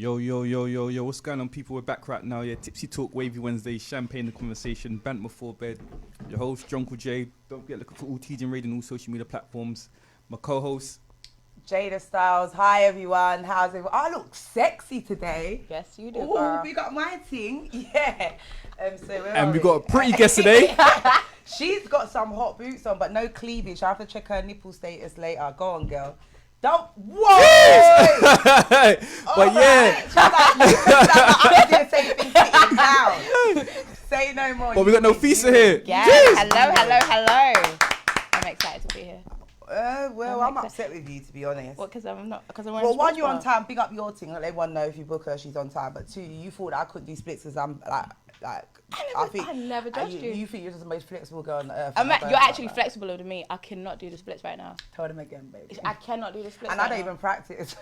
Yo, yo, yo, yo, yo, what's going on, people? We're back right now, yeah. Tipsy Talk, Wavy Wednesday, Champagne the Conversation, Bant Before Bed. Your host, Jonko J. Don't forget looking for all TJ Radio and all social media platforms. My co-host, Jada Styles. Hi, everyone. How's it? I look sexy today. Yes, you do, Oh, girl. we got my thing. Yeah. and we got a pretty guest today. She's got some hot boots on, but no cleavage. I have to check her nipple status later. Go on, girl. Don't. Whoa! But yeah. She's like, you can I'm doing the same thing sitting down. Say no more. But we got Nofisa here. Yeah. Hello. I'm excited to be here. Well, I'm upset with you, to be honest. What? Because I'm not. Because I'm Well, one, you're on time. Big up your thing. Let everyone know if you book her, she's on time. But two, you thought that I couldn't do splits because I'm I never judged you. You think you're just the most flexible girl on earth. You're actually flexible to me. I cannot do the splits right now. Tell them again, baby. I cannot do the splits. And I don't even practice.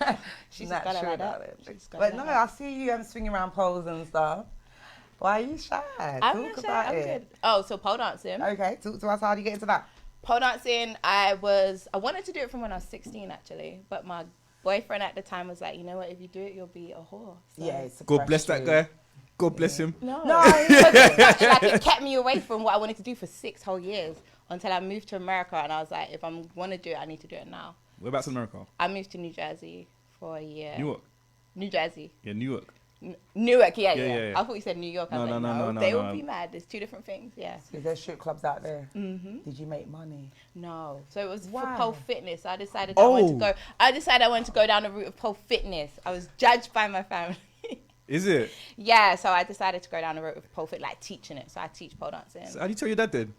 She's just got it like that. But no, I see you swinging around poles and stuff. Why are you shy? I'm good. Oh, so pole dancing. Okay, talk to us. How do you get into that? Pole dancing, I wanted to do it from when I was 16 actually, but my boyfriend at the time was like, you know what, if you do it, you'll be a whore. So. Yeah, it's God bless that guy. God bless him. No, like it kept me away from what I wanted to do for 6 whole years until I moved to America, and I was like, if I want to do it, I need to do it now. Whereabouts in America? I moved to New Jersey for a year. Newark. New Jersey. Yeah, Newark. Newark, yeah. Yeah. I thought you said New York. I was No, they will be mad. There's 2 different things, yeah. Is there strip clubs out there? Mm-hmm. Did you make money? No. So it was Why? for pole fitness. I decided I wanted to go down the route of pole fitness. I was judged by my family. Is it? Yeah, so I decided to go down the route of pole fit, like teaching it. So I teach pole dancing. So how do you tell your dad then?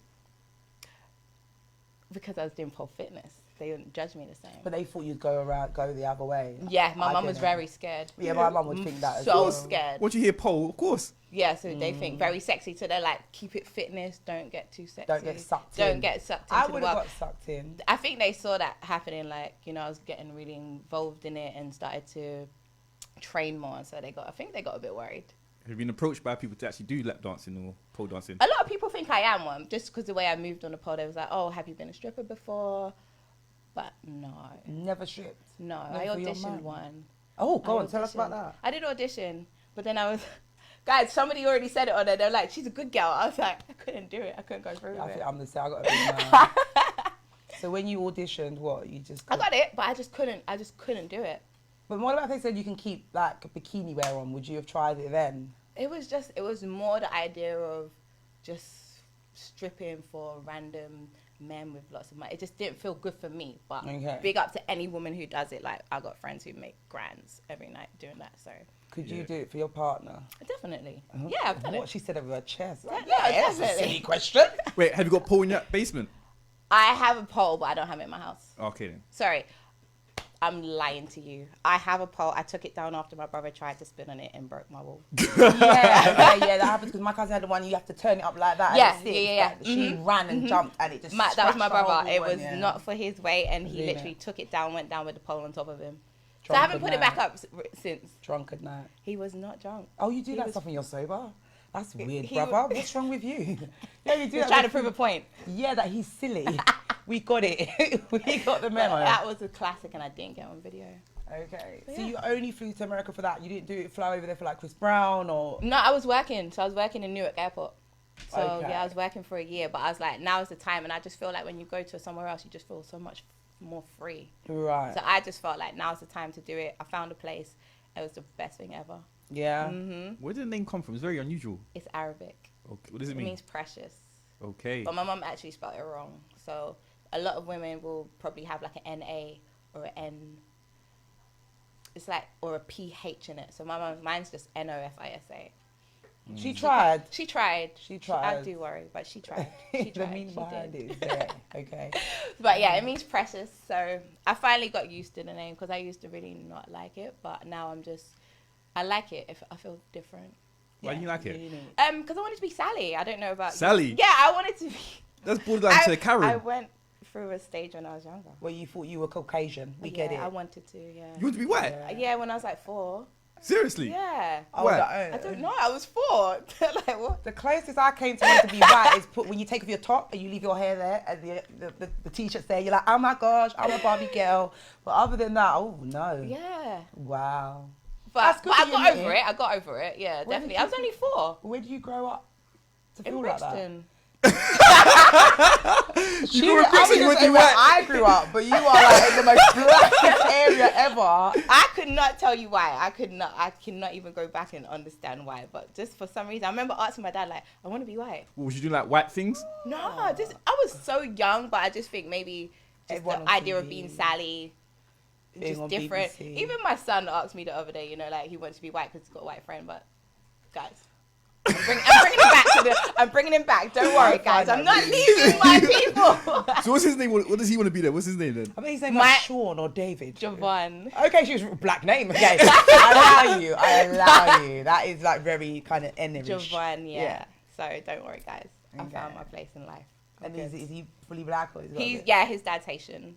Because I was doing pole fitness. They wouldn't judge me the same. But they thought you'd go the other way. Yeah, my mum was very scared. Yeah, my mum would think that as well. So scared. Once you hear pole, of course. Yeah, so they think very sexy. So they're like, keep it fitness. Don't get too sexy. Don't get sucked in. Don't get sucked into I the would world. have got sucked in. I think they saw that happening. Like, you know, I was getting really involved in it and started to train more. So I think they got a bit worried. Have you been approached by people to actually do lap dancing or pole dancing? A lot of people think I am one, just because the way I moved on the pole. They was like, oh, have you been a stripper before? But no. Never stripped? No, Not I for your auditioned man? one. Oh, go on, tell us about that. I did audition, but then I was... Guys, somebody already said it on there. They're like, she's a good girl. I was like, I couldn't do it. I couldn't go through with I it. think I'm the same. I got a big man. So when you auditioned, what? You just... I got it, but I just couldn't do it. But what about if they said you can keep, like, a bikini wear on? Would you have tried it then? It was more the idea of just stripping for random men with lots of money. It just didn't feel good for me. But big up to any woman who does it. Like, I got friends who make grands every night doing that. So could you do it for your partner? Definitely. Yeah, I've done What it. she said over her chest. Yeah, That's a definitely. silly question. Wait, have you got pole in your basement? I have a pole, but I don't have it in my house. Okay then. Sorry. I'm lying to you. I have a pole. I took it down after my brother tried to spin on it and broke my wall. yeah, that happens because my cousin had the one you have to turn it up like that. Yeah, and it sits, yeah. Like, she ran and jumped and it just That was my scratched the whole brother. It wall was and, not for his weight, and he Really? literally took it down, went down with the pole on top of him. So Drunk I haven't at put it back night. up since. Drunk at night. He was not drunk. Oh, you do He that was- stuff when you're sober? That's weird, he brother. was- What's wrong with you? Yeah, you do He was that. trying to with- prove a point. Yeah, that he's silly. We got it. We got the memo. That was a classic, and I didn't get on video. Okay. So So yeah. you only flew to America for that? You didn't fly over there for like Chris Brown or... No, I was working. So I was working in Newark Airport. So Okay. yeah, I was working for a year, but I was like, now is the time. And I just feel like when you go to somewhere else, you just feel so much more free. Right. So I just felt like now's the time to do it. I found a place. It was the best thing ever. Yeah. Where did the name come from? It's very unusual. It's Arabic. Okay. What does it It mean? means precious. Okay. But my mum actually spelled it wrong. So a lot of women will probably have like an NA or an N. It's like, or a PH in it. So mine's just NOFISA. She tried. She tried. She tried. I do worry, but she tried. She The tried. meaning She behind did. it is there. Okay. But yeah, it means precious. So I finally got used to the name because I used to really not like it. But now I like it. If I feel different. Why do you like it? Because I wanted to be Sally. I don't know about Sally? You. Yeah, I wanted to be. That's borderline to Karen. I went through a stage when I was younger. Well, you thought you were Caucasian. We get it. I wanted to, yeah. You want to be white? Yeah, when I was like 4. Seriously? Yeah. Oh, Why? I don't know. I was 4. Like, what? The closest I came to wanting to be white is when you take off your top and you leave your hair there and the t-shirt's there. You're like, oh my gosh, I'm a Barbie girl. But other than that, oh no. Yeah. Wow. But good I that got you over it. I got over it. Yeah, Where definitely. did I was only 4. Where did you grow up to In feel like that? Brixton. You grew up in Brixton, you went to where white. I grew up, but you are like in the most blackest area ever. I could not tell you why. I cannot even go back and understand why. But just for some reason, I remember asking my dad, like, I want to be white. What, was you doing like white things? No, I was so young, but I just think maybe just Everyone on the idea of TV. being Sally, Being just on different. BBC. Even my son asked me the other day, you know, like he wants to be white because he's got a white friend. But guys, I'm bringing him back. Don't worry, guys. I'm not leaving my people. So what's his name? What does he want to be there? What's his name then? I mean, his name was Sean or David. Javon. Okay, she was a black name. Okay, I allow you. That is like very kind of enemy. Javon, yeah. So don't worry, guys. I found my place in life. And is he fully black or is His dad's Haitian.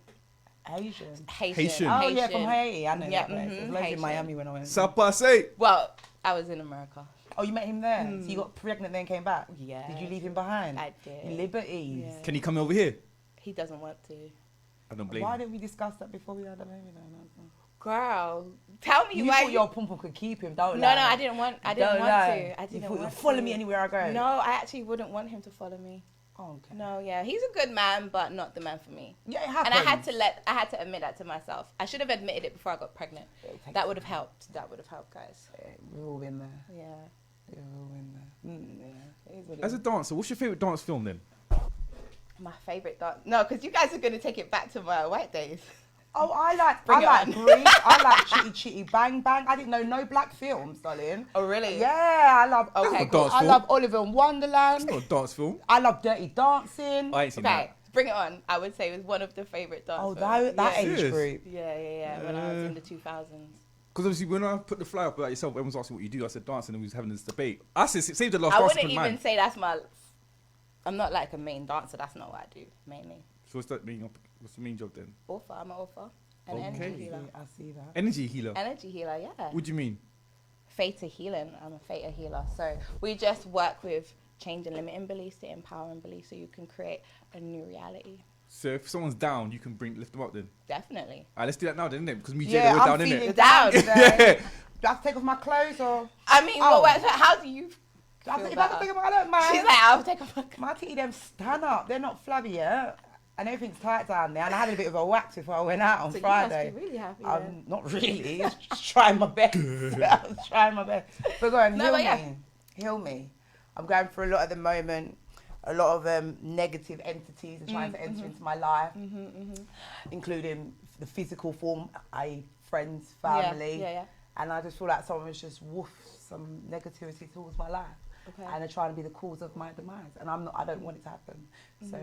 Haitian? Haitian. Oh yeah, from Haiti. I know Yeah, that place. There's loads in Haitian. Miami when I went. Ça passe. Well, I was in America. Oh, you met him there. So you got pregnant then came back. Yeah. Did you leave him behind? I did. Liberties. Yeah. Can he come over here? He doesn't want to. I don't blame Why him. didn't we discuss that before we had a baby? No. Girl, tell me You why. thought your pum pum could keep him, don't No, lie. I didn't want. I didn't Don't want lie. to. I didn't You thought, want follow to. me anywhere I go. No, I actually wouldn't want him to follow me. Oh, okay. No, yeah, he's a good man, but not the man for me. Yeah, it happens. And I had to admit that to myself. I should have admitted it before I got pregnant. That would have helped. That would have helped, guys. Yeah, we've all been there. Yeah. We've all been there. Yeah. It is what it As a is. dancer, what's your favorite dance film then? My favorite dance. No, because you guys are gonna take it back to my white days. Oh, I like Bring it on. Grease. I like Chitty Chitty Bang Bang. I didn't know no black films, darling. Oh, really? Yeah, I love. Okay, cool. I love Oliver in Wonderland. It's not a dance film. I love Dirty Dancing. I ain't seen Okay, that. Bring It On. I would say was one of the favorite dance. Oh, films. that yeah. age Serious? group. Yeah. When I was in the 2000s. Because obviously when I put the flyer up about yourself, everyone's asking what you do. I said dancing, and we was having this debate. I said save the last I dance wouldn't for even mine. say that's my. I'm not like a main dancer. That's not what I do mainly. So what's that mean? What's the main job then? Author. I'm an author. An Okay. energy healer. I see that. Energy healer. Energy healer. Yeah. What do you mean? Theta healing. I'm a theta healer. So we just work with changing limiting beliefs to empowering beliefs, so you can create a new reality. So if someone's down, you can lift them up then. Definitely. Alright, let's do that now then, innit? Because me, Jay, Yeah, we're I'm down, feeling innit? down Down. today. Do I have to take off my clothes or? I mean, Oh. how do you? If I feel have to better? think about it, man. She's like, I'll take off my. My titty them stand up. They're not flabby yet. And everything's tight down there. And I had a bit of a wax before I went out on So Friday. you must be really happy. I'm not really. Just trying my best. I'm trying my best. But go on, No, heal but me. yeah. Heal me. I'm going through a lot at the moment. A lot of negative entities are trying to enter into my life, including the physical form, i.e. friends, family. Yeah. And I just feel like someone's just woofed some negativity towards my life. Okay. And they're trying to be the cause of my demise. And I don't want it to happen. So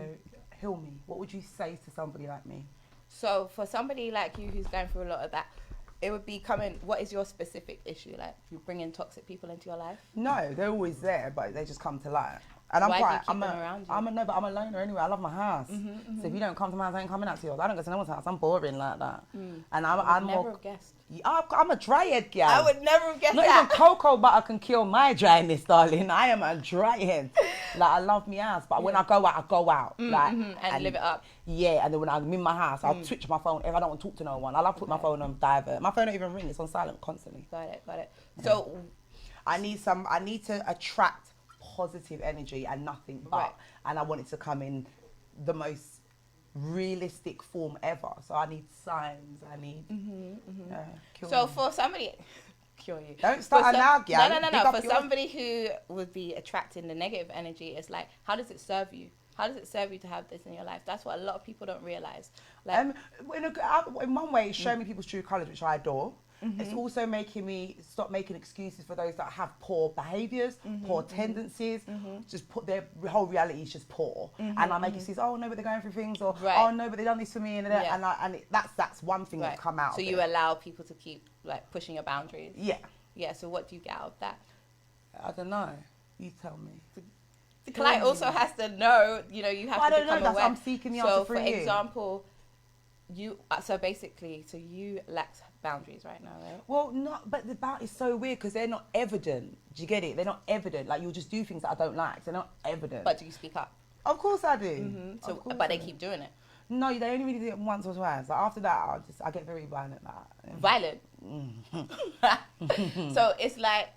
heal me. What would you say to somebody like me? So for somebody like you who's going through a lot of that, it would be coming. What is your specific issue? Like you bringing toxic people into your life? No, they're always there, but they just come to light. And I'm Why do you quite, keep them around you? No, but I'm a loner anyway. I love my house. So if you don't come to my house, I ain't coming out to yours. I don't go to no one's house. I'm boring like that. And I'm Never more. have guessed. I'm a dryhead girl. I would never have guessed Not that. even cocoa butter can kill my dryness, darling. I am a dryhead. Like I love my house, but when I go out, I go out. And live it up. Yeah, and then when I'm in my house, I'll switch my phone if I don't want to talk to no one. I love putting my phone on divert. My phone don't even ring; it's on silent constantly. Got it. So I need to attract positive energy and nothing but. Right. And I want it to come in the most realistic form ever. So I need signs. I need. Kill So me. for somebody, cure you. Don't start For her now, girl. No. Pick up For yours. somebody who would be attracting the negative energy, it's like, how does it serve you? How does it serve you to have this in your life? That's what a lot of people don't realize. Like, in one way, it's showing me people's true colours, which I adore. It's also making me stop making excuses for those that have poor behaviours, poor tendencies. Just put their whole reality is just poor, and I make excuses. Oh no, but they're going through things, or Right. oh no, but they done this for me, and that's one thing right. that's come out. So of you it. allow people to keep like pushing your boundaries. Yeah, Yeah. So what do you get out of that? I don't know. You tell me. The client also has to know. You know, you have Well, to I don't know. become That's aware. I'm seeking the So answer for for you. example, you. So basically, so you lack boundaries right now, right? Well, not, but the bout is so weird because they're not evident. Do you get it? They're not evident. Like you'll just do things that I don't like. They're not evident. But do you speak up? of course I do. So, Of course but I they do. keep doing it. No, they only really do it once or twice. Like after that, I get very violent. Violent. So it's like,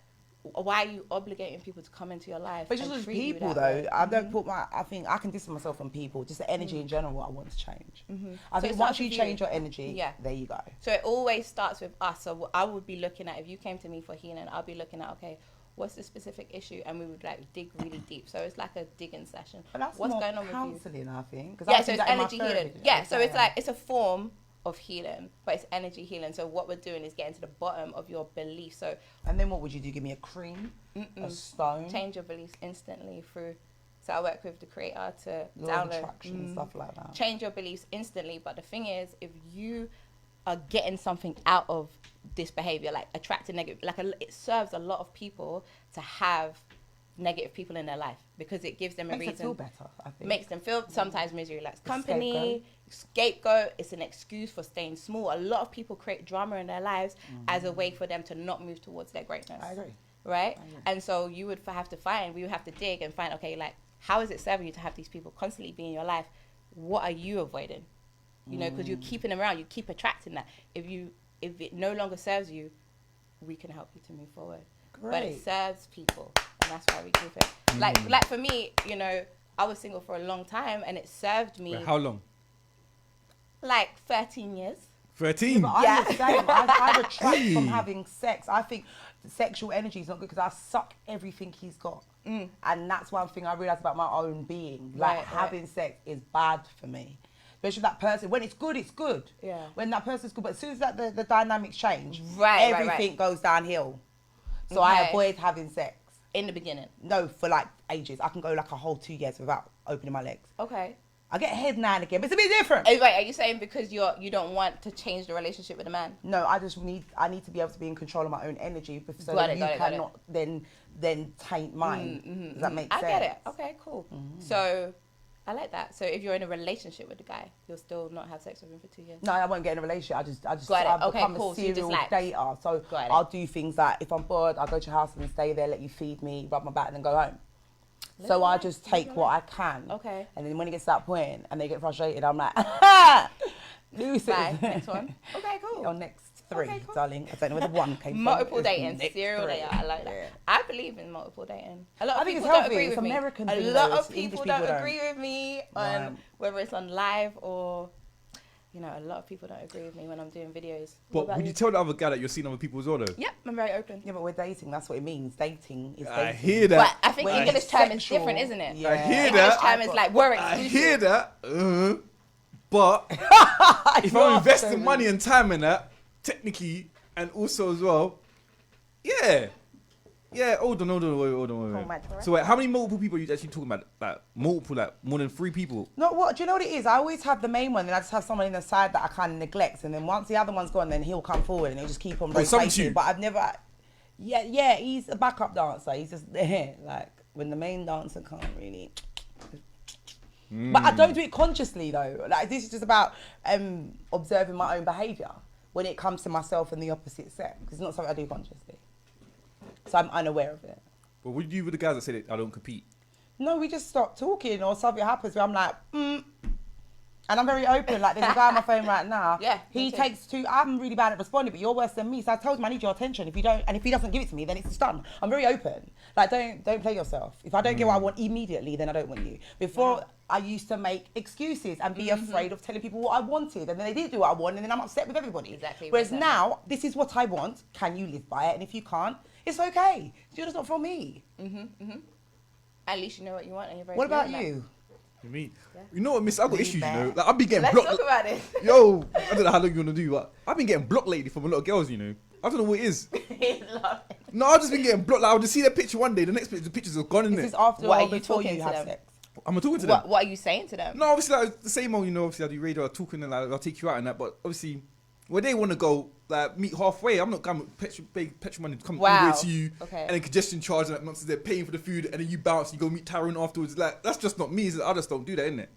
why are you obligating people to come into your life? But it's just people, though. I don't put I think I can distance myself from people. Just the energy in general, I want to change. I think once you change your energy, there you go. So it always starts with us. So I would be looking at, if you came to me for healing, I'll be looking at, okay, what's the specific issue? And we would like dig really deep. So it's like a digging session. But that's what's more going on counselling, with you? I think. Yeah, so it's energy healing. Yeah, so it's like, it's a form of healing, but it's energy healing. So what we're doing is getting to the bottom of your belief. So, and then what would you do? Give me a cream, a stone, change your beliefs instantly through. So I work with the creator to law of attraction and stuff like that. Change your beliefs instantly. But the thing is, if you are getting something out of this behavior, like attracting negative, it serves a lot of people to have negative people in their life because it gives them a reason. Makes them feel better, I think. Makes them feel, sometimes misery likes company, scapegoat. It's an excuse for staying small. A lot of people create drama in their lives as a way for them to not move towards their greatness. I agree. Right? And so you would have to find, we would have to dig and find, okay, like, how is it serving you to have these people constantly be in your life? What are you avoiding? You know, because you're keeping them around, you keep attracting that. If it no longer serves you, we can help you to move forward. Great. But it serves people, and that's why we keep it. Like for me, you know, I was single for a long time, and it served me. Wait, how long? Like 13 years. 13? Yeah, I'm the same. I retract from having sex. I think sexual energy is not good because I suck everything he's got. And that's one thing I realised about my own being. Like, having sex is bad for me. Especially that person. When it's good, it's good. Yeah. When that person's good. But as soon as the dynamics change, everything goes downhill. So I avoid having sex. In the beginning? No, for like ages. I can go like a whole 2 years without opening my legs. Okay. I get head now and again, but it's a bit different. Wait, are you saying because you don't want to change the relationship with a man? No, I need to be able to be in control of my own energy so that you cannot then taint mine. Does that make sense? I get it. Okay, cool. So I like that. So if you're in a relationship with the guy, you'll still not have sex with him for 2 years? No, I won't get in a relationship. I've become a serial dater. So I'll do things like, if I'm bored, I'll go to your house and stay there, let you feed me, rub my back and then go home. So I just take what I can. Okay. And then when it gets to that point and they get frustrated, I'm like, lose it. Next one. Okay, cool. Your next 3, darling. I don't know where the 1 came from. Multiple dating, serial dater. I like that. I believe in multiple dating. A lot of people don't agree with me. American a lot of people don't agree with me on whether it's on live or, you know, a lot of people don't agree with me when I'm doing videos. But would you tell the other guy that you're seeing other people as well, though? Yep, I'm very open. Yeah, but we're dating. That's what it means. Dating is dating. I hear that. But I think English term is different, isn't it? Yeah. I hear English that. term is like, we're exclusive. I hear that. But if I'm investing money and time in that, technically, and also as well, yeah. Hold on. So wait, how many multiple people are you actually talking about? Like multiple, like more than 3 people? No, what? Do you know what it is? I always have the main one, and I just have someone in the side that I kind of neglect, and then once the other one's gone, then he'll come forward and he'll just keep on rotating. But I've never. Yeah, he's a backup dancer. He's just there, like when the main dancer can't really. But I don't do it consciously though. Like this is just about observing my own behaviour when it comes to myself and the opposite sex. It's not something I do consciously. So I'm unaware of it. But what do you do with the guys that say that I don't compete? No, we just stop talking or something happens where I'm like, And I'm very open. Like there's a guy on my phone right now. Yeah. He takes 2. I'm really bad at responding, but you're worse than me. So I told him I need your attention. If you don't, and if he doesn't give it to me, then it's done. I'm very open. Like don't play yourself. If I don't get what I want immediately, then I don't want you. Before I used to make excuses and be afraid of telling people what I wanted, and then they didn't do what I want, and then I'm upset with everybody. Exactly. Whereas now, this is what I want. Can you live by it? And if you can't, it's okay. You're just not for me. At least you know what you want, and you're very. What about you? Me? You know what, miss? I've got issues, you know. Like I've been getting Let's blocked. talk about it. Yo, I don't know how long you wanna do, but I've been getting blocked lately from a lot of girls, you know. I don't know what it is. No, I've just been getting blocked. Like I'll just see their picture one day, the next picture, the pictures are gone in This it. is after What or are you before talking you to have them? sex. I'm talking to them. What are you saying to them? No, obviously like the same old, you know. Obviously I do radio, I'm talking, and I'll take you out and that. But obviously, where they want to go like meet halfway. I'm not going with petrol money to come all Wow. the way to you, Okay. and then congestion charge and that nonsense. They're paying for the food, and then you bounce. You go meet Tyrone afterwards. Like that's just not me. I just don't do that, innit?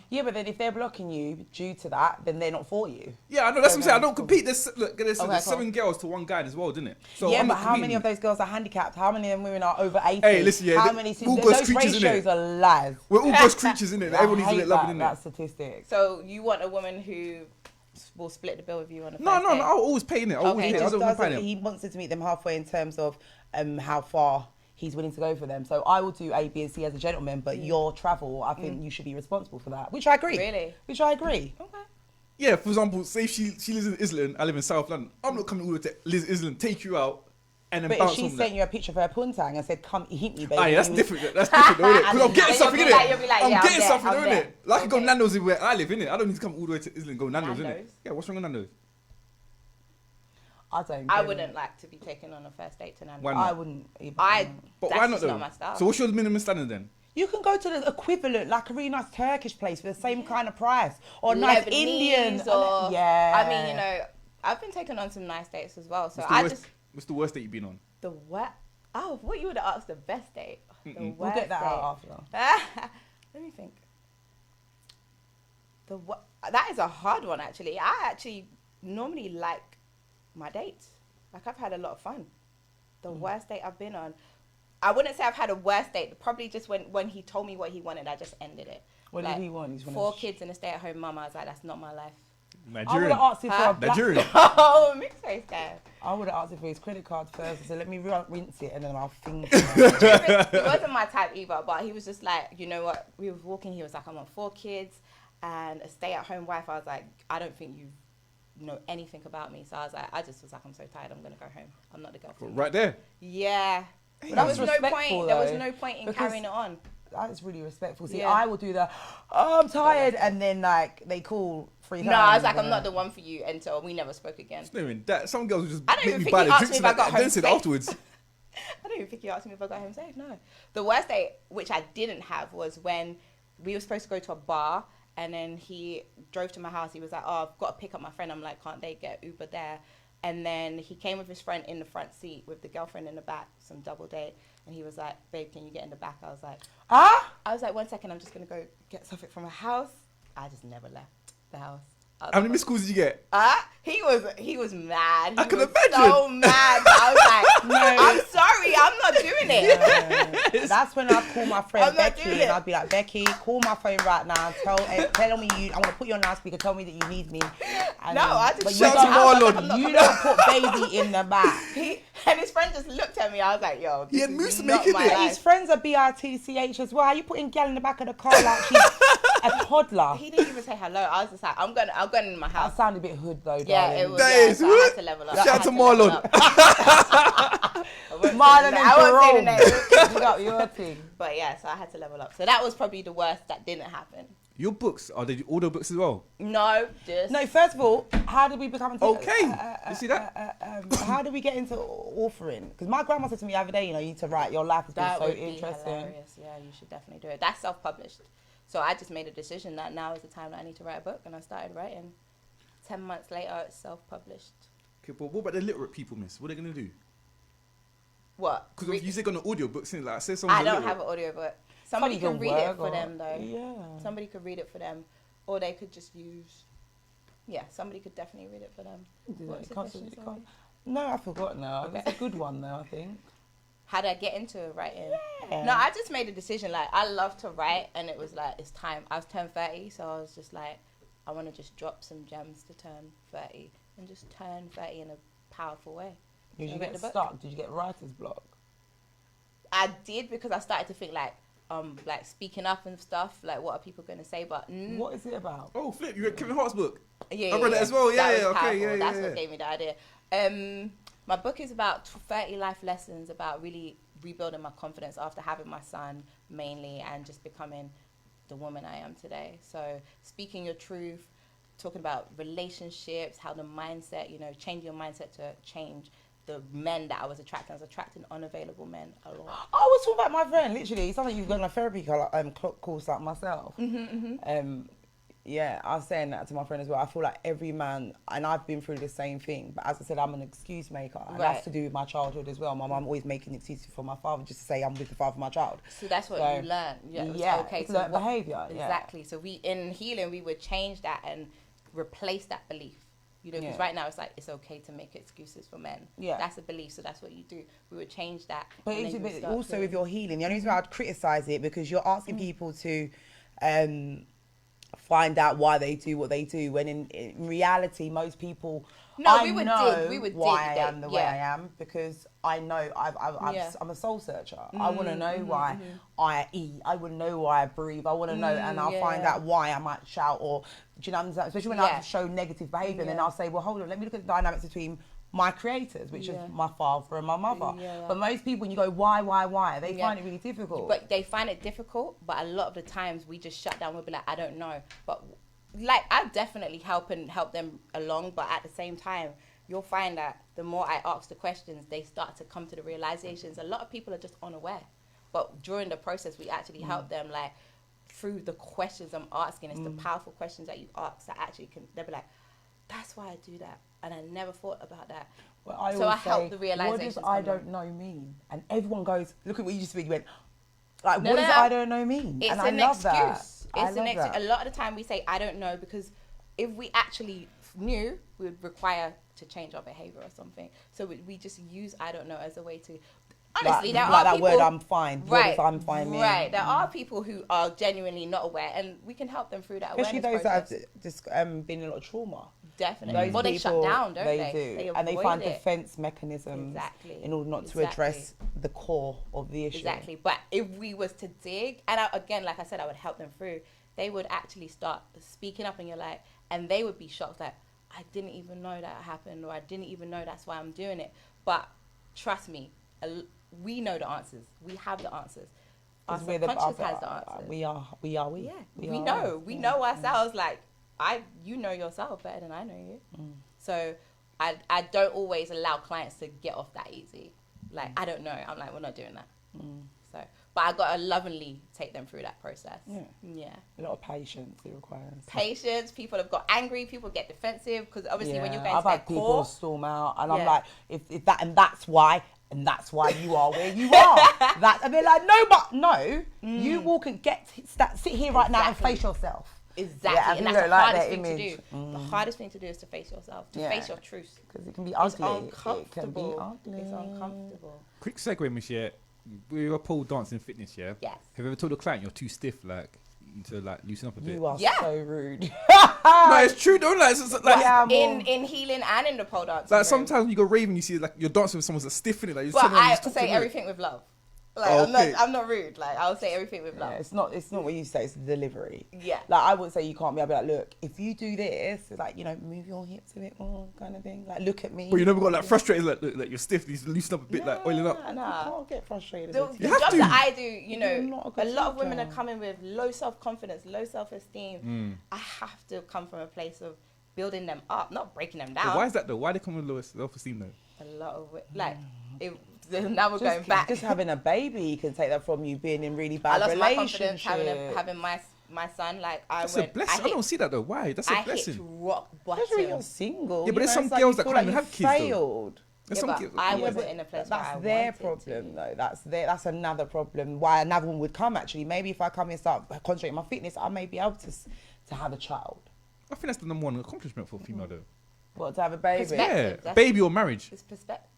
Yeah, but then if they're blocking you due to that, then they're not for you. Yeah, I know. That's what I'm saying. I don't cool. compete. There's Okay, 7 girls to 1 guy as well, didn't it? So yeah, I'm but not how many competing. of those girls are handicapped? How many of them women are over 80? Hey, listen, yeah, How they- many? all ghost Those creatures, ratios innit? are lies. We're all ghost creatures, innit? Like, everyone needs to get love, innit? that statistic. So you want a woman who will split the bill with you on a No, first date? I'll always pay in it. I'll always Okay. pay. I Just don't mind doesn't, paying it. he wants to meet them halfway in terms of how far he's willing to go for them. So I will do A, B, and C as a gentleman, but your travel, I think you should be responsible for that. Which I agree. Really? Which I agree. Okay. Yeah, for example, say if she lives in Islington, I live in South London. I'm not coming all the way to Islington, take you out, and then But if bounce she home. sent you a picture of her puntang and said, "Come hit me, baby," Aye, that's you- different. That's different, though, innit? Because I'm getting Then something, you'll be like- innit? you'll be like, I'm yeah, I'm getting there, something, I'm though, innit? there. Like I can go Okay. Nando's where I live, innit? I don't need to come all the way to Islington, go Nando's, innit? Nando's? Yeah, what's wrong with Nando's? I don't. I get wouldn't it. like to be taken on a first date to Nando's. Why not? I wouldn't. Either. But That's why not, just though? not my style. So what's your minimum standard then? You can go to the equivalent, like a really nice Turkish place for the same kind of price, or a nice Lebanese Indian. or Yeah. I mean, you know, I've been taken on some nice dates as well. So What's the worst date you've been on? the what? Oh, what you would have asked the best date? The Mm-mm. We'll worst get that date. out after. Let me think. That is a hard one, actually. I actually normally like my dates. Like, I've had a lot of fun. The worst date I've been on, I wouldn't say I've had a worst date. Probably just when he told me what he wanted, I just ended it. What Like, did he want? He's 4 kids and a stay-at-home mum. I was like, that's not my life. I would Nigerian. have asked him for a black. Nigerian. Oh, mixed race guy. I would have asked him for his credit card first. So let me rinse it and then I'll think. He wasn't my type either, but he was just like, you know what? We were walking. He was like, I want 4 kids and a stay-at-home wife. I was like, I don't think you know anything about me. So I was like, I'm so tired. I'm gonna go home. I'm not the girl for you. Right there. Yeah. But there That's was no respectful, point. There was though, no point in because- carrying it on. That is really respectful. See, Yeah. I will do the, oh, I'm tired, and then like they call 3 times. No, I was like, I'm not the one for you until we never spoke again. It's not even that. Some girls will just I don't make even me think buy he the asked drinks me and if I that, got and then home said safe. afterwards. I don't even think you asked me if I got home safe. No. The worst date, which I didn't have, was when we were supposed to go to a bar, and then he drove to my house. He was like, "Oh, I've got to pick up my friend." I'm like, "Can't they get Uber there?" And then he came with his friend in the front seat with the girlfriend in the back, some double date. And he was like, "Babe, can you get in the back?" I was like, Ah? "I was like, 1 second, I'm just gonna go get something from my house." I just never left the house. I was How many like, missed calls did you get? he was mad. He I can was imagine. so mad. I was like, "No, I'm sorry, I'm not doing it." That's when I'd call my friend I'm not Becky doing and it. I'd be like, Becky, call my phone right now. Tell me I want to put you on loudspeaker. Tell me that you need me. And No, I just but you Shout don't, to Marlon. I'm not- you don't put baby in the back. And his friend just looked at me. I was like, "Yo, He this had is moves to not make it, my innit? life." His friends are BITCH as well. How you putting gal in the back of the car like she's a toddler? He didn't even say hello. I was just like, I'm going in my house. That sounded a bit hood though, Yeah, darling. it was. That Yeah, is so I had what? to level up. Shout I out had to level Marlon. up. I won't say Marlon the and name. I won't say the name. You got your thing. But yeah, so I had to level up. So that was probably the worst that didn't happen. Your books, are they audio books as well? No, just No, first of all, how did we become into Okay. You see that? how did we get into authoring? Because my grandma said to me the other day, you know, you need to write. Your life has been that so would be interesting. hilarious. Yeah, you should definitely do it. That's self-published. So I just made a decision that now is the time that I need to write a book, and I started writing. 10 months later, it's self-published. Okay, but what about the literate people, miss? What are they going to do? What? Because you said on the audio books, like, say someone's I don't illiterate. have an audio book. Somebody Probably can read can it for work them, though. Yeah. Somebody could read it for them, or they could just use. Yeah, somebody could definitely read it for them. What was the question, sorry? No, I forgot now. Okay. It's a good one though, I think. How did I get into writing? Yeah. No, I just made a decision. Like, I love to write, and it was like, it's time. I was turned 30, so I was just like, I want to just drop some gems to turn 30 and just turn 30 in a powerful way. Did So you I read get the book. stuck? Did you get writer's block? I did, because I started to think like speaking up and stuff. Like, what are people going to say? But What is it about? Oh, flip, you read Kevin Hart's book? yeah, I read it as well. Yeah, That was yeah, okay, powerful. yeah, That's yeah, what yeah. gave me the idea. My book is about 30 life lessons about really rebuilding my confidence after having my son, mainly, and just becoming the woman I am today. So speaking your truth, talking about relationships, how the mindset, you know, changing your mindset to change the men that I was attracting. I was attracting unavailable men a lot. I was talking about my friend, literally. It sounds like you've gone on a therapy course like myself. Yeah, I was saying that to my friend as well. I feel like every man, and I've been through the same thing, but as I said, I'm an excuse maker. And that's to do with my childhood as well. My mum always making excuses for my father just to say I'm with the father of my child. So that's what you learn. It's learned behaviour. Exactly. So in healing, we would change that and replace that belief. You know, because right now it's like it's okay to make excuses for men. Yeah. That's a belief, so that's what you do. We would change that. But also with your healing, the only reason I'd criticise it because you're asking people to find out why they do what they do, when in reality, most people... We would dig why I am the way I am, because I know I'm a soul searcher. I want to know why I eat. I want to know why I breathe. I want to know, and I'll find out why I might shout, or do you know what I'm saying? Especially when I show negative behaviour, and then I'll say, well, hold on, let me look at the dynamics between my creators, which is my father and my mother. But most people, when you go, why? They find it really difficult. But they find it difficult, but a lot of the times we just shut down. We'll be like, I don't know. But like, I definitely help them along, but at the same time, you'll find that the more I ask the questions, they start to come to the realizations. A lot of people are just unaware. But during the process, we actually help them, like, through the questions I'm asking. It's the powerful questions that you ask that actually they'll be like, that's why I do that. And I never thought about that. Well, I help the realizations. What does I don't know mean? And everyone goes, look at what you just said. You went, like, what does I don't know mean? It's an excuse. It's an excuse. A lot of the time we say, I don't know, because if we actually knew, we would require to change our behavior or something. So we just use I don't know as a way to... Honestly, there are people... Like that word, I'm fine. Right. What does I'm fine mean? Right. There are people who are genuinely not aware, and we can help them through that awareness process. Especially those that have just been in a lot of trauma. Definitely. Well, they shut down, don't they? They do. And they find defense mechanisms in order not to address the core of the issue. Exactly. But if we was to dig, and again, like I said, I would help them through, they would actually start speaking up, and you're like, and they would be shocked, like, I didn't even know that happened, or I didn't even know that's why I'm doing it. But trust me, we know the answers. We have the answers. Our subconscious has the answers. We are. Yeah. We know. We know ourselves. Like, you know yourself better than I know you. So I don't always allow clients to get off that easy. Like, I don't know. I'm like, we're not doing that. So, but I got to lovingly take them through that process. Yeah. A lot of patience it requires. Patience. People have got angry. People get defensive because obviously when you're going to their core, people storm out, and I'm like, if that, and that's why you are where you are. And they're like, no. You walk and sit here right now and face yourself. Exactly, and that's the hardest thing to do. The hardest thing to do is to face yourself, to face your truth. Because it can be ugly. It's uncomfortable. It's uncomfortable. Quick segue, Michelle. We were pole dancing fitness, yeah? Yes. Have you ever told a client you're too stiff, like, you need to, like, loosen up a bit? You are so rude. No, it's true, don't like, in healing and in the pole dance. Like, sometimes when you go raving, you see, like, you're dancing with someone that's stiff in it. Like, but I say everything with love. Like, I'm not rude. Like, I'll say everything with love. It's not what you say, it's the delivery. Yeah. Like, I wouldn't say you can't be. I'd be like, look, if you do this, like, move your hips a bit more, kind of thing. Like, look at me. But you never got, like, frustrated, like you're stiff, you loosen up a bit, like, oiling up. You can't get frustrated. The job that I do, a lot of women are coming with low self-confidence, low self-esteem. I have to come from a place of building them up, not breaking them down. But why is that, though? Why they come with low self-esteem, though? A lot of now we're going back. Just having a baby can take that from you being in really bad relationships. I lost my confidence having my son. Like, that's a blessing. I don't see that though. Why? That's a blessing. I hit rock bottom. Especially when you're single. Yeah, but there's some girls that can't even have kids. Failed. I wasn't in a place where I That's their problem, though. That's another problem. Why another one would come, actually. Maybe if I come and start concentrating on my fitness, I may be able to have a child. I think that's the number one accomplishment for a female, though. What, to have a baby? Yeah, baby or marriage. It's perspective.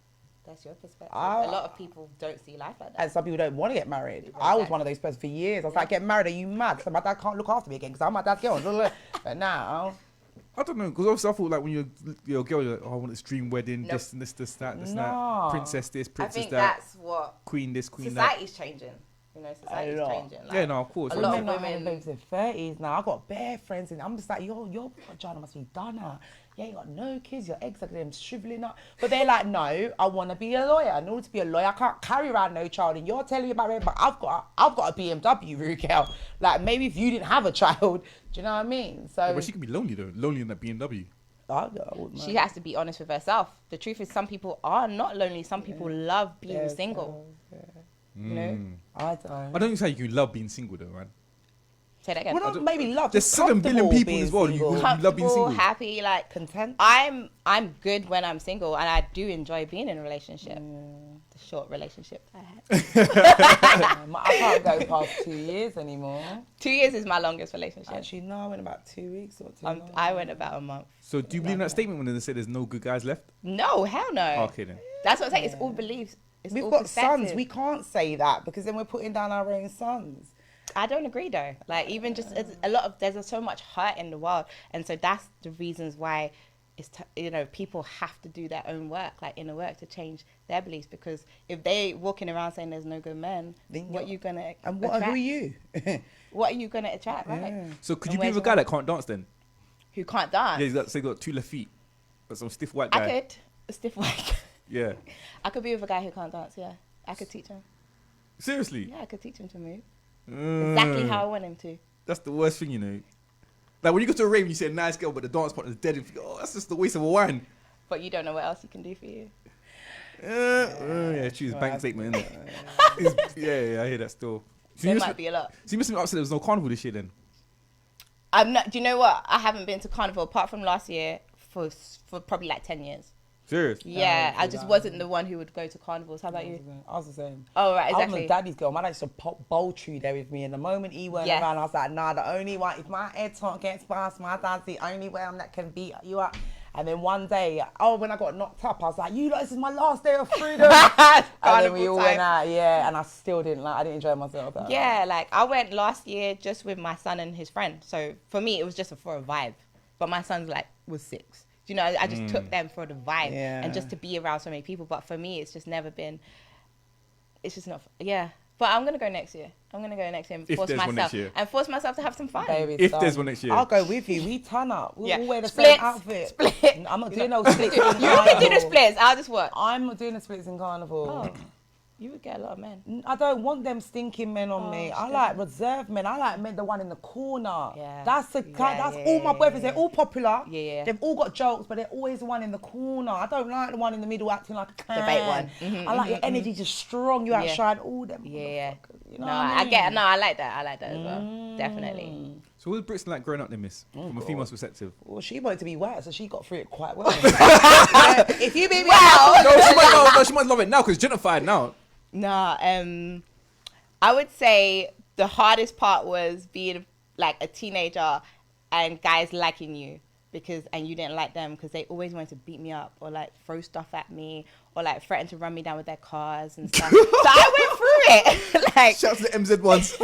That's your perspective. A lot of people don't see life like that. And some people don't want to get married. Exactly. I was one of those persons for years. I was like, get married, are you mad? So my dad can't look after me again because I'm my dad's girl. But now... I don't know, because obviously I thought like when you're a girl, you're like, oh, I want this dream wedding, this, that, princess this, princess that. I think that's what... Queen this, queen society's changing. Society's changing. Like, yeah, no, of course. A lot of women in their 30s now. I've got bare friends and I'm just like, your vagina must be done now. Yeah, you got no kids, your eggs are them shriveling up. But they're like, no, I want to be a lawyer. In order to be a lawyer, I can't carry around no child. And you're telling me about it, but I've got a BMW, Rukel. Like, maybe if you didn't have a child, do you know what I mean? So, yeah, but she can be lonely though, lonely in that BMW. She has to be honest with herself. The truth is, some people are not lonely. Some people love being single. You know, I don't think how you can love being single though, man. Say that again. Well, not maybe love. There's 7 billion people as well. You love being Comfortable, single. happy, like content. I'm good when I'm single, and I do enjoy being in a relationship. The short relationship I had. I can't go past 2 years anymore. 2 years is my longest relationship. Actually, no, I went about 2 weeks or 2 months. I went about a month. So do you believe in that statement when they say there's no good guys left? No, hell no. Okay then. That's what I'm saying. It's all beliefs. We've got sons. We can't say that because then we're putting down our own sons. I don't agree though. Like even just there's so much hurt in the world, and so that's the reasons why people have to do their own work, like inner work, to change their beliefs. Because if they walking around saying there's no good men, then what are you gonna and who are you? What are you gonna attract, right? Yeah. So could you be with a guy that can't dance then? Who can't dance? Yeah, he's got 2 left feet, but some stiff white guy. I could a stiff white. Yeah. I could be with a guy who can't dance. Yeah, I could teach him. Seriously? Yeah, I could teach him to move exactly how I want him to. That's the worst thing, you know. Like when you go to a rave and you see a nice girl, but the dance partner's dead, and you think, oh, that's just the waste of a wine. But you don't know what else he can do for you. Yeah, choose bank statement, isn't it? yeah, I hear that still. So There might be a lot. So you must be upset there was no carnival this year then? I'm not. Do you know what? I haven't been to carnival apart from last year for probably like 10 years. Serious? Yeah, I just wasn't the one who would go to carnivals. How about you? I was the same. Oh, right, I was exactly. my daddy's girl. My dad used to pop Boltree there with me, and the moment he weren't around, I was like, nah, the only one, if my head talk gets past, my dad's the only one that can beat you up. And then one day, when I got knocked up, I was like, this is my last day of freedom. And then we all went out, and I still I didn't enjoy myself. Yeah, like I went last year just with my son and his friend. So for me, it was just for a vibe. But my son's was 6. You know, I just took them for the vibe and just to be around so many people. But for me, it's just never been. It's just not. Yeah, but I'm gonna go next year. I'm gonna go next year and force myself to have some fun. Baby, if there's one next year, I'll go with you. We turn up. We'll all wear the splits, same outfit. Split. I'm not doing no splits. You can do the splits. I'll just work. I'm not doing the splits in carnival. Oh. You would get a lot of men. I don't want them stinking men on me. I like reserved men. I like men, the one in the corner. Yeah. That's all my boyfriends. They're all popular. Yeah. They've all got jokes, but they're always the one in the corner. I don't like the one in the middle acting like a clown. The bait one. I like your energy just strong. You outshine all them. Yeah. You know I like that. I like that as well. Definitely. So what was Brixton like growing up then, miss? From a female's perspective? Well, she wanted to be white, so she got through it quite well. If you be She might love it now because it's gentrified now. Nah, I would say the hardest part was being like a teenager and guys liking you and you didn't like them because they always wanted to beat me up or like throw stuff at me or like threaten to run me down with their cars and stuff. So I went through it. Like, shouts to the MZ ones.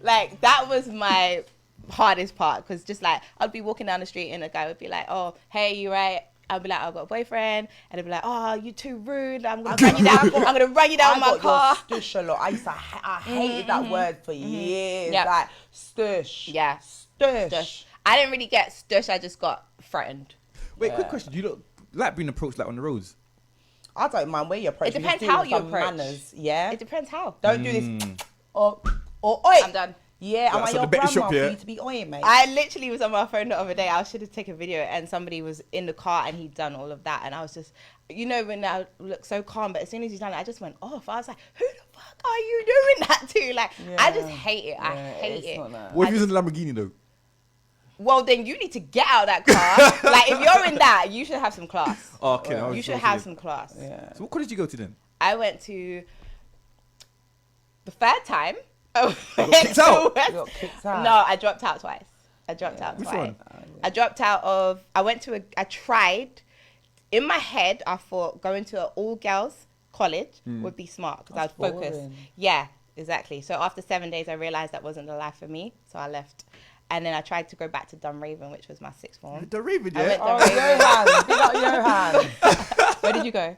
Like that was my hardest part because just like I'd be walking down the street and a guy would be like, "Oh, hey, you right?" I'd be like, "I've got a boyfriend," and they'd be like, "Oh, you too rude. I'm gonna run you down. I'm gonna run you down my car." Stush a lot. I hated that word for years. Yep. Like stush. Yeah, Stush. I didn't really get stush. I just got threatened. Wait, quick question. Do you look like being approached like on the roads? I don't mind where you approach. It depends how you approach. Manners, yeah. It depends how. Don't do this. Or oi. I'm done. Yeah, am I your grandma for you to be oiling, mate? I literally was on my phone the other day. I should have taken a video and somebody was in the car and he'd done all of that. And I was just, when I look so calm, but as soon as he's done it, I just went off. I was like, who the fuck are you doing that to? Like, I just hate it. I hate it. What if he was in the Lamborghini though? Well, then you need to get out of that car. Like, if you're in that, you should have some class. Okay. You should have some class. Yeah. So what college did you go to then? I went to the third time. You got kicked out? You got kicked out. No, I dropped out twice. Which one? I dropped out of, I tried, in my head, I thought going to an all-girls college would be smart because I'd focus. Boring. Yeah, exactly. So after 7 days, I realized that wasn't the life for me. So I left. And then I tried to go back to Dunraven, which was my sixth form. Dunraven, I yeah? went Dunraven. Big up Johan. Where did you go?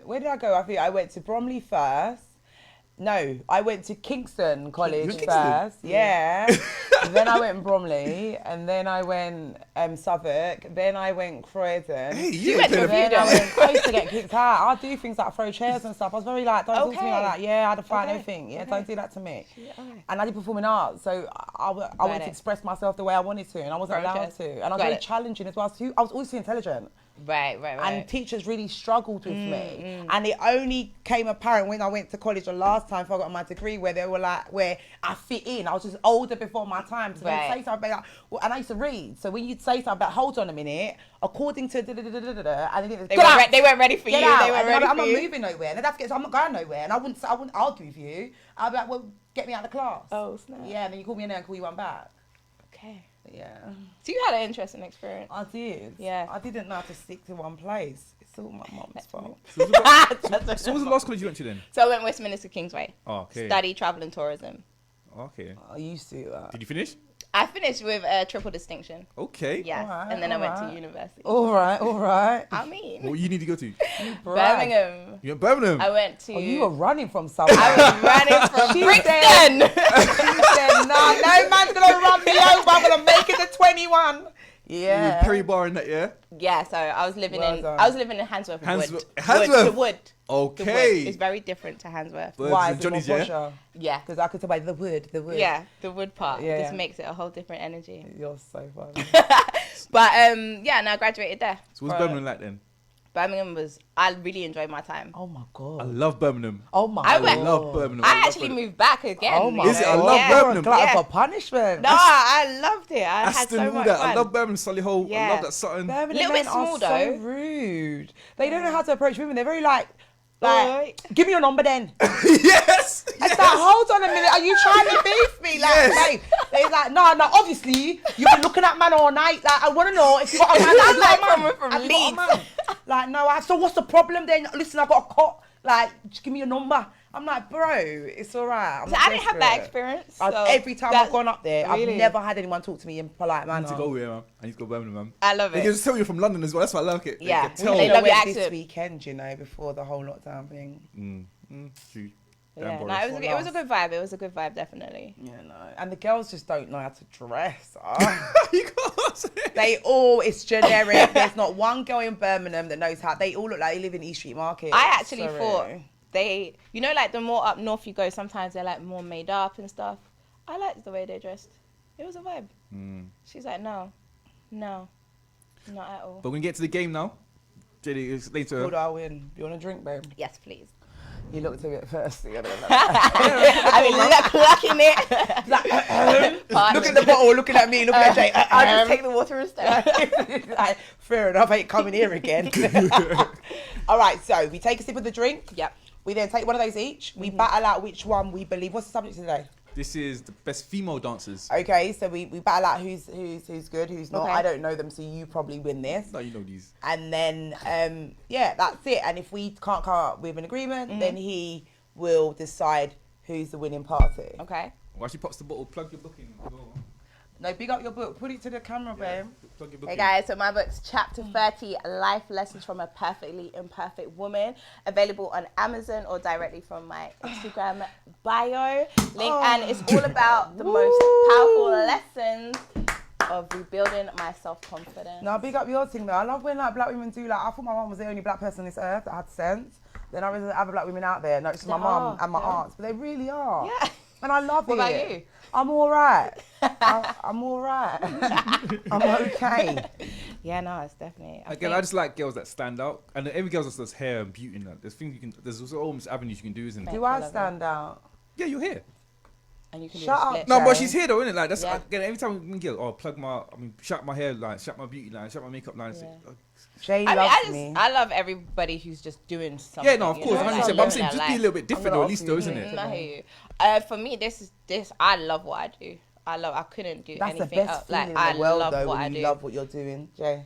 Where did I go? I think I went to Bromley first. No, I went to Kingston College first. Yeah. Then I went Bromley, and then I went Southwark. Then I went Croydon. Hey, you went to a few I used to get kicked out. I do things like throw chairs and stuff. I was very like, don't talk to me like that. Yeah, I had to fight everything. Yeah, don't do that to me. And I did performing arts, so I wanted to express myself the way I wanted to, and I wasn't allowed to. And I was very challenging as well. I was always too intelligent. Right. And teachers really struggled with me. And it only came apparent when I went to college the last time before I got my degree, where they were like, where I fit in. I was just older before my time. So they'd say something like, well, and I used to read. So when you'd say something about, hold on a minute, according to and they weren't ready for you. Out. They weren't ready I'm for not you. moving nowhere. And they'd have to get, so I'm not going nowhere. And I wouldn't argue with you. I'd be like, well, get me out of the class. Oh, snap. Yeah, and then you call me in there and call you one back. Okay. Yeah. So you had an interesting experience. I did. Yeah. I didn't know how to stick to one place. It's all my mum's fault. So what was the last college you went to then? So I went Westminster Kingsway. Oh, okay. Study travel and tourism. Okay. I used to. Did you finish? I finished with a triple distinction. Okay. Yes. Alright, and then I went to university. All right. I mean, What you need to go to? Birmingham. You went Birmingham? I went to. Oh, you were running from somewhere. I was running from She Brixton. She said, no man's going to run me over. I'm going to make it to 21. You Yeah. were Perry Bar in that, yeah? Yeah, so I was living Well in done. Handsworth. Handsworth. The Wood. Okay. The Wood. It's very different to Handsworth. Birds Why? and Is it more Johnny's, yeah? posher? Yeah. Because I could tell by the wood. Yeah, the Wood part Yeah, just yeah. makes it a whole different energy. You're so funny. But yeah, and I graduated there. So what's Birmingham like then? Birmingham I really enjoyed my time. Oh my I God. love Birmingham. Oh my I God. went- I love Birmingham. I love actually Birmingham. moved back again. Oh my Is it? I God. love Yeah. You're a Birmingham. glutton Yeah. for punishment. No, I loved it. I had Aston, so all much that. fun. I love Birmingham, Solihull. Yeah. I love that Sutton. Birmingham Little men bit small, are so though. rude. They don't know how to approach women. They're very like, Right. give me your number then. Yes. It's like, hold on a minute, are you trying to beef me? Like, Yes. babe. They're like, no, obviously, you've been looking at man all night. Like, I want to know if you got a man. Sounds like Have you got a someone from Have you got a Leeds. man? Like, no, so what's the problem then? Listen, I've got a cot. Like, just give me your number. I'm like, bro, it's all right. So I didn't have that experience. So Every time I've gone up there, Really? I've never had anyone talk to me in polite I manner. need to go here, man. I need to go Birmingham, man. I love They it. can just tell you're from London as well. That's why I like it. Yeah. They can tell. They I love your went this accent. weekend, you know, before the whole lockdown thing. True. Yeah, Damn, no, Boris. it was a good vibe. It was a good vibe, definitely. Yeah, no. And the girls just don't know how to dress. Oh. You can't. It's generic. There's not one girl in Birmingham that knows how. They all look like they live in East Street Market. I actually Sorry. thought like the more up north you go, sometimes they're like more made up and stuff. I liked the way they dressed. It was a vibe. She's like, no, not at all. But we're going to get to the game now. JD, explain to Who do her. I win? You want a drink, babe? Yes, please. You looked at it first. I mean, looking it. Look at the bottle, looking at me, looking at Jay. I'll just take the water instead. Like, fair enough, I ain't coming here again. All right, so we take a sip of the drink. Yep. We then take one of those each. We battle out which one we believe. What's the subject today? This is the best female dancers. Okay, so we battle out who's good, who's not. Okay. I don't know them, so you probably win this. No, you know these. And then, that's it. And if we can't come up with an agreement, then he will decide who's the winning party. Okay. While she pops the bottle, plug your book in. as well. No, big up your book. Put it to the camera, babe. Plug your book Hey in. guys, so my book's Chapter 30, Life Lessons from a Perfectly Imperfect Woman, available on Amazon or directly from my Instagram bio link. And it's all about the most powerful lessons of rebuilding my self-confidence. Now, big up your thing, though. I love when like black women do like. I thought my mum was the only black person on this earth that had sense. Then I was other black women out there. No, it's my mum and my aunts, but they really are. Yeah. And I love it. What about you? I'm all right. I'm all right. I'm okay. Yeah, no, it's definitely. Again, I just like girls that stand out, and every girl just does hair and beauty. And that. There's things you can. There's also almost avenues you can do, isn't there? Do I stand out? Yeah, you're here. And you can Shut do the up. split. No, but Jay. she's here though, isn't it? Like that's Yeah. again. Every time we get, shut my hair line, shut my beauty line, shut my makeup line. Yeah. Jay I loves mean, me. I love everybody who's just doing something. Yeah, no, of you course, know, 100%. like But I'm living saying their just be a life. little bit different, gonna though, at ask least, you though, isn't this. it? I hear you. For me, this I love what I do. I couldn't do That's the anything best else. feeling Like in the world, love though, what when I you do. love what you're doing, Jay.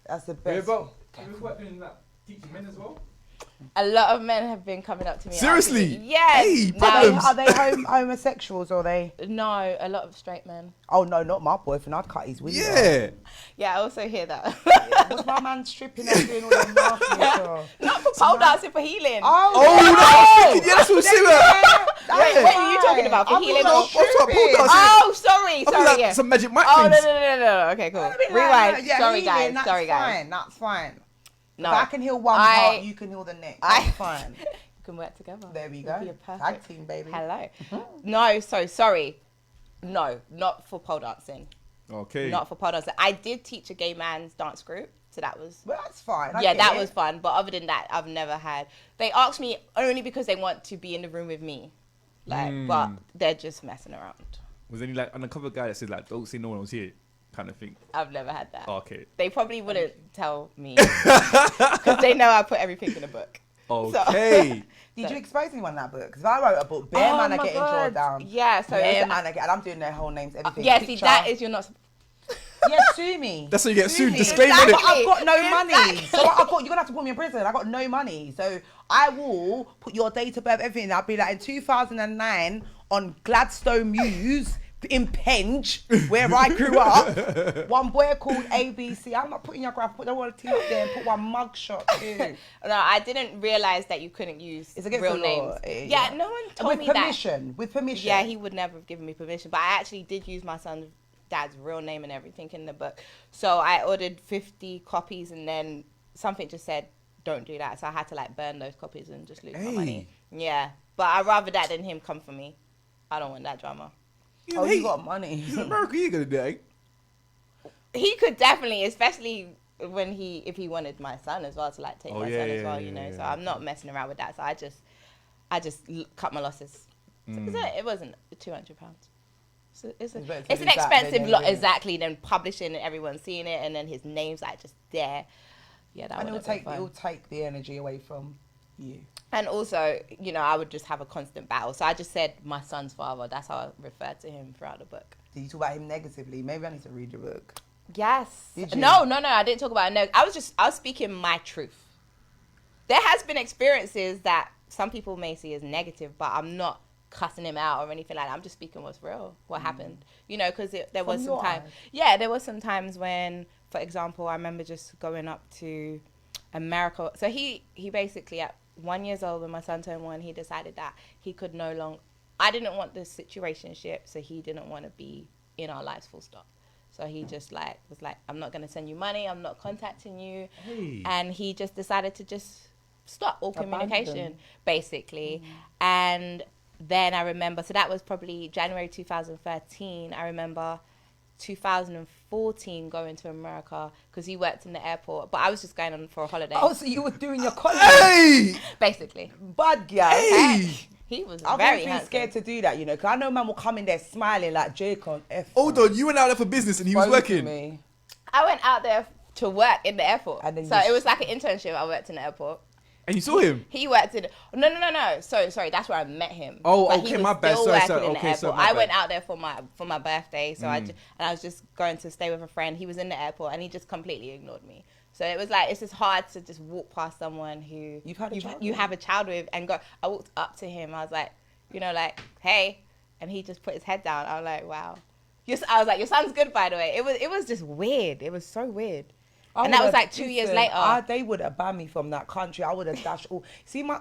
That's the best. doing that teaching men as well. A lot of men have been coming up to me. Seriously? asking me- Yes. Hey, Now- problems. Are they homosexuals or are they? No, a lot of straight men. Oh no, not my boyfriend. I'd cut his window. Yeah. Yeah, I also hear that. What's my man stripping and doing all that nasty stuff? Not for pole dancing, for healing. Oh, Oh, no! Yeah, that's what I'm Wait, what are you talking about? For healing? What's up, pole dancing? Oh, sorry, I feel sorry. like Yeah. some magic mic Oh, no, things. no. Okay, cool. Rewind. Rewind. Yeah, Sorry, healing, guys. Sorry, guys. Fine, that's fine. No, If I can heal one part, you can heal the next. That's fine. We can work together. There we We'll go. be a perfect Tag team, baby. Hello. No, so sorry. No, not for pole dancing. Okay. Not for pole dancing. I did teach a gay man's dance group. So that was... Well, that's fine. That was fun. But other than that, I've never had... They asked me only because they want to be in the room with me. Like, but they're just messing around. Was there any like undercover guy that said like, don't say no one was here kind of thing? I've never had that. Oh, okay. They probably wouldn't tell me. Because they know I put everything in a book. Okay. Did you expose anyone in that book? Because if I wrote a book, bare man are getting drawn down. Yeah, so... and I'm doing their whole names, everything. Yeah, see, that is... You're not... Yeah, sue me. That's how you get sued. Disclaimer. Exactly. I've got no money. So you're gonna have to put me in prison. I got no money. So I will put your date of birth, everything. I'll be like in 2009 on Gladstone Muse in Penge, where I grew up. One boy called ABC. I'm not putting your graph. Put the whole team up there and put one mugshot too. No, I didn't realize that you couldn't use real names. Yeah, no one told me that. With permission. Yeah, he would never have given me permission. But I actually did use my son's dad's real name and everything in the book. So I ordered 50 copies and then something just said, don't do that. So I had to like burn those copies and just lose my money. Yeah. But I'd rather that than him come for me. I don't want that drama. You got money. He's in America, you gonna die. He could definitely, especially if he wanted my son as well, to like take my son as well, you know. So I'm not messing around with that. So I just cut my losses. It wasn't £200. So it's an expensive lot, exactly. Then publishing and everyone seeing it, and then his name's like just there. Yeah, that would it'll take the energy away from you. And also, you know, I would just have a constant battle. So I just said my son's father. That's how I referred to him throughout the book. Did you talk about him negatively? Maybe I need to read your book. Yes. Did you? No, I didn't talk about it. I was speaking my truth. There has been experiences that some people may see as negative, but I'm not cussing him out or anything like that. I'm just speaking what's real, what happened. You know, because there was some time. Yeah, there was some times when, for example, I remember just going up to America. So he basically at 1 year old, when my son turned 1, he decided that he could no longer. I didn't want this situationship, so he didn't want to be in our lives, full stop. So he just was like, I'm not going to send you money. I'm not contacting you. Hey. And he just decided to just stop all communication, basically. And then I remember, so that was probably January 2013. I remember 2014 going to America because he worked in the airport, but I was just going on for a holiday. Oh, so you were doing your college? Hey! Basically. Bad girl. Hey! He was I very was scared to do that, you know, because I know man will come in there smiling like Jake on F. Hold on, you went out there for business and he was working? Me. I went out there to work in the airport. And then so it was like an internship. I worked in the airport. And you saw him? He worked in... No. Sorry. That's where I met him. Oh, but okay, my bad. Sorry. I went out there for my birthday. So I was just going to stay with a friend. He was in the airport and he just completely ignored me. So it was like, it's just hard to just walk past someone who you have a child with and go... I walked up to him. I was like, you know, like, hey. And he just put his head down. I was like, wow. I was like, your son's good, by the way. It was just weird. It was so weird. And that was like 2 years later. They would have banned me from that country. I would have dashed all. See my.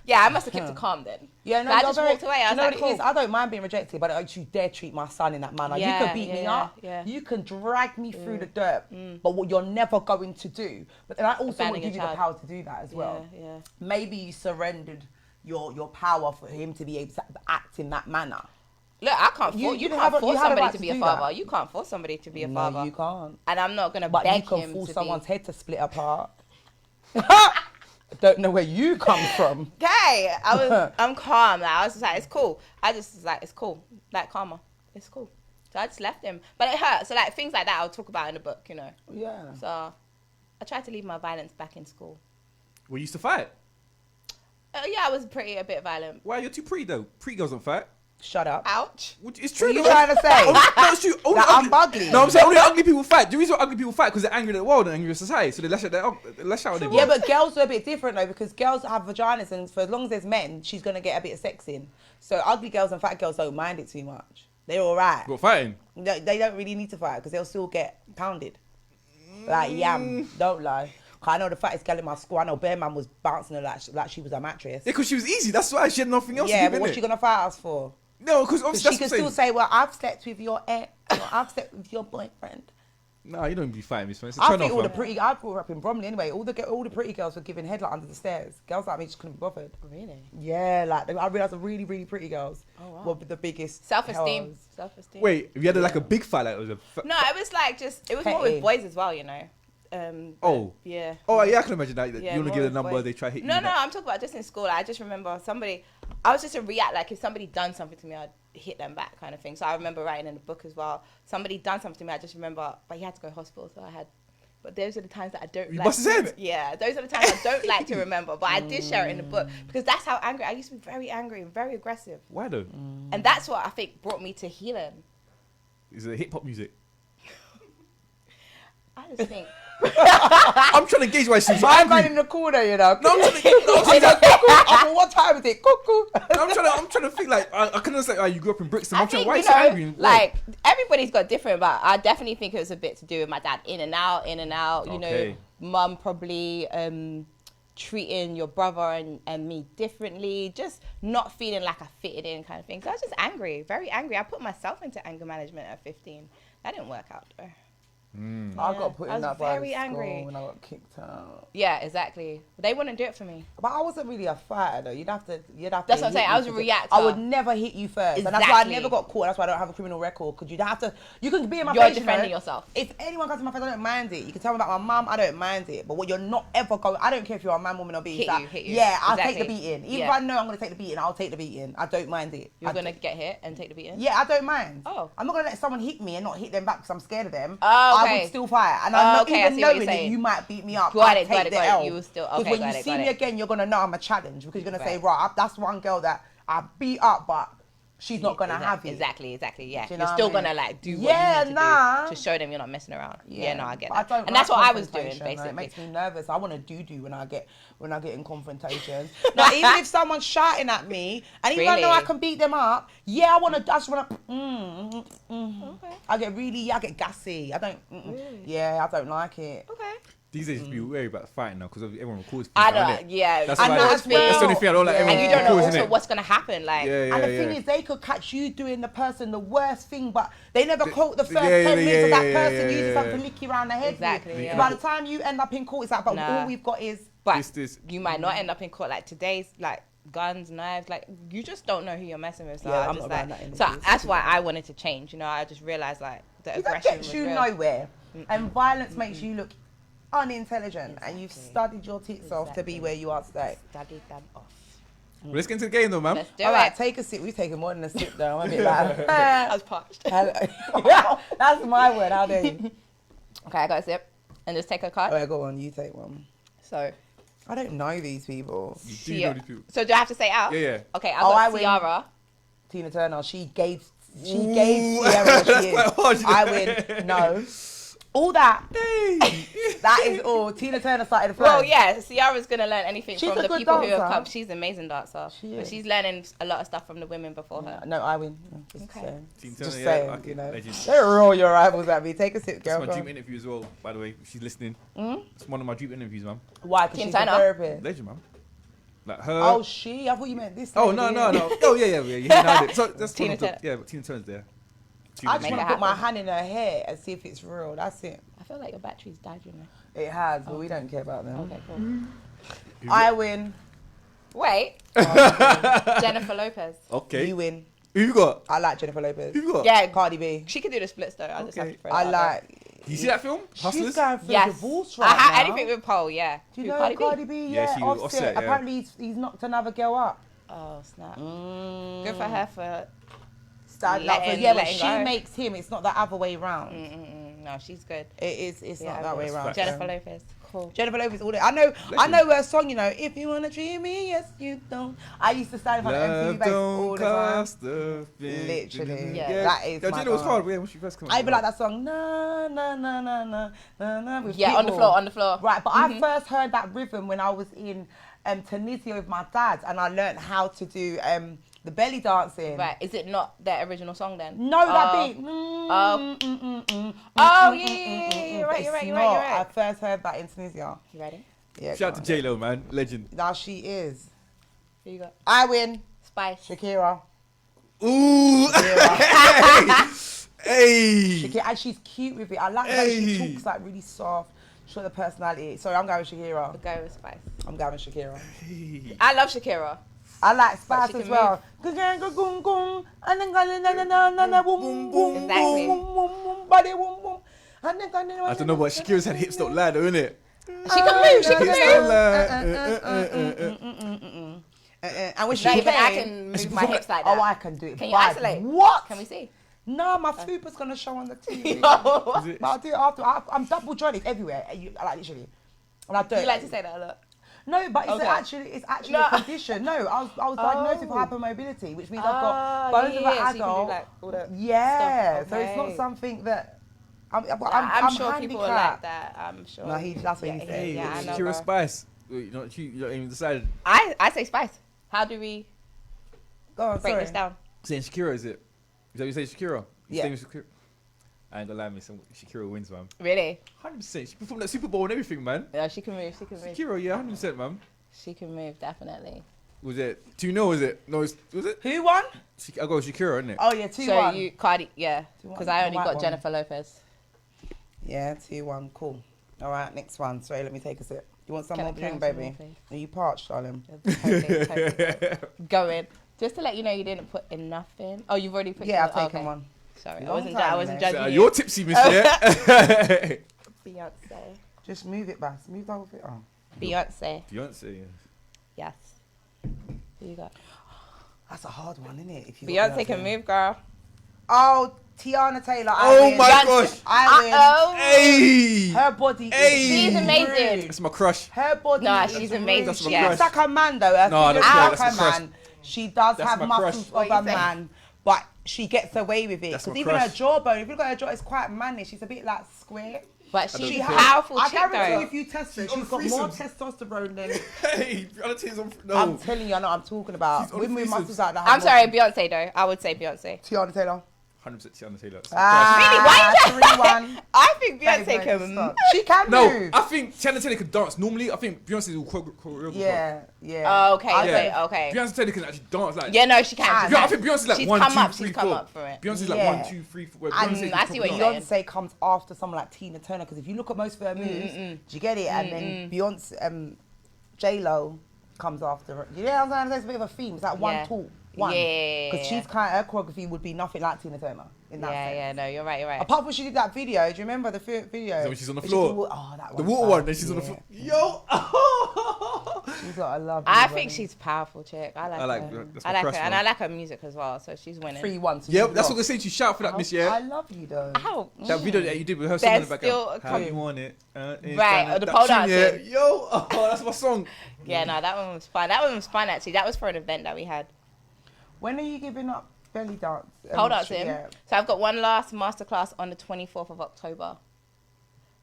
Yeah, I must have kept it calm then. Yeah, no, so I just walked away. I was like, cool. I don't mind being rejected, but don't you dare treat my son in that manner. Yeah, you can beat me up. Yeah. You can drag me through the dirt. But what you're never going to do. But then I also want to give you the power to do that as well. Yeah. Maybe you surrendered your power for him to be able to act in that manner. Look, I can't force you can't force somebody to be a father. You can't force somebody to be a father. No, you can't. And I'm not gonna beg him to be. But you can force someone's head to split apart. I don't know where you come from. Okay, I'm calm. Like, I was just like, it's cool. I just was like, it's cool. Like karma, it's cool. So I just left him, but it hurt. So like things like that, I'll talk about in the book, you know. Yeah. So I tried to leave my violence back in school. We used to fight. Yeah, I was a bit violent. Why, you're too pretty though. Pretty girls don't fight. Shut up. Ouch. It's true. What are you trying to say? No, it's true. That I'm ugly. No, I'm saying only ugly people fight. The reason why ugly people fight because they're angry at the world and angry at society. So they lash out at Yeah, but girls are a bit different though because girls have vaginas and for as long as there's men, she's going to get a bit of sex in. So ugly girls and fat girls don't mind it too much. They're all right. What, fighting? No, they don't really need to fight because they'll still get pounded. Like yam, don't lie. I know the fattest girl in my school. I know Bear Man was bouncing her like she was a mattress. Yeah, because she was easy. That's why she had nothing else to give, but what's she going to fight us for? No, because obviously she can still say, well, I've slept with your ex, or I've slept with your boyfriend. No, you don't be fighting me, man. I think all the pretty... I grew up in Bromley anyway. All the pretty girls were giving head like under the stairs. Girls like me just couldn't be bothered. Really? Yeah, like I realised the really, really pretty girls were the biggest... Self-esteem. Wait, if you had like a big fight, like it was a... No, it was like it was more with boys as well, you know. Oh. Yeah. Oh, yeah, I can imagine that. Yeah, you want to give the number, voice. they try to hit you. No, I'm talking about just in school. I just remember I was just a react, like if somebody done something to me, I'd hit them back kind of thing. So I remember writing in the book as well, somebody done something to me, I just remember, but he had to go to hospital, so but those are the times that I don't You must have said. Yeah, those are the times I don't like to remember, but I did share it in the book because that's how angry, I used to be very angry and very aggressive. Why though? And that's what I think brought me to healing. Is it hip hop music? I just think. I'm trying to gauge why she's I'm angry. in the corner, you know. No, I'm trying What time is it? Cuckoo. I'm trying to think like I can understand why you grew up in Brixton. I'm trying think, why you so angry. Like everybody's got different, but I definitely think it was a bit to do with my dad in and out. You know, mum probably treating your brother and me differently, just not feeling like I fitted in kind of thing. So I was just angry, very angry. I put myself into anger management at 15. That didn't work out though. I got put in that very by the angry school when I got kicked out. Yeah, exactly. They wouldn't do it for me. But I wasn't really a fighter though. You'd have to. That's what I'm saying. I was a reactor. I would never hit you first, and that's why I never got caught. That's why I don't have a criminal record. Because you'd have to. You can be in my face. You're defending yourself. If anyone comes to my face, I don't mind it. You can tell me about my mum. I don't mind it. But what you're not ever going. I don't care if you're a man, woman, or beast. Hit you. Yeah, I'll take the beating. Even if I know I'm going to take the beating, I'll take the beating. I don't mind it. You're going to get hit and take the beating? Yeah, I don't mind. Oh. I'm not going to let someone hit me and not hit them back because I'm scared of them. Oh, okay. I would still fight. And I'm not even knowing that saying. you might beat me up. Got it. You will still, because when you see me again, you're going to know I'm a challenge because you're going to say, right, that's one girl that I beat up, but she's not going to have it. Exactly, yeah. You you're still going to like do what you need to do to show them you're not messing around. Yeah, no, I get that. And that's what I was doing, basically. It makes me nervous. I want to do when I get in confrontations. Now, even if someone's shouting at me, and even though I know I can beat them up, I just want to, Okay. I get gassy. I don't, I don't like it. Okay. These days, you be worried about fighting now because everyone records. I don't. Yeah, that's the only thing I don't like. And you don't know also what's gonna happen. Like, and the thing is, they could catch you doing the person the worst thing, but they never caught the first 10 minutes of that person using something to lick you around the head. Exactly. By the time you end up in court, it's like, but all we've got is. But you might not end up in court. Like today's, like guns, knives, like you just don't know who you're messing with. So I'm just like, so that's why I wanted to change. You know, I just realized like the aggression was real. That gets you nowhere, and violence makes you look unintelligent, and you've studied your tits off to be where you are today. Studied them off. Well, let's get into the game though, man. Let's do All it. right, take a sip. We've taken more than a sip though. I'm a bit like, I was parched. That's my word. How dare you? Okay, I got a sip. And just take a card. All right, go on. You take one. So. I don't know these people. You do know these people. So do I have to say out? Yeah. Okay, I got Ciara. Tina Turner. She gave Ciara what she is. I win. No. All that. That is all. Tina Turner started the first. Well, yeah, Ciara's going to learn anything from the people who have come. She's an amazing dancer. But she's learning a lot of stuff from the women before her. No, I win. Okay. Just saying, you know. Don't roll your rivals at me. Take a sip, girl. That's my dream interview as well, by the way. If she's listening. It's one of my dream interviews, man. Why? Because she's a therapist. Legend, man. Like her. Oh, she? I thought you meant this. Oh, no. Oh, yeah. So that's Tina Turner. Yeah, but Tina Turner's there. I just want to put my hand in her hair and see if it's real. That's it. I feel like your battery's died, you know. It has, but we don't care about them. Okay, cool. I win. Wait. Jennifer Lopez. Okay. You win. Who you got? I like Jennifer Lopez. Who you got? Yeah, Cardi B. She can do the splits though. I just have to throw I like. Do you see that film? Hustlers? She's going through a divorce right now. Anything with Paul, yeah. Do you know Cardi B? Yeah, she Offset. Apparently he's knocked another girl up. Oh, snap. Good for her for... but she makes him. It's not the other way round. No, she's good. It's not that way round. Jennifer Lopez. Cool. Jennifer Lopez all day. I know her song, you know, if you wanna treat me, yes you don't. I used to stand in front of MTV Base all the time. Literally. Yeah. That is my Jennifer was hard when she first came out. I'd be like that song, na na na na na na na with on the floor. Right, but I first heard that rhythm when I was in Tunisia with my dad, and I learned how to do the belly dancing. Right, is it not their original song then? No, that beat. You're right. I first heard that in Tunisia. You ready? Yeah. Shout out to J-Lo, man. Legend. Now she is. Who you got? I win. Spice. Shakira. Ooh. Hey. Shakira, and she's cute with it. I like how she talks like really soft. She's got the personality. Sorry, I'm going with Shakira. I'll go with Spice. I'm going with Shakira. Hey. I love Shakira. I like Spice as well. Exactly. I don't know, but Shakira's had hips don't lie though, innit? She can move. She can move. And when she Not even I came, can move my hips like that. oh, I can do it. Can you isolate? What? Can we see? No, my fupa's gonna show on the TV. But I'll do it after. I'm double jointed everywhere. Like literally. And I don't. You like to say that a lot. No, but it's actually a condition. No, I was diagnosed with hypermobility, which means I've got bones of an adult. So you can do like all that yeah, stuff. so it's not something that I'm sure people are like that. I'm sure. No, that's what he said. Hey, Yeah, I know, Shakira bro. Spice. You not even decided. I say Spice. How do we Go on, break sorry. this down? Saying Shakira, is it? Is that what you say, Shakira? Yeah. Saying Shakira? I ain't gonna lie, some Shakira wins, man. Really? 100%. She performed at Super Bowl and everything, man. Yeah, she can move. She can move. Shakira, yeah, 100%, man. She can move, definitely. Was it 2-0? Was it? No, was it? Who won? I got Shakira, innit? Oh yeah, 2-1. So you, Cardi, yeah. 2-1. Because I only The white got one. Jennifer Lopez. Yeah, 2-1. Cool. All right, next one. Sorry, let me take a sip. You want some Can I more drink, some baby? more, please? Are you parched, darling? Totally. Going. Just to let you know, you didn't put enough in. Oh, you've already put. Yeah, I've oh, taken okay. one. Sorry, Long I time, wasn't mate. judging you. You're tipsy, miss, yeah? Beyonce. Just move it, Bass. Move that with it. Oh. Beyonce. Beyonce, yeah. Yes. Who you got? That's a hard one, isn't it? If you Beyonce can move, girl. Oh, Tiana Taylor. Oh win. my gosh. I win. Oh. Hey! Her body Hey. is She's amazing. That's my crush. Her body Nah, is she's rude. amazing. That's my She crush. looks like a man though. Her No, figure that's looks my like a crush. man. She does That's have my muscles crush. of What a you say? man, but she gets away with it. That's Because my even her crush. jawbone, if you look at her jaw, it's quite manly. She's a bit like square. But don't she's a care. powerful I chick, guarantee though. if you test her, She's on she's got more threesomes. testosterone than. Hey, Beyonce's on. No. I'm telling you, I know what I'm talking about. She's on Women with threesomes. muscles like that. I'm sorry, Beyonce, though. I would say Beyonce. Tiana Taylor. 100% Tiana Taylor. That's my crush. Ah, Really? Why is 3-1. I think Beyonce Baby, can. stop. She can No, move. I think Tiana Taylor can dance. Normally, I think Beyonce's all choreographed. Yeah. Oh, okay, Yeah. okay. Beyonce Taylor can actually dance like. Yeah, no, she can. Can. She I can. think Beyonce's like She's 1, come 2, up. 3, She's come 4. up for it. Beyonce's Yeah. like 1, 2, 3, 4. And Beyonce's I see what top you're notch. saying. Beyonce comes after someone like Tina Turner because if you look at most of her moves, do you get it? And then Beyonce, J-Lo comes after her. You know what I'm saying? There's a bit of a theme. It's like one Yeah. talk. One. Yeah. Because she's kind of, her choreography would be nothing like Tina Turner in that sense. Yeah, no, you're right. Apart from she did that video, do you remember the video? Is that when she's on the Where floor? Oh, that The one's water bad. one, then she's on the Yeah. floor. Yo! She's got a lovely I body. think she's powerful, chick. I I like like her. her. That's I my like crush, her, and man. I like her music as well. So she's winning. 3-1. So Yep, she's that's what lost. I'm saying. You shout for that, miss, I yeah? love you though. Ow. That video that you did with her song in There's the still background. a How clue. you want it? Right, or the that pole tune, yeah. dancing. Yo, oh, that's my song. Yeah, no, that one was fun. That one was fun actually. That was for an event that we had. When are you giving up belly dance? Pole dancing. Yeah. So I've got one last masterclass on the 24th of October.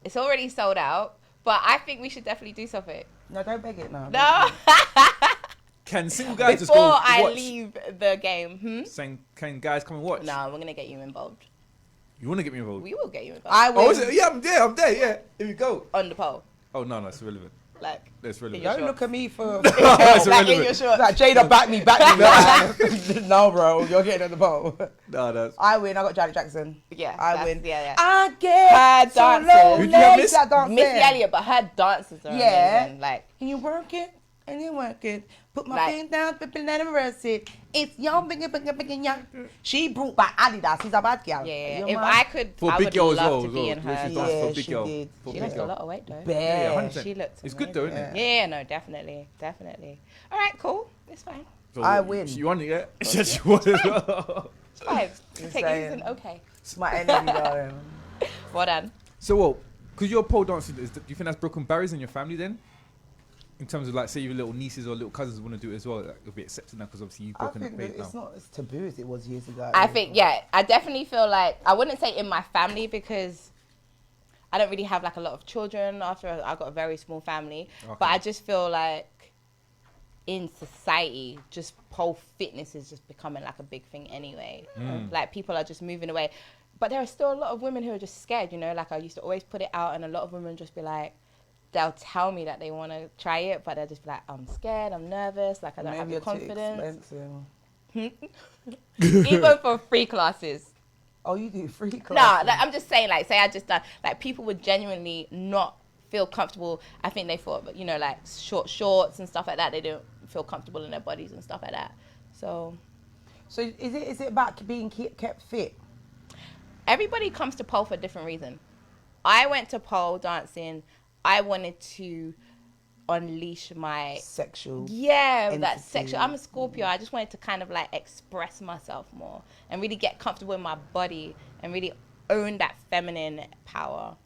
It's already sold out, but I think we should definitely do something. No, don't beg it now. No. Can single guys just Before go I watch? leave the game. Saying, can guys come and watch? No, we're gonna get you involved. You want to get me involved? We will get you involved. I will. Oh, is it? Yeah, I'm there, yeah. Here we go. On the pole, Oh, no, it's irrelevant. like. That's relevant. You're Don't sure? look at me for. That's like in irrelevant. your shorts. Like, Jada, back me. Like, no, bro, you're getting on the boat. No, that's... I win. I got Janet Jackson. Yeah, I that's- win. Yeah. I get Her so dancers. low Who'd you have, legs Miss? that dance Missy there. Elliott, but her dances are Yeah. amazing. Like, And you work it and you work it. Put my Like- feet down, but let him rest it. It's young, big, young. She brought back Adidas. She's a bad girl. yeah. You If know, I could, For a I big would girl as love well. to be in She her. danced Yeah, for a big she girl. did. For a She big lost a girl. lot of weight though. Bear. Yeah, 100%. She looked. It's good though, isn't amazing. it? Yeah, no, definitely. All right, cool. It's fine. So, I win. You won it, yeah? Yes, you won as well. It's fine. Just Take it as saying. an okay. It's my energy, darling. Well done. So, well, because you're pole dancing, do you think that's broken barriers in your family then? In terms of, like, say your little nieces or little cousins want to do it as well, like, it'll be accepted now because obviously you've I broken the think faith that now. it's not as taboo as it was years ago. I think, yeah, I definitely feel like, I wouldn't say in my family because I don't really have like a lot of children after I got a very small family. Okay. But I just feel like in society, just pole fitness is just becoming like a big thing anyway. Like people are just moving away. But there are still a lot of women who are just scared, you know, like I used to always put it out and a lot of women just be like, they'll tell me that they want to try it, but they'll just be like, I'm scared, I'm nervous, like I don't have Maybe the you're too confidence. expensive. Even for free classes. Oh, you do free No, classes? like, I'm just saying, like, say I just done, like, people would genuinely not feel comfortable. I think they thought, you know, like, short shorts and stuff like that, they don't feel comfortable in their bodies and stuff like that. So is it about being kept fit? everybody comes to pole for a different reason. I went to pole dancing. I wanted to unleash my sexual. Yeah, entity. that sexual. I'm a Scorpio. I just wanted to kind of like express myself more and really get comfortable in my body and really own that feminine power.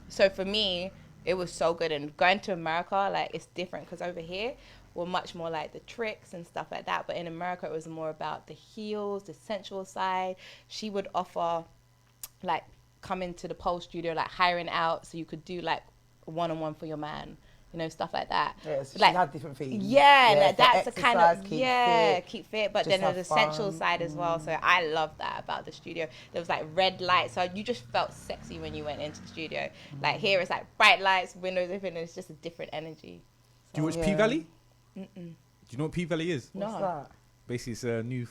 So for me, it was so good. And going to America, like, it's different because over here we're much more like the tricks and stuff like that. But in America, it was more about the heels, the sensual side. She would offer like coming to the pole studio, like hiring out so you could do like a one-on-one for your man. You know, stuff like that. Yeah, so like, she had different things. Yeah, that's the kind of, keep fit. But then there's a sensual side as well. So I love that about the studio. There was like red lights. So you just felt sexy when you went into the studio. Like here it's like bright lights, windows open, and it's just a different energy. So, do you watch P-Valley? Do you know what P-Valley is? No. What's that? Basically, it's a new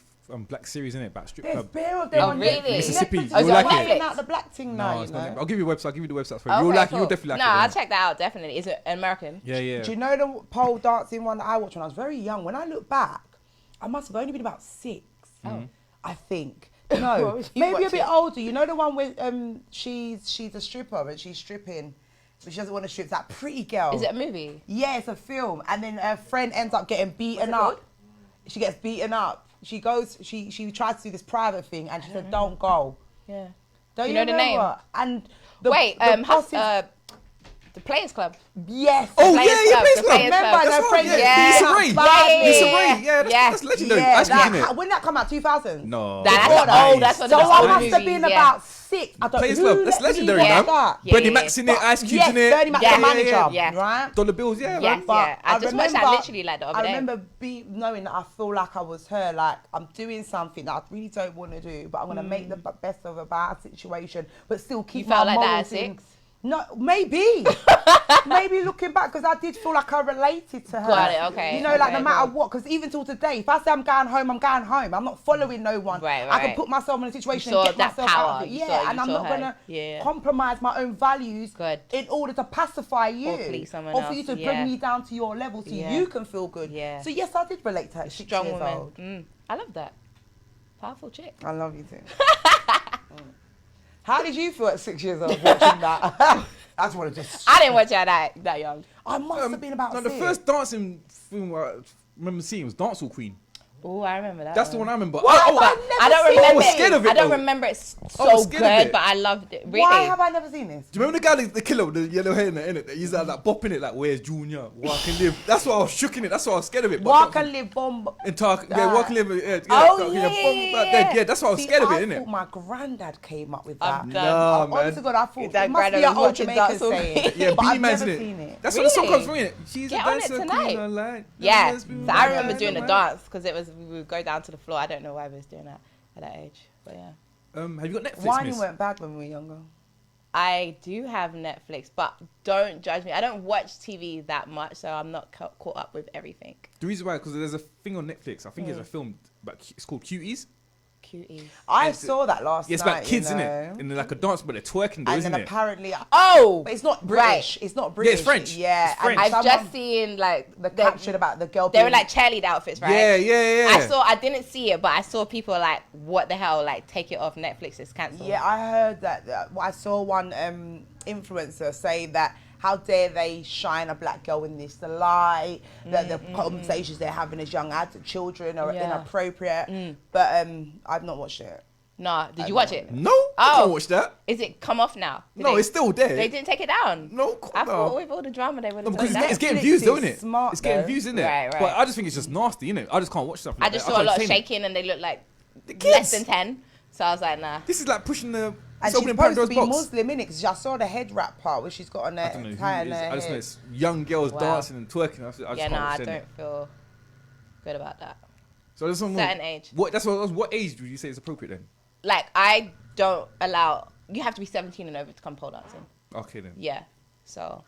black series, isn't it? About strip There's club. bare of them on really? Mississippi. Netflix. You'll like it. Out the black thing now, it's you know? not. I'll give you a website. I'll give you the website for it. You'll like it. You'll definitely like it. No, I'll check that out, definitely. Is it American? Yeah. Do you know the pole dancing one that I watched when I was very young? When I look back, I must have only been about 6. I think. No, maybe a bit older. You know the one with she's a stripper and she's stripping, but she doesn't want to strip. It's that Pretty Girl. Is it a movie? Yeah, it's a film. And then her friend ends up getting beaten up. Called? She gets beaten up. She goes. She tries to do this private thing, and she said, "Don't go." Yeah. Don't you you know the name? And the Players Club. Yes. Oh Players yeah, Club, Players the Club. Players Remember, Club. no That's friend. right. Yeah. Lisa Ray. Yeah. Lisa Ray. Yeah, that's legendary. Ice Cream, isn't it? When that come out, 2000. No. That's Nice. old. That's what So that's I old must have movies, been yeah. about 6. I don't Players who Club. let That's me legendary watch now. that? Yeah, Bernie yeah, Mac's in it. Ice Cube's Yes, in it. Bernie Mac's Yeah, the manager, yeah. right? Dollar bills, yeah. Yes, Man. But yeah. I just watched that literally like the other I day. remember knowing that I feel like I was her, like I'm doing something that I really don't want to do, but I'm going to make the best of a bad situation, but still keep You felt my like that morals at in. 6? No, maybe. Maybe looking back, because I did feel like I related to her. Got it, okay, You know, like okay, no matter right. what, because even till today, if I say I'm going home, I'm going home. I'm not following no one. Right, I can right. put myself in a situation You and saw get that myself power. out of it. You Yeah, saw- and you I'm saw not her. going Yeah. to compromise my own values Good. in order to pacify you. Or please someone Or for you else, to yeah. bring me down to your level so Yeah. you can feel good. Yeah. So yes, I did relate to her at 6 Strong years woman. old. I love that. Powerful chick. I love you too. How did you feel at 6 years old watching that? I just want to just... I didn't watch her that young. I must have been about No, 6. the first dancing film I remember seeing was Dancehall Queen. Oh, I remember that. That's the one I remember. Why have I I never don't seen remember was it. scared of it, I don't though. remember it I was so scared of good, it. but I loved it. Really? Why have I never seen this? Do you remember the guy, the killer with the yellow hair in it? He's like bopping it like, where's Junior? Walk and live. That's why I was shook in it. That's why I was scared of it. But Walk and live bomb. and talk, yeah, walk and live. yeah. That's why I was See, scared of I it, innit? thought my granddad came up with I'm that. done. No, Honest to man. God, I thought That it must be granddad an was old watching Jamaican Dancehall saying. Yeah, but I've Beanie Man's in never it. seen it. That's where the song Really? comes from, innit? She's Get a on it dancer tonight. queen online. Yeah. Let's be So I remember online, doing the online. dance because we would go down to the floor. I don't know why we was doing that at that age, but yeah. Have you got Netflix, Wine miss? weren't bad when we were younger. I do have Netflix, but don't judge me. I don't watch TV that much, so I'm not caught up with everything. The reason why, because there's a thing on Netflix. I think it's a film, it's called Cuties. Cuties. I It's- saw that last Yeah, it's night. about kids, you know. innit? And they're like a dance, but they're twerking, though, And isn't then it? apparently, Oh, but it's not British. It's not British. French. Yeah, It's French. and I've someone- just seen like the caption about the girl. they were being- like cheerleader outfits, right? Yeah. I didn't see it, but I saw people like, what the hell, like take it off Netflix, it's cancelled. Yeah, I heard that. I saw one influencer say that how dare they shine a black girl in this light, that the conversations they're having as young children are Yeah. inappropriate. But I've not watched it. Nah, did you watch it? No, I can't watch that. Is it come off now? Did No, they- it's still there. They didn't take it down. No, I thought no. with all the drama they would No, have because done it's that. getting Netflix views, though, is innit? smart, It's getting though. views, innit? Right, right. But I just think it's just nasty, innit? I just can't watch stuff like I that. just saw a can't lot of entertain it. shaking and they looked like The less kids. than 10. So I was like, nah. This is like pushing the... And It's she's opening supposed to Pandora's be box. Muslim, innit? Because I saw the head wrap part where she's got on I her don't know who tie it in is. her I just know head. it's young girls Wow. dancing and twerking. I just Yeah, can't nah, I watch it, innit? don't feel good about that. So there's some Certain age. What age would you say is appropriate then? Like, I don't allow, you have to be 17 and over to come pole dancing. Okay then. Yeah. So,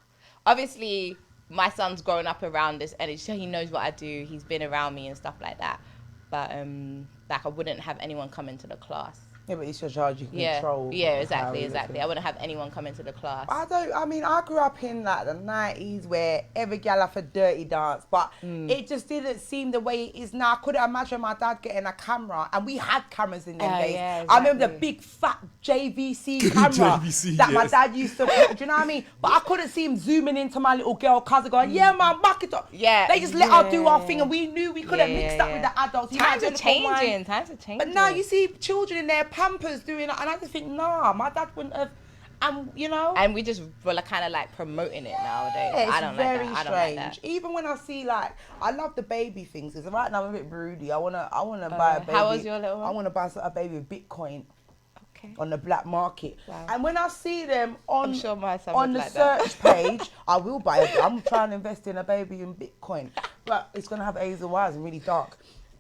obviously, my son's grown up around this energy, so he knows what I do. He's been around me and stuff like that. But, like, I wouldn't have anyone come into the class Yeah, but it's your child, you can Yeah, control. yeah, exactly. I wouldn't have anyone come into the class. I grew up in like the 90s where every gal had a dirty dance, but it just didn't seem the way it is now. I couldn't imagine my dad getting a camera, and we had cameras in them days. Yeah, exactly. I remember the big fat JVC camera that my dad used to put, do you know what I mean? But I couldn't see him zooming into my little girl cousin going, yeah, man, back it up. Yeah. They just let her do our thing, and we knew we couldn't mix up with the adults. Times are changing. But now you see children in their Pampers doing it, and I just think, nah, my dad wouldn't have, you know. And we just were like, kind of like promoting it nowadays. Yeah, I don't very like that. strange. I don't like that. Even when I see I love the baby things. Because right now I'm a bit broody. I wanna buy a baby. How was your little one? I wanna buy a baby with Bitcoin. Okay. On the black market. Wow. And when I see them on, I'm sure my son on would the like that. search page, I will buy it. I'm trying to invest in a baby in Bitcoin, but it's gonna have A's and Y's and really dark.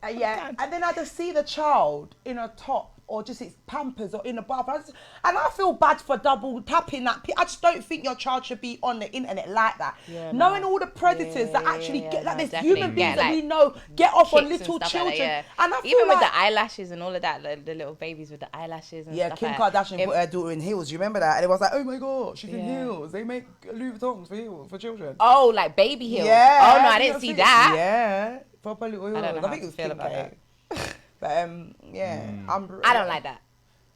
Yeah, and then I just see the child in a top or just its Pampers or in a bath, and I feel bad for double tapping that. I just don't think your child should be on the internet like that. Yeah, knowing all the predators that actually get there's human beings that we know get off on little children, and I feel even with the eyelashes and all of that, the little babies with the eyelashes and stuff. Kim Kardashian put her daughter in heels. You remember that? And it was like, oh my god, she's in heels. They make Louis Vuittons for heels for children. Oh, like baby heels. Yeah. Oh no, I didn't see that. Yeah, proper little heels. I don't know I think how it was to feel about that. But I don't like that.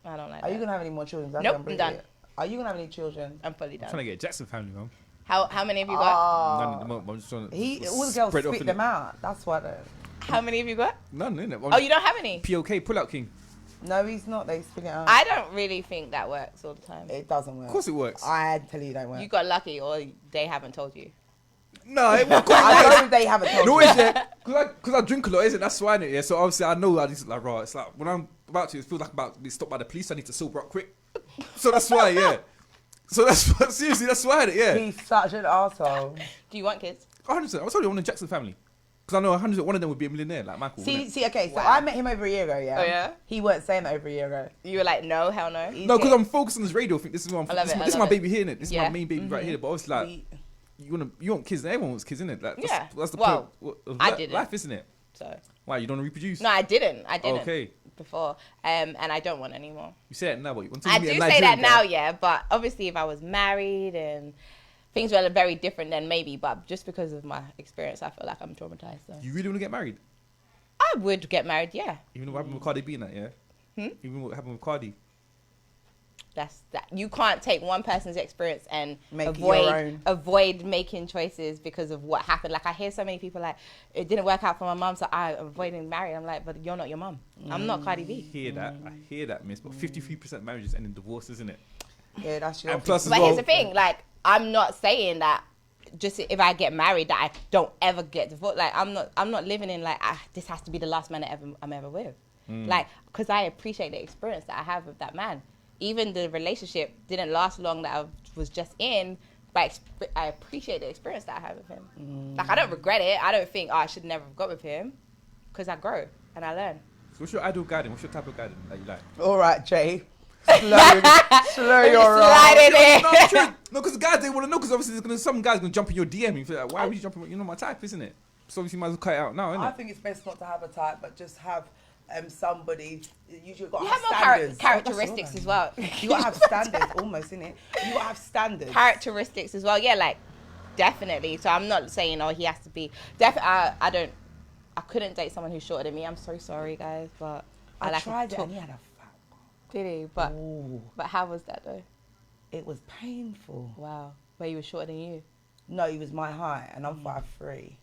Are you gonna have any more children? Nope, I'm done. Are you gonna have any children? I'm fully done. I'm trying to get a Jackson family, man. How many have you got? None at the moment. I'm just trying to all the girls spread it off spit them out. That's why. How many have you got? None, innit? Oh, you don't have any? POK, pull out king. No, he's not. They spit it out. I don't really think that works all the time. It doesn't work. Of course it works. I tell you, it don't work. You got lucky, or they haven't told you. No, it works. I know they haven't told No, you. is it? Because I drink a lot, isn't it? That's why, innit? Yeah. So obviously I know that it's like, right, it's like when I'm about to, it feels like about to be stopped by the police. I need to sober up quick. So that's why, yeah. So that's seriously, that's why, yeah. He's such an arsehole. Do you want kids? 100%. I was told you I want a Jackson family. Because I know 100% one of them would be a millionaire, like Michael. See, okay, so I met him over a year ago, yeah? Oh, yeah? He weren't saying that over a year ago. You were like, no, hell no? No, because I'm focused on this radio. I think this is what this is my baby here, innit? This is my main baby right here. But obviously, like, you want kids. Everyone wants kids, innit? Like, that's the point of I didn't. life, isn't it? So. Why, you don't want to reproduce? No, I didn't. Okay. Before. And I don't want any more. You say it now, but you want to I do say that now, yeah. But obviously, if I was married and things were very different, then maybe. But just because of my experience, I feel like I'm traumatized. So. You really want to get married? I would get married, yeah. Even what happened with Cardi B and that, yeah? Even what happened with Cardi? That's that. You can't take one person's experience and make your own. avoid making choices because of what happened. Like I hear so many people like, it didn't work out for my mum, so I avoided marrying. I'm like, but you're not your mum. I'm not Cardi B. I hear that, miss. But 53% marriages end in divorce, isn't it? Yeah, that's your. And plus, but here's the thing, like I'm not saying that just if I get married that I don't ever get divorced. Like I'm not living in like this has to be the last man I'm ever with. Like because I appreciate the experience that I have with that man. Even the relationship didn't last long that I was just in, but I appreciate the experience that I have with him. Like, I don't regret it. I don't think, I should never have got with him, because I grow and I learn. So what's your ideal garden? What's your type of garden that you like? All right, Jay. Slow your roll. No, because the guys, they want to know, because obviously some guys going to jump in your DM and feel like, why would you jump in? You're not my type, isn't it? So obviously you might as well cut it out now, isn't it? I think it's best not to have a type, but just have somebody. You got to have more standards. characteristics as well. You got to have standards, almost, innit? You got to have standards. Characteristics as well, yeah, like definitely. So I'm not saying he has to be. Definitely, I couldn't date someone who's shorter than me. I'm so sorry, guys, but I tried it and he had a fat one. Did he? But how was that though? It was painful. Wow, where he was shorter than you? No, he was my height, and I'm 5'3".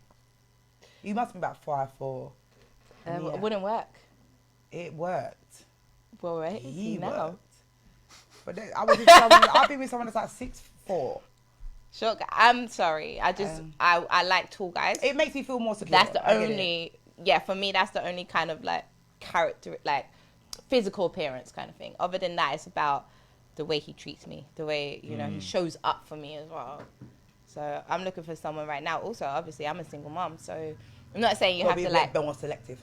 You must be about 5'4". It wouldn't work. It worked. Well, right? He now. worked. But then I've been with someone that's like 6'4". Sure, I'm sorry. I like tall guys. It makes me feel more secure. That's the only, for me, that's the only kind of like character, like physical appearance kind of thing. Other than that, it's about the way he treats me, the way, he shows up for me as well. So I'm looking for someone right now. Also, obviously, I'm a single mom, so I'm not saying you have to like... Be more selective.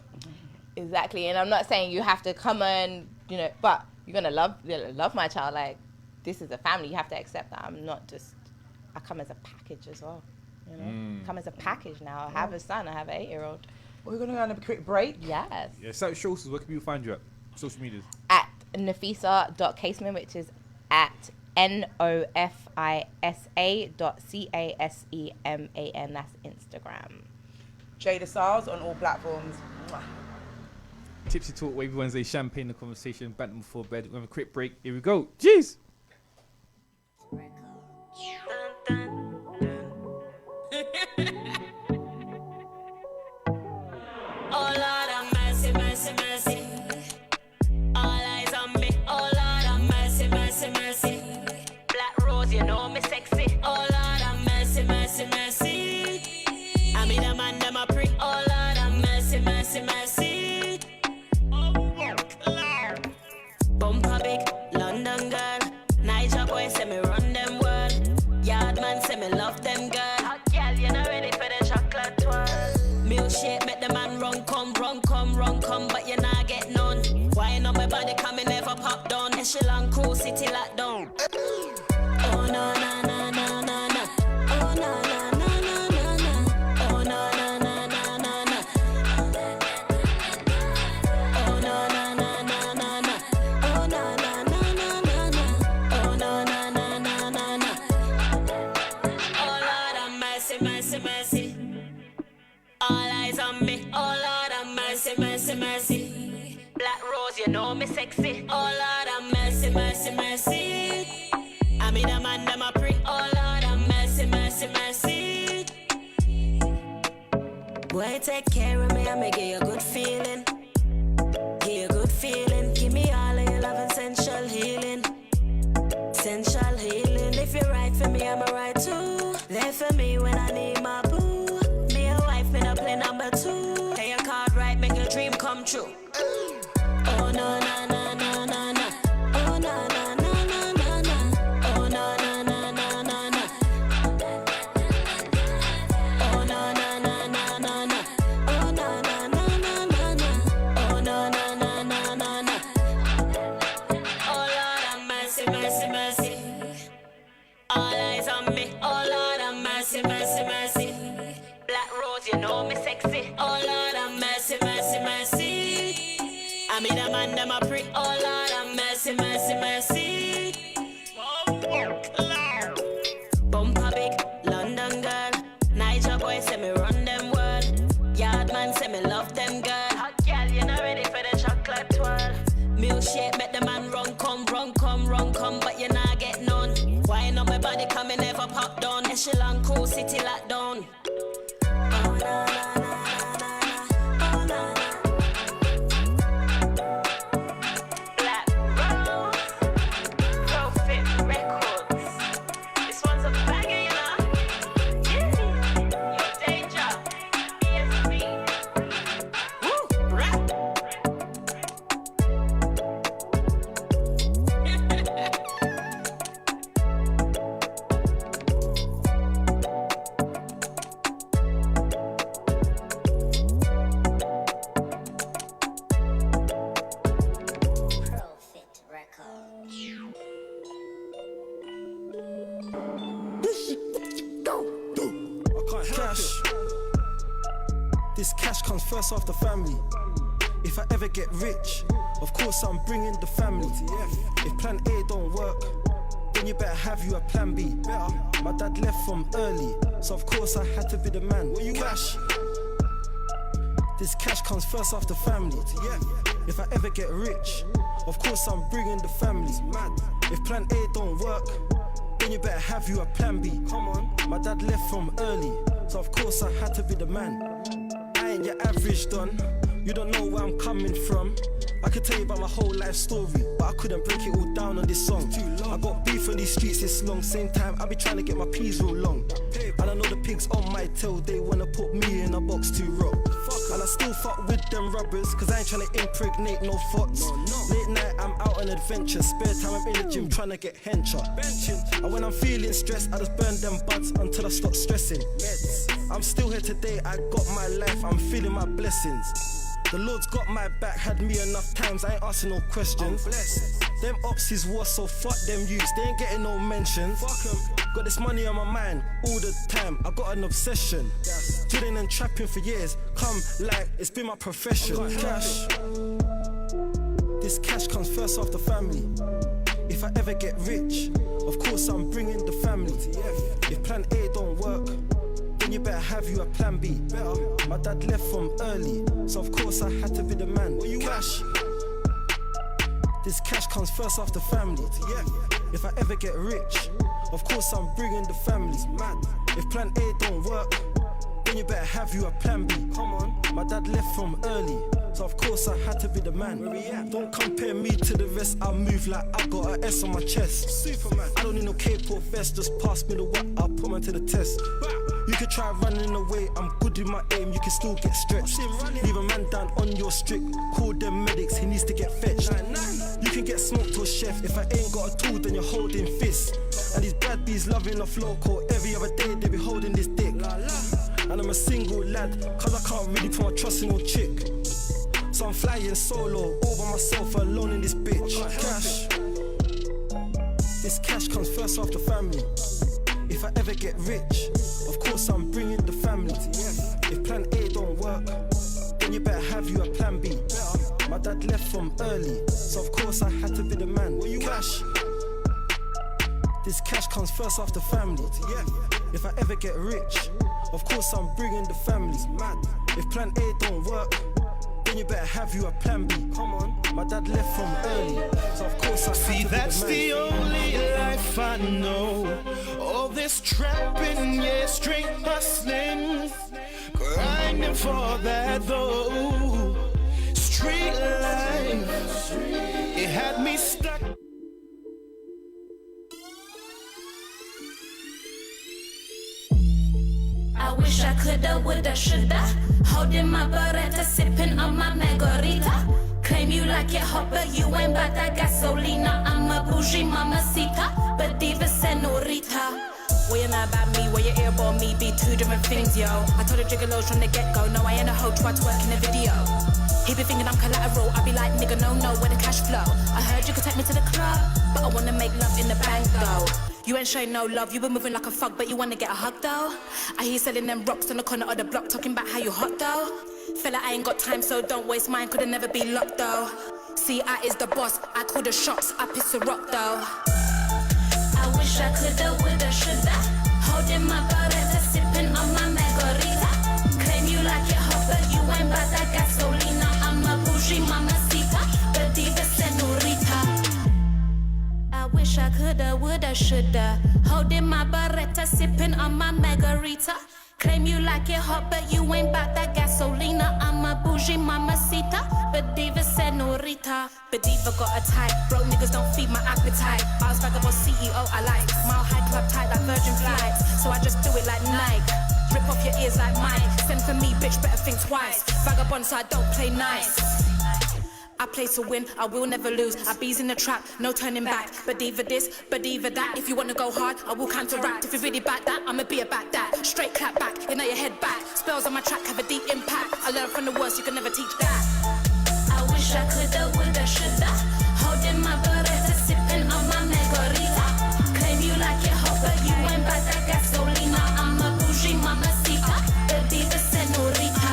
Exactly, and I'm not saying you have to come and, but you're going to love my child. Like, this is a family. You have to accept that. I'm not just... I come as a package as well, Come as a package now. I have a son. I have an 8-year-old. We're going to go on a quick break. Yes. Yeah, so shows us, where can people find you at? Social medias? At Nofisa.Caseman, which is at NOFISA.CASEMAN. That's Instagram. Jada Styles on all platforms. Tipsy Talk, Wavy Wednesday, champagne the conversation, banter before bed. We have a quick break. Here we go. Jeez. Oh Lord, have mercy, mercy, mercy. All eyes on me. Oh Lord, have mercy, mercy, mercy. Black Rose, you know me sexy. Oh Lord, have mercy, mercy, mercy. I mean the man them a prick. Oh Lord, have mercy, mercy, mercy. Bumper big, London girl. Niger boy say me run them world. Yard man say me love them girl. Hot girl, you not ready for the chocolate twirl. Milkshake make the man run come, but you not get none. Why not my body coming never pop down? Echelon cool city locked down. Oh no no no no no no. Oh no no no no no no. Oh no no no no no no. Oh no no no no no no. Oh no no no no no no. Oh no no no no no no. Oh Lord have mercy, mercy, mercy. All eyes on me. Oh Lord have mercy, mercy, mercy. Black Rose, you know me sexy. Oh Lord have mercy, mercy, mercy. I mean the man them a prick. Oh Lord have mercy, mercy, mercy. Boy, take care of me, I make you a good feeling. Give you a good feeling. Give me all of your love and sensual healing. Sensual healing. If you're right for me, I'm a right too. There for me when I need my boo. Me a wife, me no play number two. Play your card right, make your dream come true. Oh no no no no no no. Oh no no no no no no. Oh no no no no no no. Oh no no no no no no. Oh no no no no no no. Oh no no no no no no. Oh Lord have mercy, mercy, mercy. All eyes on me. Oh Lord have mercy, mercy, mercy. Black Rose, you know me sexy. Oh Lord have mercy, mercy, mercy. I mean the man them a prick. Oh Lord have mercy, mercy, mercy. Bumper big, London girl. Niger boy say me run them world. Yard man say me love them girl. Hot girl, you not ready for the chocolate twirl. Milkshake make the man run come, but you not get none. Why not my body coming never pop down? Echelon cool city locked down. Oh no no no no no. Oh no no. Black Rose, Profit Records. This one's a banger, you know. Yeah. Your danger, ESP. Woo, rap. Cash. This cash comes first after family. If I ever get rich, of course I'm bringing the family. If plan A don't work, then you better have you a plan B. My dad left from early, so of course I had to be the man. Cash. This cash comes first after family. If I ever get rich, of course I'm bringing the family. If plan A don't work, then you better have you a plan B. Come on. My dad left from early, so of course I had to be the man. I ain't your average done. You don't know where I'm coming from. I could tell you about my whole life story, but I couldn't break it all down on this song. I got beef on these streets this long. Same time I be trying to get my P's real long. And I know the pigs on my tail, they wanna put me in a box to rock. And I still fuck with them rubbers, cause I ain't trying to impregnate no thoughts. Late night I'm out on adventure, spare time I'm in the gym trying to get hencher. And when I'm feeling stressed, I just burn them buds until I stop stressing. I'm still here today, I got my life, I'm feeling my blessings. The Lord's got my back, had me enough times, I ain't asking no questions. Them ops is war, so fuck them youths, they ain't getting no mentions. Got this money on my mind all the time, I got an obsession. Drilling and trapping for years, come like it's been my profession. Cash. This cash comes first after family. If I ever get rich, of course I'm bringing the family. If plan A don't work, then you better have you a plan B. My dad left from early, so of course I had to be the man. Cash. This cash comes first after family. If I ever get rich, of course I'm bringing the family. If plan A don't work, then you better have you a plan B. Come on. My dad left from early, so of course I had to be the man. Don't compare me to the rest, I move like I got an S on my chest. Superman. I don't need no cape or vest, just pass me the what, I'll put man to the test. You can try running away, I'm good in my aim, you can still get stretched. Leave a man down on your strict, call them medics, he needs to get fetched. You can get smoked or chef, if I ain't got a tool then you're holding fists. And these bad bees loving off local, every other day they be holding this dick. And I'm a single lad, cause I can't really put my trust in no chick. So I'm flying solo, all by myself, alone in this bitch. Cash. This cash comes first after family. If I ever get rich, of course I'm bringing the family. If plan A don't work, then you better have you a plan B. My dad left from early, so of course I had to be the man. Cash. This cash comes first after family. If I ever get rich, of course I'm bringing the family. If plan A don't work, then you better have you a plan B. Come on, my dad left from early, so of course I see that's the only life I know. All this trapping, yeah, straight hustling, grinding for that though. Street life, it had me stuck. I wish I coulda, woulda, shoulda. Holding my Beretta, sipping on my margarita. Claim you like it hot, but you ain't bout that gasolina. I'm a bougie mamacita, but diva senorita. What you know about me, what you hear about me, be two different things, yo. I told the gigolos from the get-go, no, I ain't a hoe, try to work in a video. He be thinking I'm collateral, I be like, nigga, no, where the cash flow. I heard you could take me to the club, but I wanna make love in the bank, though. You ain't showing no love, you been moving like a fuck, but you wanna get a hug, though. I hear you selling them rocks on the corner of the block, talking about how you hot, though. Fella, I ain't got time, so don't waste mine, coulda never be locked, though. See, I is the boss, I call the shots, I piss a rock, though. I wish I coulda, woulda, shoulda. Holding my Beretta, sipping on my margarita. Claim you like it hot, but you ain't bout that gasolina. I'm a bougie mamacita, but diva senorita. I wish I coulda, woulda, shoulda. Holding my Beretta, sipping on my margarita. Claim you like it hot, but you ain't bout that gasolina. I'm a bougie mamacita, but diva senorita. But diva got a type, broke niggas don't feed my appetite. I was vagabond CEO, I like mile high club tight like Virgin flights. So I just do it like Nike. Rip off your ears like Mike. Send for me, bitch, better think twice. Vagabond, so I don't play nice. I play to win, I will never lose. I bees in the trap, no turning back. But diva this, but diva that. If you wanna go hard, I will counteract. If you really back that, I'ma be about that. Straight clap back, you know your head back. Spells on my track have a deep impact. I learned from the worst, you can never teach that. I wish I coulda, woulda, shoulda. Holding my Beretta, sipping on my margarita. Claim you like it hot, but you ain't bout that gasolina. I'm a bougie mamacita, the diva senorita.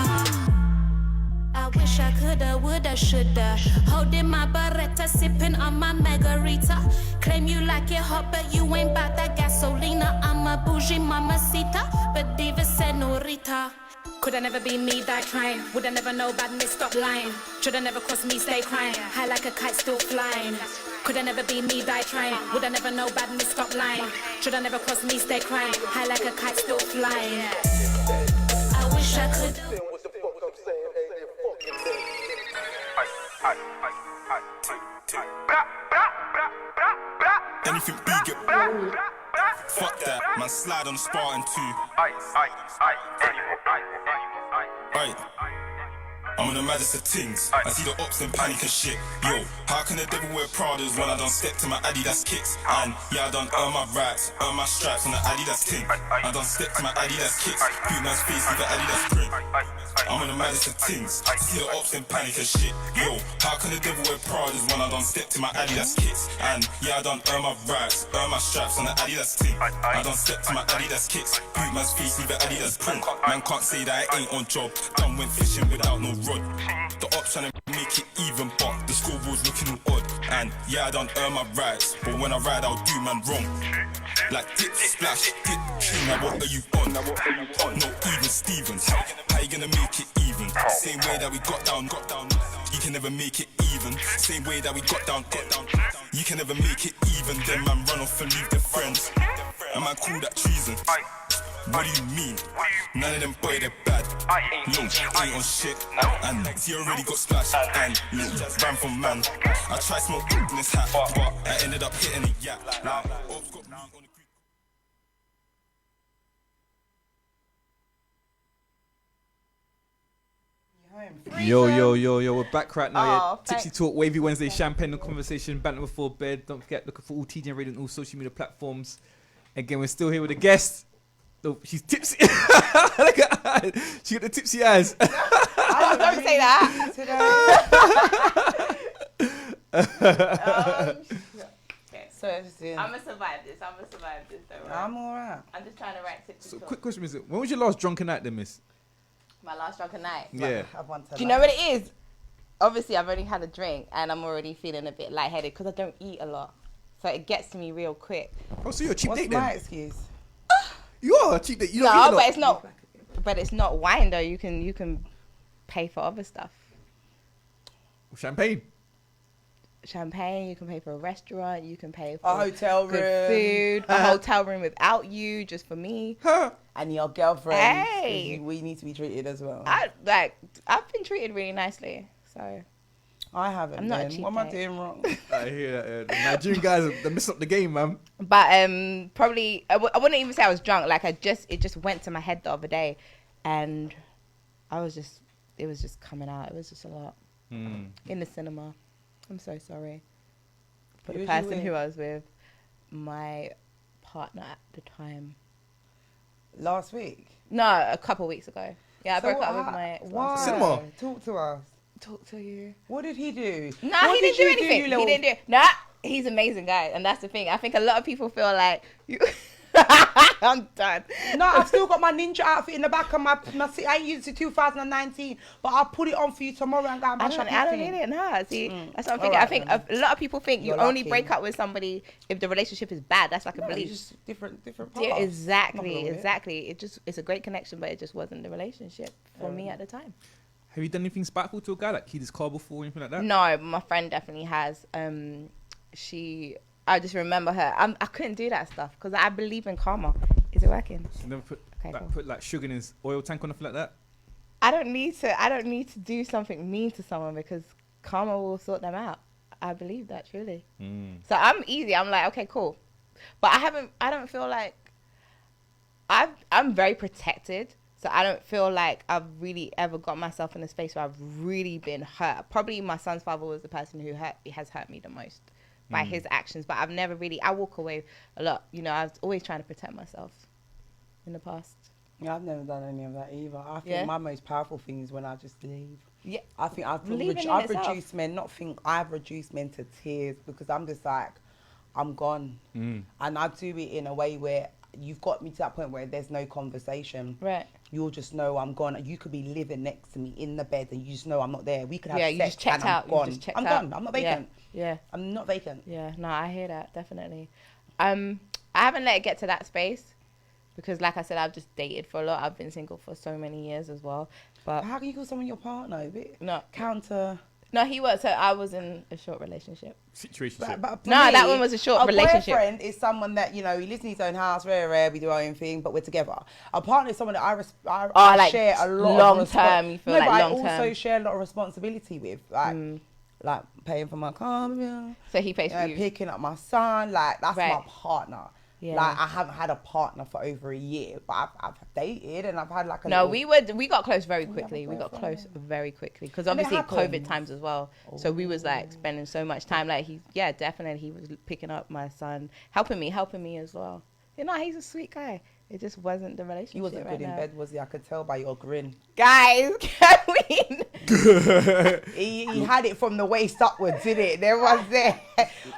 I wish I coulda, woulda, shoulda. Holding my Beretta, sipping on my margarita. Claim you like it hot, but you ain't bout that gasolina. I'm a bougie mamacita, but diva senorita. Could I never be me, die trying? Would I never know badness, stop lying? Should I never cross me, stay crying? High like a kite, still flying. Could I never be me, die trying? Would I never know badness, stop lying? Should I never cross me, stay crying? High like a kite, still flying. I wish I could. Anything big, get fuck that, man, slide on the Spartan 2. Right. I'm on the maddest of things. I see the ops and panic and shit. Yo, how can the devil wear Pradas when I done step to my Adidas kicks? And yeah, I done earn my rights, earn my stripes on the Adidas ting. I done step to my Adidas kicks, boot man's face with the Adidas print. I'm on the maddest of things. I see the ops and panic and shit. Yo, how can the devil wear Pradas when I done step to my Adidas kicks? And yeah, I done earn my rights, earn my stripes on the Adidas ting. I done step to my Adidas kicks, boot man's face with the Adidas print. Man can't say that I ain't on job. Done went fishing without no rod. The ops trying to make it even, but the scoreboard's looking all odd. And yeah, I don't earn my rights, but when I ride, I'll do man wrong. Like dip, splash, dip, now what are you on? No even Stevens. How you gonna make it even? Same way that we got down. You can never make it even. Same way that we got down. You can never make it even. Then man run off and leave their friends. And man call that treason. What do you mean? None of them boy, they're bad. Look, ain't on shit. And he already got splashed. And look, ran from man. I tried smoke in this hat, but I ended up hitting it, yeah. Yo, we're back right now. Oh, Yeah. Tipsy Talk, Wavy Wednesday, Champagne and Conversation, banter before bed. Don't forget, look for all TJ Radio and all social media platforms. Again, we're still here with a guest. Oh, she's tipsy. Look at her. She got the tipsy eyes. Don't say that. Okay. So I'm gonna survive this. Don't worry. I'm alright. I'm just trying to write Tipsy So, Talk. quick question, Miss. When was your last drunken night then, Miss? My last drunken night. Yeah. Do you know what it is? Obviously, I've only had a drink and I'm already feeling a bit lightheaded because I don't eat a lot. So it gets to me real quick. Oh, so you're a cheap What's date my then? excuse? You are a cheap date. You don't eat a No, lot. but it's not. But it's not wine though. You can pay for other stuff. Champagne. Champagne. You can pay for a restaurant. You can pay for A hotel good room. food. A hotel room without you, just for me. And your girlfriend. Hey. We need to be treated as well. I've been treated really nicely. So I haven't. I'm not a cheap What am I date. doing wrong? I hear that. The Nigerian guys, they messed up the game, man. But probably I wouldn't even say I was drunk. Like it just went to my head the other day, and it was just coming out. It was just a lot in the cinema. I'm so sorry for the person who I was with, my partner at the time. Last week? No, a couple weeks ago. Yeah, I broke up with my ex. Why? Cinema? Talk to us. Talk to you. What did he do? Nah, What he didn't did do you anything. you little- He didn't do. Nah, he's an amazing guy, and that's the thing. I think a lot of people feel like you. I'm done. No, I've still got my ninja outfit in the back of my I used it 2019, but I'll put it on for you tomorrow and go and I bash up don't your need thing. it. No, see, that's what I'm thinking. Alright I think a lot of people think you You're only lucky. break up with somebody if the relationship is bad. That's like a No, belief. it's just different Yeah, paths. Nothing exactly. wrong with it. It's a great connection, but it just wasn't the relationship for me at the time. Have you done anything spiteful to a guy, like keyed his car before or anything like that? No, my friend definitely has. I just remember her. I couldn't do that stuff because I believe in karma. Is it working? You never put Okay, cool. put like sugar in his oil tank or nothing like that? I don't need to do something mean to someone because karma will sort them out. I believe that truly. So I'm easy. I'm like, okay, cool. But I don't feel like I'm very protected. So I don't feel like I've really ever got myself in a space where I've really been hurt. Probably my son's father was the person who has hurt me the most by his actions. But I've never really, I walk away a lot. You know, I was always trying to protect myself in the past. Yeah, I've never done any of that either. I think my most powerful thing is when I just leave. Yeah. I think I've Leaving in itself. reduced men, I've reduced men to tears because I'm just like, I'm gone. And I do it in a way where you've got me to that point where there's no conversation. Right. You'll just know I'm gone. You could be living next to me in the bed and you just know I'm not there. We could have Yeah, sex you just checked and out. I'm gone. You just checked I'm out. gone. I'm not vacant. Yeah. I'm not vacant. Yeah. No, I hear that definitely. I haven't let it get to that space because, like I said, I've just dated for a lot. I've been single for so many years as well. But How can you call someone your partner? A bit no, counter. no, he was. So I was in a short relationship. Situation. But for No, me, that one was a short relationship. A boyfriend is someone that, you know, he lives in his own house, rare, we do our own thing, but we're together. A partner is someone that I like share a lot long of term, you feel no, like but long I also term. share a lot of responsibility with, like paying for my car, So he pays for you. picking up my son, like that's Right. my partner. Yeah. Like I haven't had a partner for over a year, but I've dated and I've had like a No, little, we got close very have a quickly. We got boyfriend? close very quickly because And it obviously COVID happens. times as well. So we was like spending so much time. Like definitely he was picking up my son, helping me as well. You know, he's a sweet guy. It just wasn't the relationship. he wasn't right good in now. bed, was he? I could tell by your grin. Guys, can we? He had it from the waist upwards, didn't it? There was there.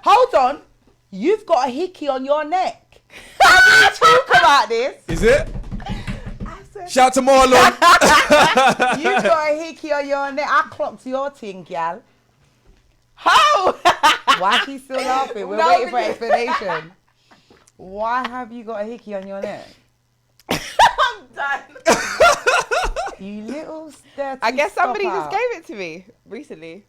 Hold on. You've got a hickey on your neck. How do you talk about this? Is it? I said Shout out to Marlon. You got a hickey on your neck. I clocked your thing, gal. How? Why is she still laughing? We're waiting for explanation. Why have you got a hickey on your neck? I'm done. You little dirty I guess somebody stopper. just gave it to me recently.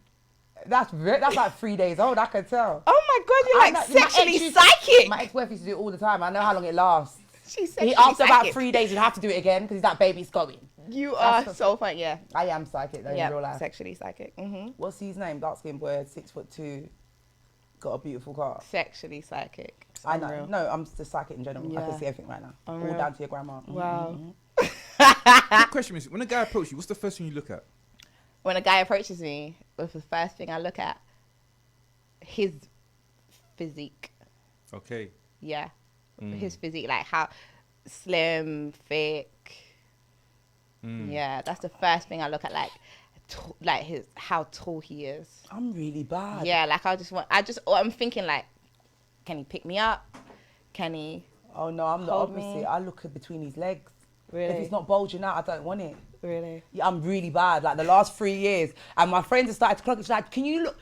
That's like 3 days old. I can tell. Oh my God, you're like sexually psychic. My ex-wife used to do it all the time. I know how long it lasts. She's sexually He after psychic. about 3 days, you'd have to do it again because that baby's going. You are That's so funny, yeah. I am psychic though in real Yeah, life. sexually psychic. What's his name? Dark skinned boy, 6'2", got a beautiful car. Sexually psychic. It's I know. unreal. No, I'm just psychic in general. I Yeah. can see everything right now. Unreal. All down to your grandma. Wow. Quick question is, when a guy approaches you, what's the first thing you look at? When a guy approaches me, what's the first thing I look at? His physique. Okay. Yeah. His physique, like how slim, thick. Yeah, that's the first thing I look at, like his how tall he is. I'm really bad. Yeah, like I'm thinking like, can he pick me up? Can he? Oh no, I'm the Hold opposite. me. I look at between his legs. Really? If it's not bulging out, I don't want it. Really? Yeah, I'm really bad. Like the last 3 years, and my friends have started to clock it. She's like, "Can you look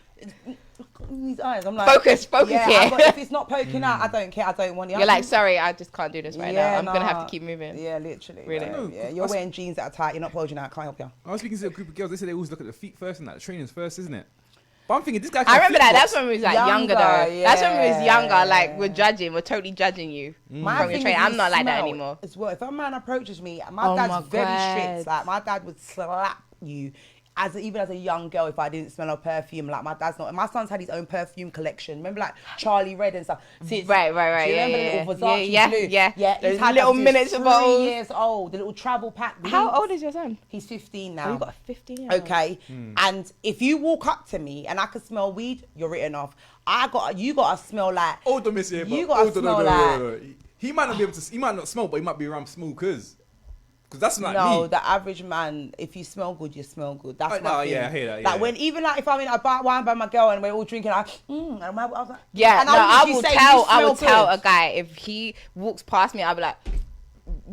in his eyes?" I'm like, Focus yeah, here. if it's not poking out, I don't care. I don't want it. You're like, sorry, I just can't do this right now. I'm gonna nah. have to keep moving. Yeah, literally. Really? Like, yeah, you're wearing jeans that are tight. You're not bulging out. Can't help you. I was speaking to a group of girls. They said they always look at the feet first and like the trainers first, isn't it? But I'm thinking this guy. I remember that. flip-flops. That's when we was like younger though. Younger, That's when we was younger. yeah. Like we're totally judging you My from your thing trainer. is I'm not like that smell anymore. As well, if a man approaches me, Oh my my dad's very strict. God. Like my dad would slap you. Even as a young girl, if I didn't smell a perfume, like my dad's not. My son's had his own perfume collection. Remember, like Charlie Red and stuff. Right. Do you remember the little Versace blue? Yeah. He's Those had little that since miniature 3 bottles. years old. The little travel pack. How old is your son? He's 15 Oh, now. you got a 15. Okay, and if you walk up to me and I can smell weed, you're written off. You gotta smell like. Hold on, miss here. You gotta smell like. He might not be able to. He might not smell, but he might be around smokers. Because that's like No, me. the average man, if you smell good, you smell good. That's my no, thing. yeah, I hear that, Like yeah. when even like if I'm in a bar wine by my girl and we're all drinking, I was like, Yeah, and no, I literally will say, tell. "You I will smell tell good." a guy if he walks past me. I'll be like,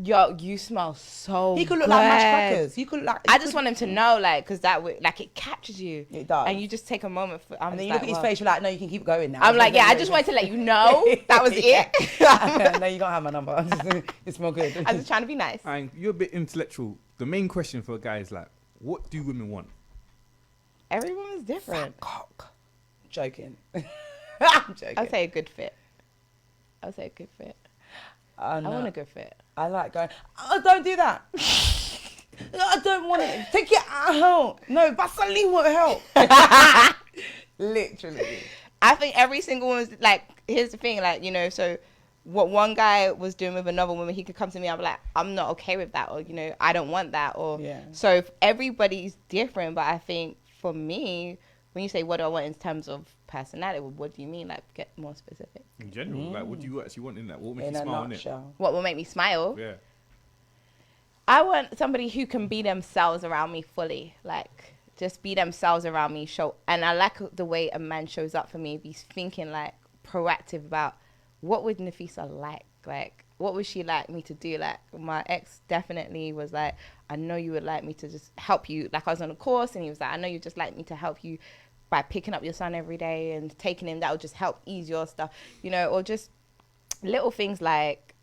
"Yo, you smell so." He could look good. like mashed crackers. He could like. I just want him to know, like, because that way, like, it captures you. It does. And you just take a moment for. And then you look at his face, you're like, no, you can keep going now. I'm like, yeah, I just wanted to let you know that was it. No, you don't have my number. You smell good. I was just trying to be nice. And you're a bit intellectual. The main question for a guy is like, what do women want? Every woman's different. Cock. Joking. I'm joking. I'll say a good fit. I want a good fit. I like going, oh, don't do that. I don't want it. Take it out. No, Vaseline won't help. Literally. I think every single woman's like, here's the thing, like, you know, so what one guy was doing with another woman, he could come to me, I'll be like, I'm not okay with that, or, you know, I don't want that, or Yeah. so if everybody's different, but I think for me, when you say what do I want in terms of personality, well, what do you mean? Like, get more specific. In general, like, what do you actually want in that? What makes In you a smile, innit? nutshell. What will make me smile? Yeah. I want somebody who can be themselves around me fully, like just be themselves around me. And I like the way a man shows up for me. If he's thinking like proactive about what would Nofisa like what would she like me to do? Like my ex definitely was like, I know you would like me to just help you. Like I was on a course and he was like, I know you just like me to help you by picking up your son every day and taking him. That would just help ease your stuff, you know, or just little things like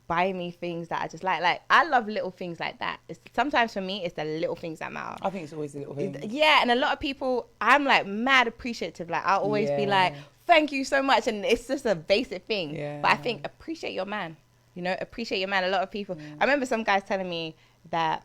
buy me things that I just like I love little things like that. Sometimes for me it's the little things that matter. I think it's always the little thing. Yeah, and a lot of people, I'm like mad appreciative. Like I'll always be like, thank you so much, and it's just a basic thing. Yeah. But I think appreciate your man. You know, appreciate your man. A lot of people. I remember some guys telling me that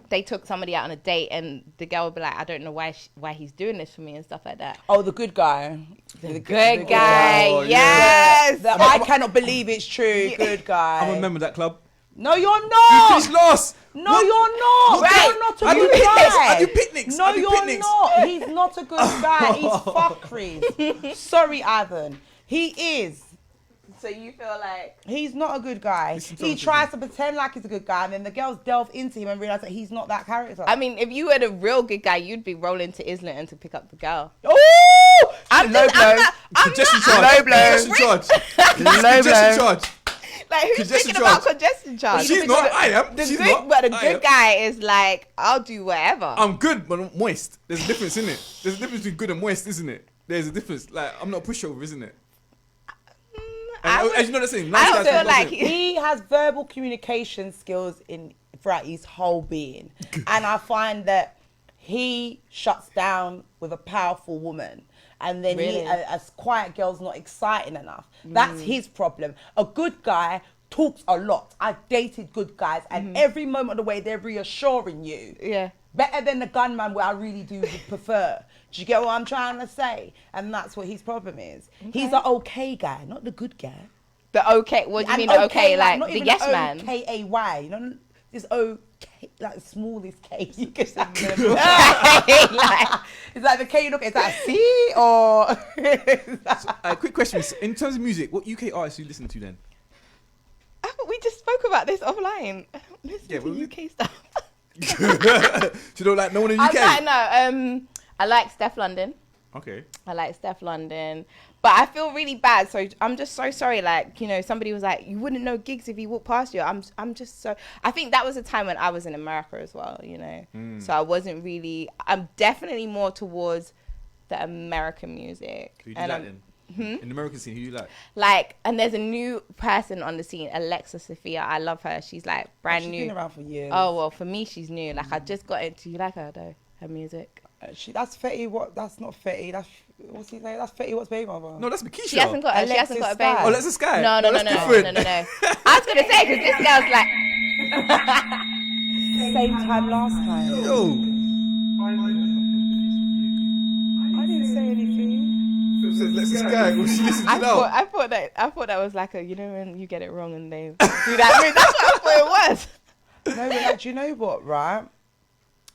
they took somebody out on a date and the girl would be like, I don't know why he's doing this for me and stuff like that. Oh, the good guy. The good guy. Oh, Yes. I cannot believe it's true. Good guy. I'm a member of that club. No, you're You not. finished last. No, What? you're not. Right. You're not a I do good picnics. guy. I do picnics. No, I do you're picnics. not. He's not a good guy. He's fuckery. Sorry, Ivan. He is. So you feel like He's not a good guy. Listen to He him, tries to pretend like he's a good guy, and then the girls delve into him and realize that he's not that character. I mean, if you were the real good guy, you'd be rolling to Islington to pick up the girl. oh, I'm low just, blow. I'm not, Suggestion I'm charge. not- Suggestion charge. Low Suggestion blow. charge. Like, who's Congestion thinking about charge. congestion charge? She's not. I am. The She's good, not. but the I good am. guy is like, I'll do whatever. I'm good, but I'm moist. There's a difference, isn't it? There's a difference between good and moist, isn't it? There's a difference. Like, I'm not a pushover, isn't it? As you know, that's saying. I don't feel like he has verbal communication skills throughout his whole being, and I find that he shuts down with a powerful woman, and then Really? a quiet girl's not exciting enough. That's his problem. A good guy talks a lot. I've dated good guys, and every moment of the way they're reassuring you. Yeah. Better than the gunman, where I really do prefer. Do you get what I'm trying to say? And that's what his problem is. Okay. He's the okay guy, not the good guy. The okay, what do you And mean the okay? like, Like not the even yes man? O-K-A-Y, you know, this okay, like the smallest K you can say. It's like the K you look at, is that a C or? Quick question. In terms of music, what UK artists do you listen to then? We just spoke about this offline. I don't listen to UK stuff. Do you know, like, no one in the UK? I like Steph London. Okay. I like Steph London. But I feel really bad, so I'm just so sorry. Like, you know, somebody was like, you wouldn't know gigs if he walked past you. I'm just so... I think that was a time when I was in America as well, you know. So I wasn't really... I'm definitely more towards the American music. Who do you like then? In the American scene, who do you like? Like, and there's a new person on the scene, Alexa Sophia. I love her. She's like brand new. She's been around for years. Oh, well, for me, she's new. Like, I just got into... You like her, though? Her music? That's Fetty. What? That's not Fetty. That's what's his name? That's Fetty. What's baby mother? No, that's Makisha. She hasn't got a baby. Oh, Alexis Sky. No. That's different. No. I was gonna say, because this girl's like Same time last time. Yo. I didn't say anything. Says Alexis Sky. Well, she listens now. I thought that was like a, you know, when you get it wrong and they do that. I mean, that's what I thought it was. No, but like, do you know what? Right.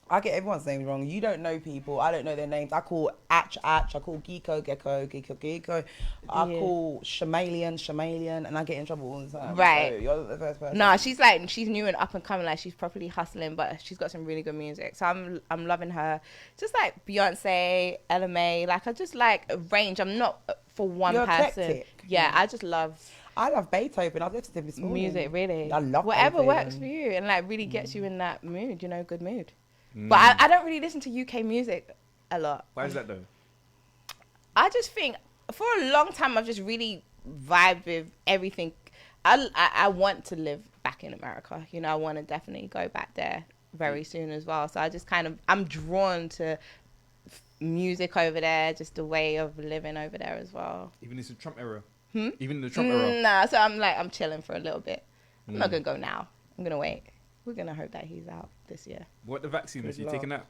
I get everyone's names wrong. You don't know people. I don't know their names. I call Atch. I call Geeko, Geeko. I call Shamalian, and I get in trouble all the time. Right. So you're the first person. No, she's new and up and coming. Like, she's properly hustling, but she's got some really good music. So I'm loving her. Just like Beyonce, LMA. Like, I just like a range. I'm not for one You're person. eclectic. Yeah, I just love... I love Beethoven. I've listened to him this morning. Music, really. I love whatever Beethoven. works for you and like really gets you in that mood, you know, good mood. But I don't really listen to UK music a lot. Why is that though? I just think for a long time I've just really vibed with everything. I want to live back in America. You know, I want to definitely go back there very soon as well. So I just I'm drawn to music over there, just the way of living over there as well. Even in the Trump era. Even in the Trump era. Nah, so I'm chilling for a little bit. I'm not gonna go now. I'm gonna wait. We're gonna hope that he's out this year. What the vaccine? Is you taking that?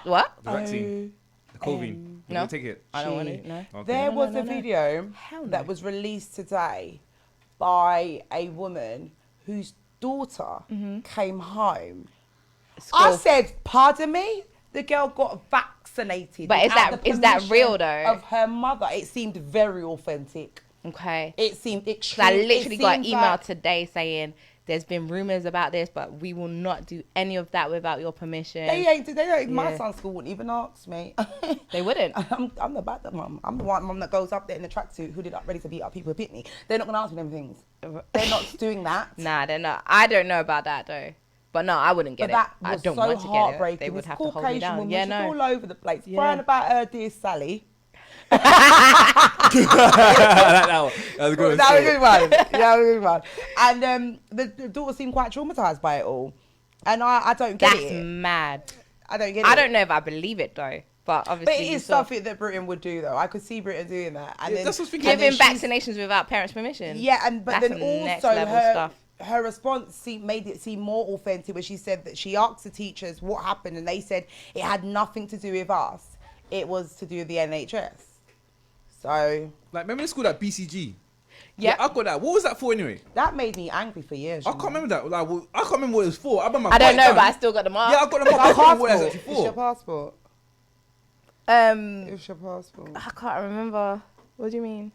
What? The vaccine. The COVID. You no. take it. I don't want to. No. Okay. There was a video Hell no. that was released today by a woman whose daughter came home. I said, pardon me? The girl got vaccinated. But without the is that real permission though? Of her mother. It seemed very authentic. Okay. It seemed So extreme. I literally got an email like, today saying there's been rumors about this, but we will not do any of that without your permission. They don't. My Yeah. son's school wouldn't even ask me. They wouldn't. I'm the bad mum. I'm the one mum that goes up there in the tracksuit, hooded up, ready to beat up people who beat me. They're not gonna ask me them things. They're not doing that. Nah, they're not. I don't know about that though. But no, I wouldn't get But that it. I was don't so want to get it. heartbreaking. They would This have to hold me Caucasian down. woman, Yeah, she's no. all over the place, Yeah. crying about her dear Sally. that was good. That was a good one. That was a good one. And the daughter seemed quite traumatized by it all. And I don't get That's it. mad. I don't get it. I don't know if I believe it though. But obviously, But it is something that Britain would do, though. I could see Britain doing that. And then that's what's thinking. giving and then she's- vaccinations without parents' permission. Yeah, but That's then some next also level stuff. her response made it seem more authentic when she said that she asked the teachers what happened and they said it had nothing to do with us. It was to do with the NHS. So Like, remember the school that BCG? Yeah. I got that. What was that for anyway? that made me angry for years. I you can't know. remember that. Like, well, I can't remember what it was for. I remember. I don't know, down. but I still got the mark. Yeah, I got the mark. I It's can't remember what it was your actually passport. It's your for. passport. It's your passport. I can't remember. What do you mean?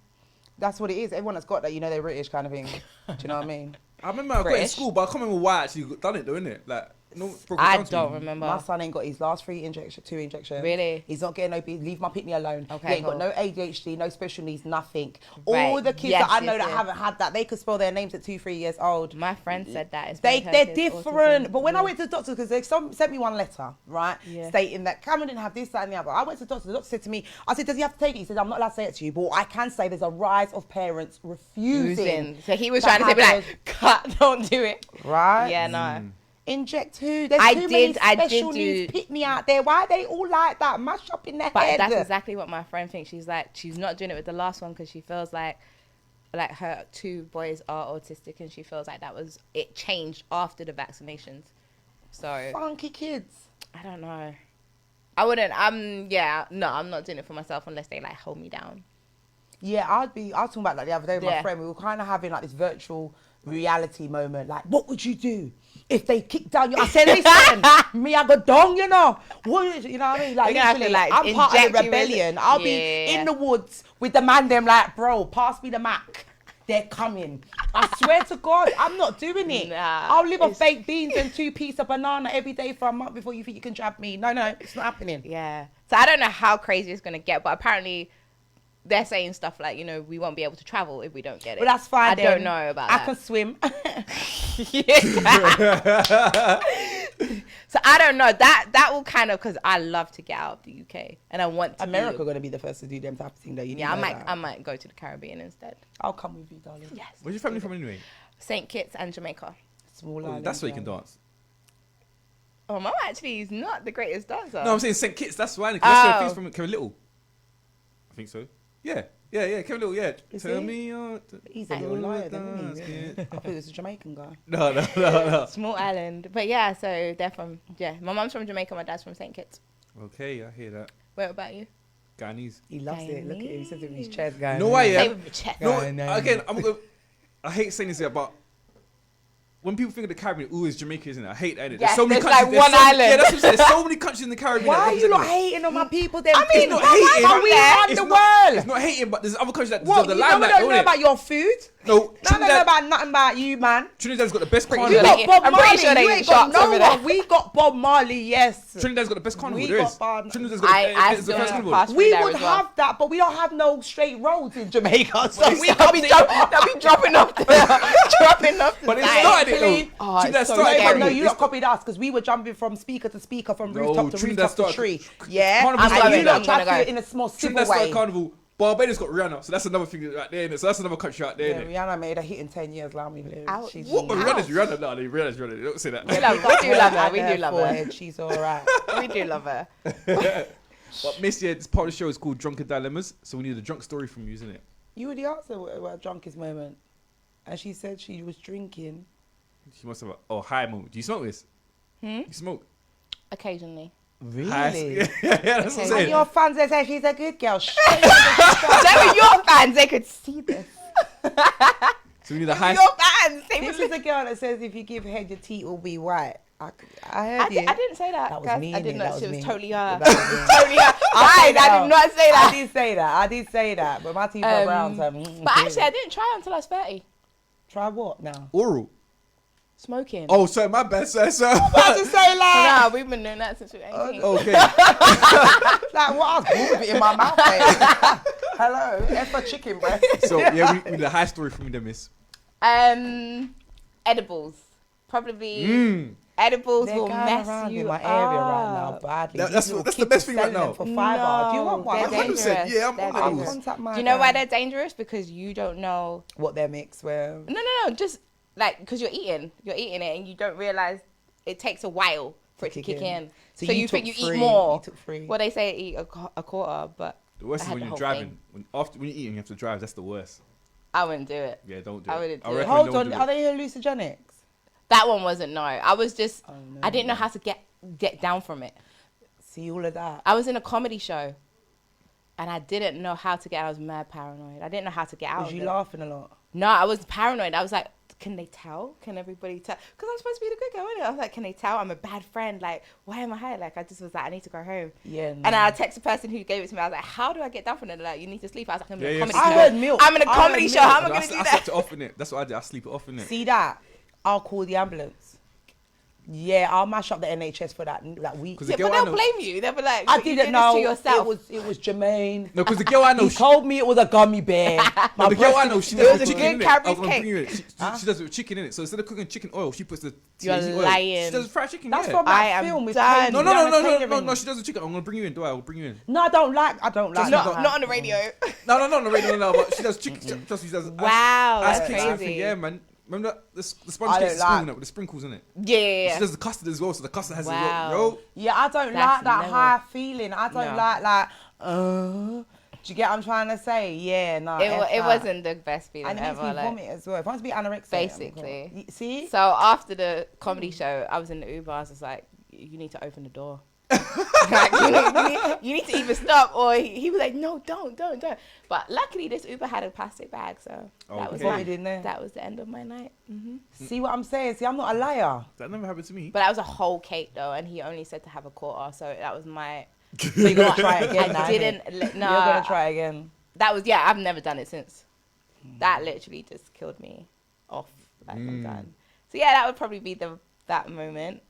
That's what it is. Everyone that's got that, you know, they're British kind of thing. Do you know what I mean? I remember I got it in British. school, but I can't remember why I actually done it though, innit? Like, No, broke it I down to don't me. remember. My son ain't got his last 2 injections. Really? He's not getting no. Leave my pitney alone. Okay, He ain't cool. got no ADHD, no special needs, nothing. Right. All the kids Yes, that I know yes, that yes. haven't had that, they could spell their names at 2-3 years old. My friend said that. It's They're one of her kids, different. autism. But when I Yeah. went to the doctor, because they sent me one letter, right, Yeah. stating that Cameron didn't have this, that, and the other. I went to the doctor. The doctor said to me, I said, does he have to take it? He said, I'm not allowed to say it to you, but I can say there's a rise of parents refusing. So he was that trying to say, have like, cut, don't do it. Right? Yeah, no. Inject who? There's I too did- many I did special do- needs pick me out there. Why are they all like that? Mash up in their But head. that's exactly what my friend thinks. She's like, she's not doing it with the last one because she feels like her 2 boys are autistic, and she feels like it changed after the vaccinations. So Funky kids. I don't know. I wouldn't. I'm not doing it for myself unless they like hold me down. Yeah, I was talking about that the other day with my Yeah. friend. We were kind of having like this virtual reality moment. Like, what would you do if they kicked down your... I said, listen, me, I go down, you know. What, you know what I mean? Like, They're gonna have to, literally, like, I'm part of inject the you with- rebellion. I'll be Yeah. in the woods with the man them like, bro, pass me the Mac. They're coming. I swear to God, I'm not doing it. Nah, I'll live off baked beans and 2 pieces of banana every day for a month before you think you can trap me. No, it's not happening. Yeah. So I don't know how crazy it's gonna get, but apparently they're saying stuff like, we won't be able to travel if we don't get it. But that's fine. I then. don't know about I that. can swim. So I don't know. That will kind of, because I love to get out of the UK and I want to. America going to be the first to do them type of thing, though. You Yeah, need to know that. I might go to the Caribbean instead. I'll come with you, darling. Yes. Where's your family from anyway? St. Kitts and Jamaica. Small Oh, island, that's where you can darling. dance. Oh, Mum actually is not the greatest dancer. No, I'm saying St. Kitts. That's why. That's where I think Oh. it's from Kevin Little. I think so. Yeah. Kevin Little. Yeah. Is Tell he? me. He's a little liar, then, isn't he? I thought he was a Jamaican guy. No. Small island. But yeah, so they're from, my mum's from Jamaica, my dad's from St. Kitts. Okay, I hear that. What about you? Guyanese. He loves it. Look at him. He says it with his chest going. No, why? Say Yeah. with your chest. No. No. Again, I hate saying this here, but when people think of the Caribbean, it's Jamaica, isn't it? I hate that. Yes, so many there's countries. like one island. Yeah, that's what I'm saying. There's so many countries in the Caribbean. Why that are you not represent it. hating on my people? Then I mean, It's not why hating. are we on It's the not- world? It's not hating, but there's other countries that What? deserve the You know we limelight, don't know don't about it? your food. No, No, I don't know Trinidad, about nothing about you, man. Trinidad's got the best Pretty You carnival. sure there. got Bob I'm pretty Marley. sure they You eat ain't got sharks no over there. one. We got Bob Marley, yes. Trinidad's got the best carnival We there got is. Bob- Trinidad's got I the still best have carnival. passed We there would as well. have that, but we don't have no straight roads in Jamaica. So we They'll can't be be dropping off the But they side. started it Please. though. Oh, Trinidad it's so started scary. carnival. No, you lot copied us because we were jumping from speaker to speaker, from No, rooftop to Trinidad rooftop to started- tree. Yeah, Carnival's and started you that. lot tried I'm to gonna do it in a small civil Trinidad started way. carnival. Barbados got Rihanna, so that's another thing right there. Innit? So that's another country out there. Yeah, innit? Rihanna made a hit in 10 years. Allow me to live. Ouch. She's What? But Ouch. Rihanna's Rihanna. No, Rihanna's Rihanna. Don't say that. We do love her. We do love her. Forehead, she's all right. We do love her. But Miss, yeah, this part of the show is called Drunken Dilemmas, so we need a drunk story from you, isn't it? You already asked her what her drunkest moment, and she said she was drinking. She must have a high moment. Do you smoke this? You smoke? Occasionally. High, Really? yeah, that's what I'm Okay. And saying. your fans, they say she's a good girl. So with your fans, they could see this. So we need a high. Your fans, they This would is a girl that says if you give head, your teeth will be white. I heard I you. didn't say that. That was guys. me, I didn't innit? know. That was She was me. totally her. That was me. Totally her. I did not say I that. did say that. I did say that. But my teeth are brown. So, But actually, I didn't try until I was 30. try what now? Oral. Smoking. Oh, sorry, my bad, sir. I had to say like, Nah, we've been doing that since we were 18. Okay. like what? I was born with it in my mouth. Mate. Hello, F a chicken breast. So yeah, we need a high story from you, then, Miss. Edibles. Probably edibles They're will going mess around you in my area right now up. badly. That's These little the kids best thing right selling them now. For $5. Do you want one? They're 100%, dangerous. yeah, I'm They're on I'll those. dangerous. contact my Do you know why guy. they're dangerous? Because you don't know. What they're mixed with? No. Just like because you're eating it and you don't realize it takes a while for it to kick in. So you think you took eat three. more. You took 3. Well, they say eat a quarter, but The worst I is had when the you're whole driving. thing. When you're eating, you have to drive. That's the worst. I wouldn't do it. Yeah, don't do I it. wouldn't do it. recommend Hold don't on, do are it. they hallucinogenics? That one wasn't no. I was just Oh, no. I didn't know how to get down from it. See all of that. I was in a comedy show, and I didn't know how to get. I was mad paranoid. I didn't know how to get out. Was of you it. laughing a lot? No, I was paranoid. I was like, can they tell? Can everybody tell? Because I'm supposed to be the good girl, innit? I was like, can they tell? I'm a bad friend. Like, why am I high? Like, I just was like, I need to go home. Yeah. And I texted the person who gave it to me. I was like, how do I get down from it? Like, you need to sleep. I was like, I'm in a Yeah, comedy yeah. show. I heard milk. I'm in a I comedy heard show. milk. How am I No, going to do I that? slept it off in it. That's what I did. I sleep it off in it. See that? I'll call the ambulance. Yeah, I'll mash up the NHS for that week. Yeah, but they'll blame you. They'll be like, I didn't know. To yourself. It was Jermaine. No, because the girl I know, he told me it was a gummy bear. the girl I know, she does it with chicken in it. Cadbury's cake. She does it with chicken in it. So instead of cooking chicken oil, she puts the You're oil. lying. She does fried chicken. That's yeah. from that film with done. Katie. No. She does the chicken. I'm gonna bring you in. Do I? I'll bring you in. No, I don't like Not on the radio. No, not on the radio. No, but she does chicken. Just she does. Wow, that's cakes, crazy. Yeah, man. Remember the sponge cake with the sprinkles in it? Yeah. She does the custard as well, so the custard has Wow. yo. Yeah, I don't like that high feeling. I don't like. Do you get what I'm trying to say? Yeah, no. It wasn't the best feeling and it makes ever. me vomit as well. If I want to be anorexic, basically. See? So after the comedy show, I was in the Uber. I was just like, you need to open the door. Like, you need to either stop, or he was like, no, don't. But luckily, this Uber had a plastic bag, so that was that was the end of my night. See what I'm saying? See, I'm not a liar. That never happened to me. But that was a whole cake though, and he only said to have a quarter, so that was my. So you're gonna try it again? I didn't. No, you're gonna try again. That was I've never done it since. That literally just killed me off. Like I'm done. So yeah, that would probably be that moment.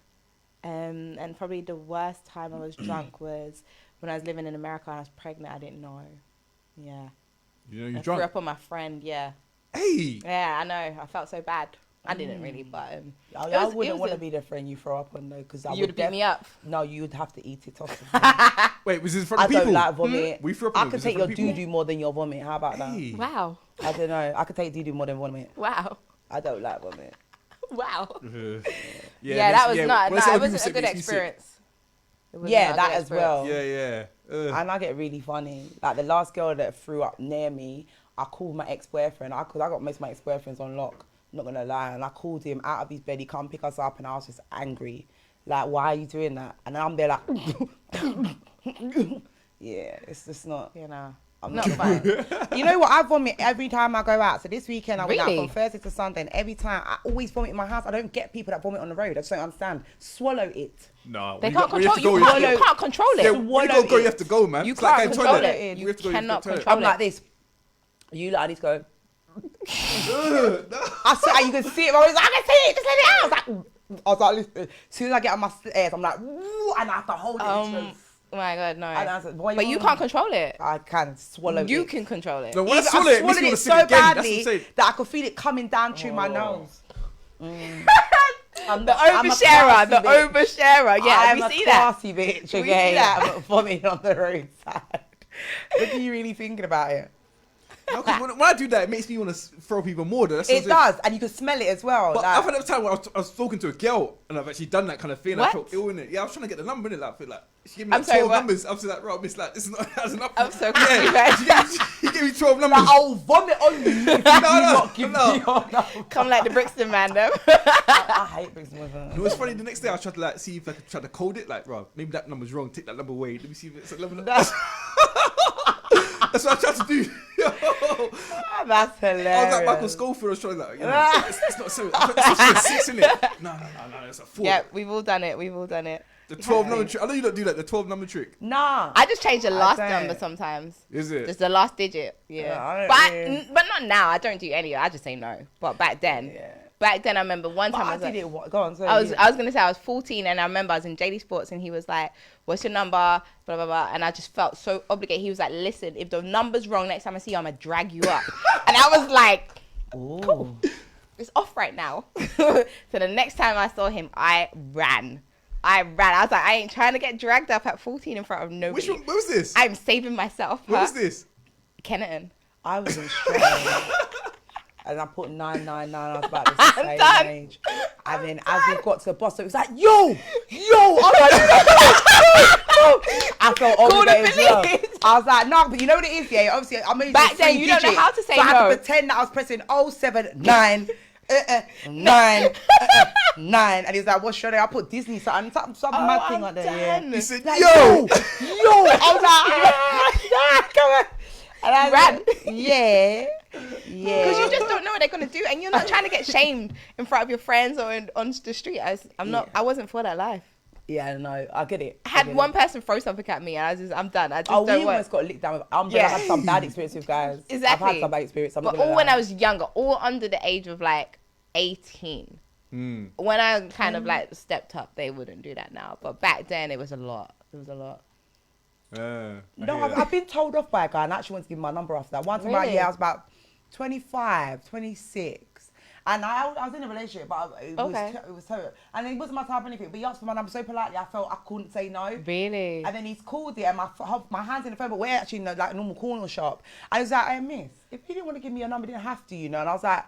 And probably the worst time I was drunk was when I was living in America and I was pregnant. I didn't know. Yeah. You know you're I drunk? threw up on my friend, yeah. Hey! Yeah, I know. I felt so bad. I didn't really, but... I wouldn't want to be the friend you throw up on though, because I would beat me up. No, you would have to eat it off. Wait, was this in front of people? I don't like vomit. We threw up I could take your doo-doo more than your vomit. How about that? Wow. I don't know. I could take doo-doo more than vomit. Wow. I don't like vomit. Wow. Yeah, that was not. No, it wasn't a good experience. Yeah, that as well. Yeah. And I get really funny. Like the last girl that threw up near me, I called my ex-boyfriend. I got most of my ex-boyfriends on lock. Not gonna lie. And I called him out of his bed. He come pick us up, and I was just angry. Like, why are you doing that? And then I'm there like, yeah, it's just not. You know. I'm not fine. You know what? I vomit every time I go out. So this weekend I went out from Thursday to Sunday, and every time I always vomit in my house. I don't get people that vomit on the road. I just don't understand. Swallow it. No, they can't control you. You can't control it. Yeah, you gotta go. You have to go, man. You can't control it. You cannot control it. I'm like this. You like, I need to go. I swear, you can see it. I was like, I can see it. Just let it out. I was like, listen. As soon as I get on my stairs, I'm like, woo, and I have to hold it. Oh my God, no. Said, but you can't control it. I can swallow it. You can control it. No, when I swallowed it so badly that I could feel it coming down through my nose. I'm the oversharer. Yeah, I'm have you seen that? I'm a classy bitch, We okay? see that. I'm not vomiting on the roadside. What are you really thinking about it? No, because when I do that, it makes me want to throw up even more. It does, and you can smell it as well. But like, I've had a time where I was talking to a girl, and I've actually done that kind of thing. What? I felt ill in it. Yeah, I was trying to get the number in it. Like, I feel like she gave me I'm like sorry, 12 what? numbers. I was like, right, miss, like, this is not that's enough. I'm so confused. He gave me 12 numbers. like, I'll vomit on you if you not give me your number. Come like the Brixton man, though. I hate Brixton with her. It was funny. The next day, I tried to like see if I could try to code it. Like, bro, maybe that number's wrong. Take that number away. Let me see if it's a level. That's what I tried to do. That's hilarious. I was like Michael Schofield. I was trying to like, it's not so. It's 6, isn't it? No, it's a 4. Yeah, we've all done it. The 12 number trick. I know you don't do that. The 12 number trick. Nah. I just change the last don't. number sometimes. Is it? Just the last digit. Yeah. But not now. I don't do any. I just say no. But back then. Yeah. Back then, I remember one time I did it. Go on. Sorry, I was gonna say I was 14, and I remember I was in JD Sports, and he was like, "What's your number?" Blah blah blah, and I just felt so obligated. He was like, "Listen, if the number's wrong next time I see you, I'm gonna drag you up," and I was like, "Cool, it's off right now." So the next time I saw him, I ran. I was like, I ain't trying to get dragged up at 14 in front of nobody. Which one? What was this? I'm saving myself. What was this? Kenneton. I was in stress. And I put 999. I was about the same age. And then as we got to the bus, it was like, yo. I felt obligated as well. I was like, no, but you know what it is, yeah? Obviously, I'm only back then, you don't know how to say so no. I had to pretend that I was pressing 079 9 9. And he was like, what's your name? I put Disney, some mad thing like that. Yeah. He said, like, yo. I was like, come on. And I ran. Yeah. Because you just don't know what they're gonna do, and you're not trying to get shamed in front of your friends or on the street. I wasn't for that life. Yeah, no, I get it. I had one person throw something at me, and I'm done. I just we don't almost got licked down with umbrella. I had some bad experience with guys. Exactly. I've had some bad experience. But all when I was younger, all under the age of like 18. When I kind of like stepped up, they wouldn't do that now. But back then, it was a lot. It was a lot. No, I've been told off by a guy and I actually want to give him my number after that. Once Really? I was about 25, 26. And I was in a relationship, but it was terrible. And it wasn't my type of anything. But he asked for my number so politely, I felt I couldn't say no. Really? And then he's called it, and my hand's in the phone, but we're actually in like a normal corner shop. And he was like, hey, miss, if you didn't want to give me your number, you didn't have to, you know. And I was like,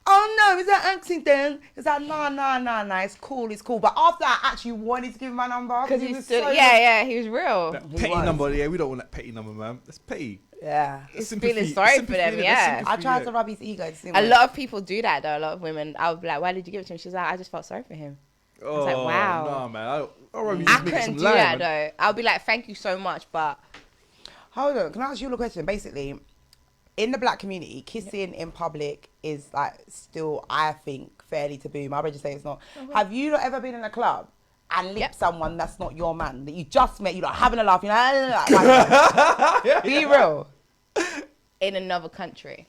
oh no, is that accident? He's like, no, it's cool. But after I actually wanted to give him my number, Because he was stood, so he was real. That petty number, we don't want that petty number, man. That's petty. Yeah. It's feeling sorry for them, yeah. I tried to rub his ego. A lot of people do that though. A lot of women, I would be like, why did you give it to him? She's like, I just felt sorry for him. I was like, wow. Nah, man. I couldn't do that though. I'll be like, thank you so much, but... Hold on, can I ask you a question? Basically, in the black community, kissing in public is like still, I think, fairly taboo. My brother say it's not. Have you not ever been in a club and licked someone that's not your man, that you just met, you're like having a laugh, like, be real. In another country.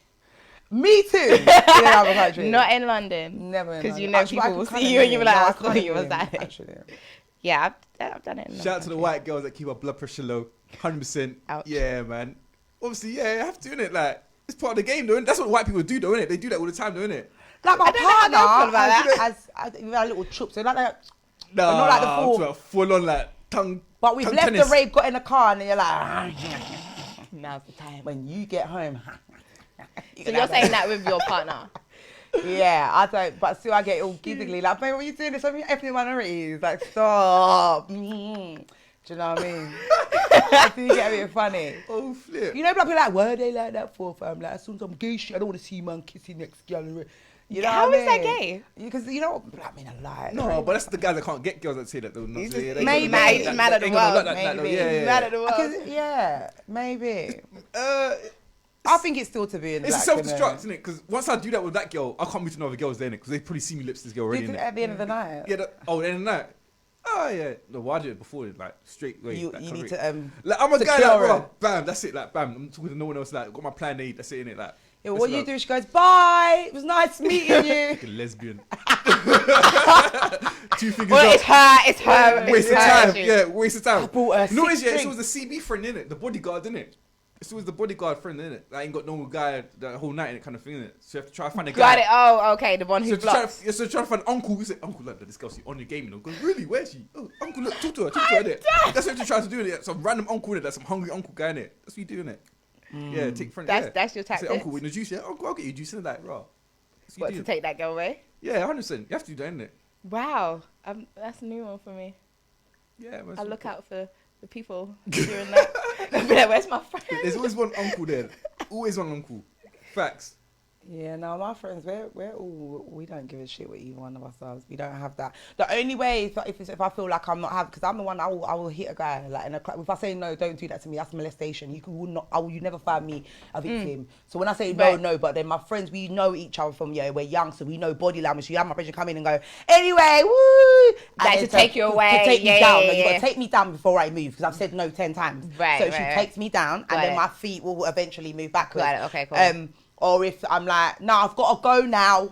Me too. In another country. Not in London. Never. Because you know people will see you and you'll be like, I thought you was that. Actually. Yeah, I've done it. Shout out to the white girls that keep our blood pressure low. 100%. Ouch. Yeah, man. Obviously, yeah, you have to, innit? Like, it's part of the game, though. That's what white people do, though, innit? They do that all the time, though, innit? Like my I don't know how they feel partner about has a little chup, so like that. Nah, not like the full on, like, tongue. But we've tongue left tennis. the rave, got in the car, and then you're like, Now's the time. when you get home. So you're saying that with your partner? Yeah, I don't, but still I get all giggly, like, babe, what are you doing? There's so many ethnic minorities. Like, stop. Do you know what I mean? I do get a bit funny. Oh, flip. You know, people are like, what are they like that for, fam? Like, as soon as I'm gay shit, I don't want to see man kissing next girl. You know How what I is that mean? gay? Because you know what black men are like. No, but that's the guys that can't get girls that say that, though. He's They just- ain't maybe. gonna He's like mad that. at the They ain't gonna world, like that, though. maybe. Yeah, He's mad at the Because, world. yeah, maybe. I think it's still to be in It's a black, self-destruct, isn't it? Because once I do that with that girl, I can't move to another girls there, innit? Because they probably see me lips to this girl already, you know? innit? At the end of the night. Yeah, at the end of the night. Oh, yeah. No, why did it before? Like, straight away. You like, need correct. to Like, I'm a guy secure like, her. bro, bam, that's it, like, bam. I'm talking to no one else, like, got my plan A, that's it, innit? Like, Yeah, what you do? She goes, bye. It was nice meeting you. fucking lesbian. 2 fingers Well, up. it's her. Waste of time. Yeah, waste of time. bought her No, 6 it's drinks. always the CB friend, innit? The bodyguard, innit? It's always the bodyguard friend, innit? I ain't got no guy the whole night, innit? Kind of thing, innit? So you have to try to find a guy. Got it. Oh, okay. The one who So blocks. try to find uncle. You say, uncle, look, this girl's on your game, you know? Goes, really? Where's she? Oh, uncle, look, talk to her, innit? That's what you try to do, innit? Some random uncle, innit? That's some hungry uncle guy, innit? That's what you do, innit? Yeah, take friend. That's your Say, tactic. uncle, with the juice, yeah? Uncle, I'll get you juice, innit? Like, raw. That's What, you to do. take that girl away? Yeah, 100%. You have to do that, innit? Wow. That's a new one for me. Yeah, man. I look out for the people doing that. I'll be like, where's my friend? There's always one uncle there. Always one uncle. Facts. Yeah, no, my friends, we don't give a shit with either one of ourselves. We don't have that. The only way if I feel like I'm not having, because I'm the one I will hit a guy like in a club. If I say no, don't do that to me. That's molestation. You never find me a victim. So when I say no, but then my friends, we know each other from we're young, so we know body language. So you have my friend come in and go anyway, woo, Like and to take you away. to take me Yeah, down. yeah, No, you got yeah. to take me down before I move because I've said no 10 times. Right, So right, she right. takes me down, Got and then it. my feet will eventually move backwards. Got it, okay, cool. Or if I'm like, no, I've got to go now.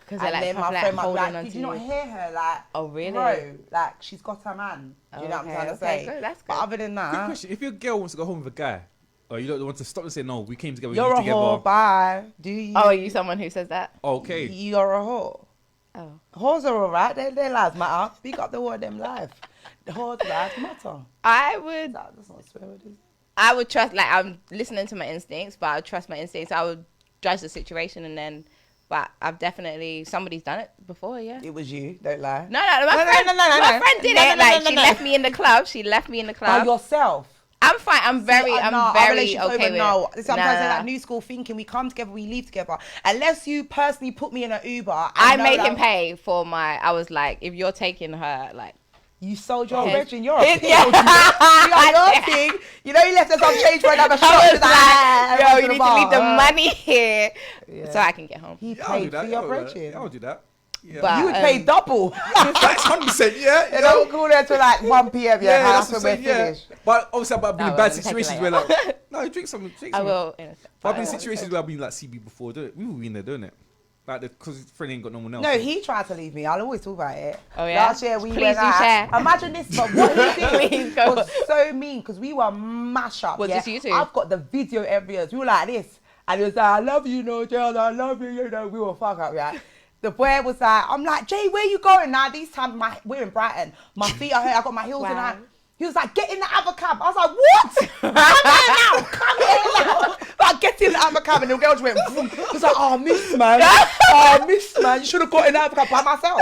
'Cause they're And like, then my like, friend might be holding like, on did to you not you. hear her? Like, Oh, really? bro, like, she's got her man. Do you know what I'm trying to say? Good, that's But good. other than Quick that, question. If your girl wants to go home with a guy, or you don't want to stop and say, no, we came together, we you're live a together. whore, bye. Do you? Oh, are you someone who says that? Okay. You're a whore. Oh. Whores are all right. Their lives matter. Speak up the word, them life. The whores' lives matter. That's not a swear word, is it? I would trust, like, I'm listening to my instincts, but I would trust my instincts. I would judge the situation and then, but I've definitely, somebody's done it before, yeah. It was you, don't lie. No, my friend did it. Like, she left me in the club. By yourself. I'm fine. I'm very okay with it. No, sometimes they're Nah. like new school thinking. We come together, we leave together. Unless you personally put me in an Uber, I know made that him pay for I was like, if you're taking her, like, You sold your His- virgin. You're a pig. Yeah. You got your pig. You know you left us some change for another shot. I was She's like, yo, "I'm you going need to leave the bar." money here Yeah. so I can get home. He Yeah, I'll do paid that. for your I'll do that. virgin. Yeah, I'll do that. Yeah. But- You would pay double. That's 100%, yeah. They don't call there till like 1 p.m. Yeah, that's that's what when I'm we're saying, yeah. finished. But obviously, I've been No, in bad I'm taking situations it where, uh, like, no, drink some. I will. In a But I've been in second. situations where I've been like CB before. We were in there, don't it? Like, because his friend ain't got no one else. No, he tried to leave me. I'll always talk about it. Oh, yeah? Last year we Please went do out. share. Imagine this, but what he did Please go. was so mean because we were mash up. Was yeah? this you two? I've got the video evidence. We were like this. And he was like, I love you, no, Gerald, I love you, you know. We were fuck up, yeah. The boy was like, I'm like, Jay, where you going now? These times we're in Brighton. My feet are here. I got my heels in. He was like, get in the other cab. I was like, what? Come here now. Like, get in the other cab. And the girl just went, vroom. He was like, oh, miss, man. Oh, miss, man. You should have got in the other cab by myself.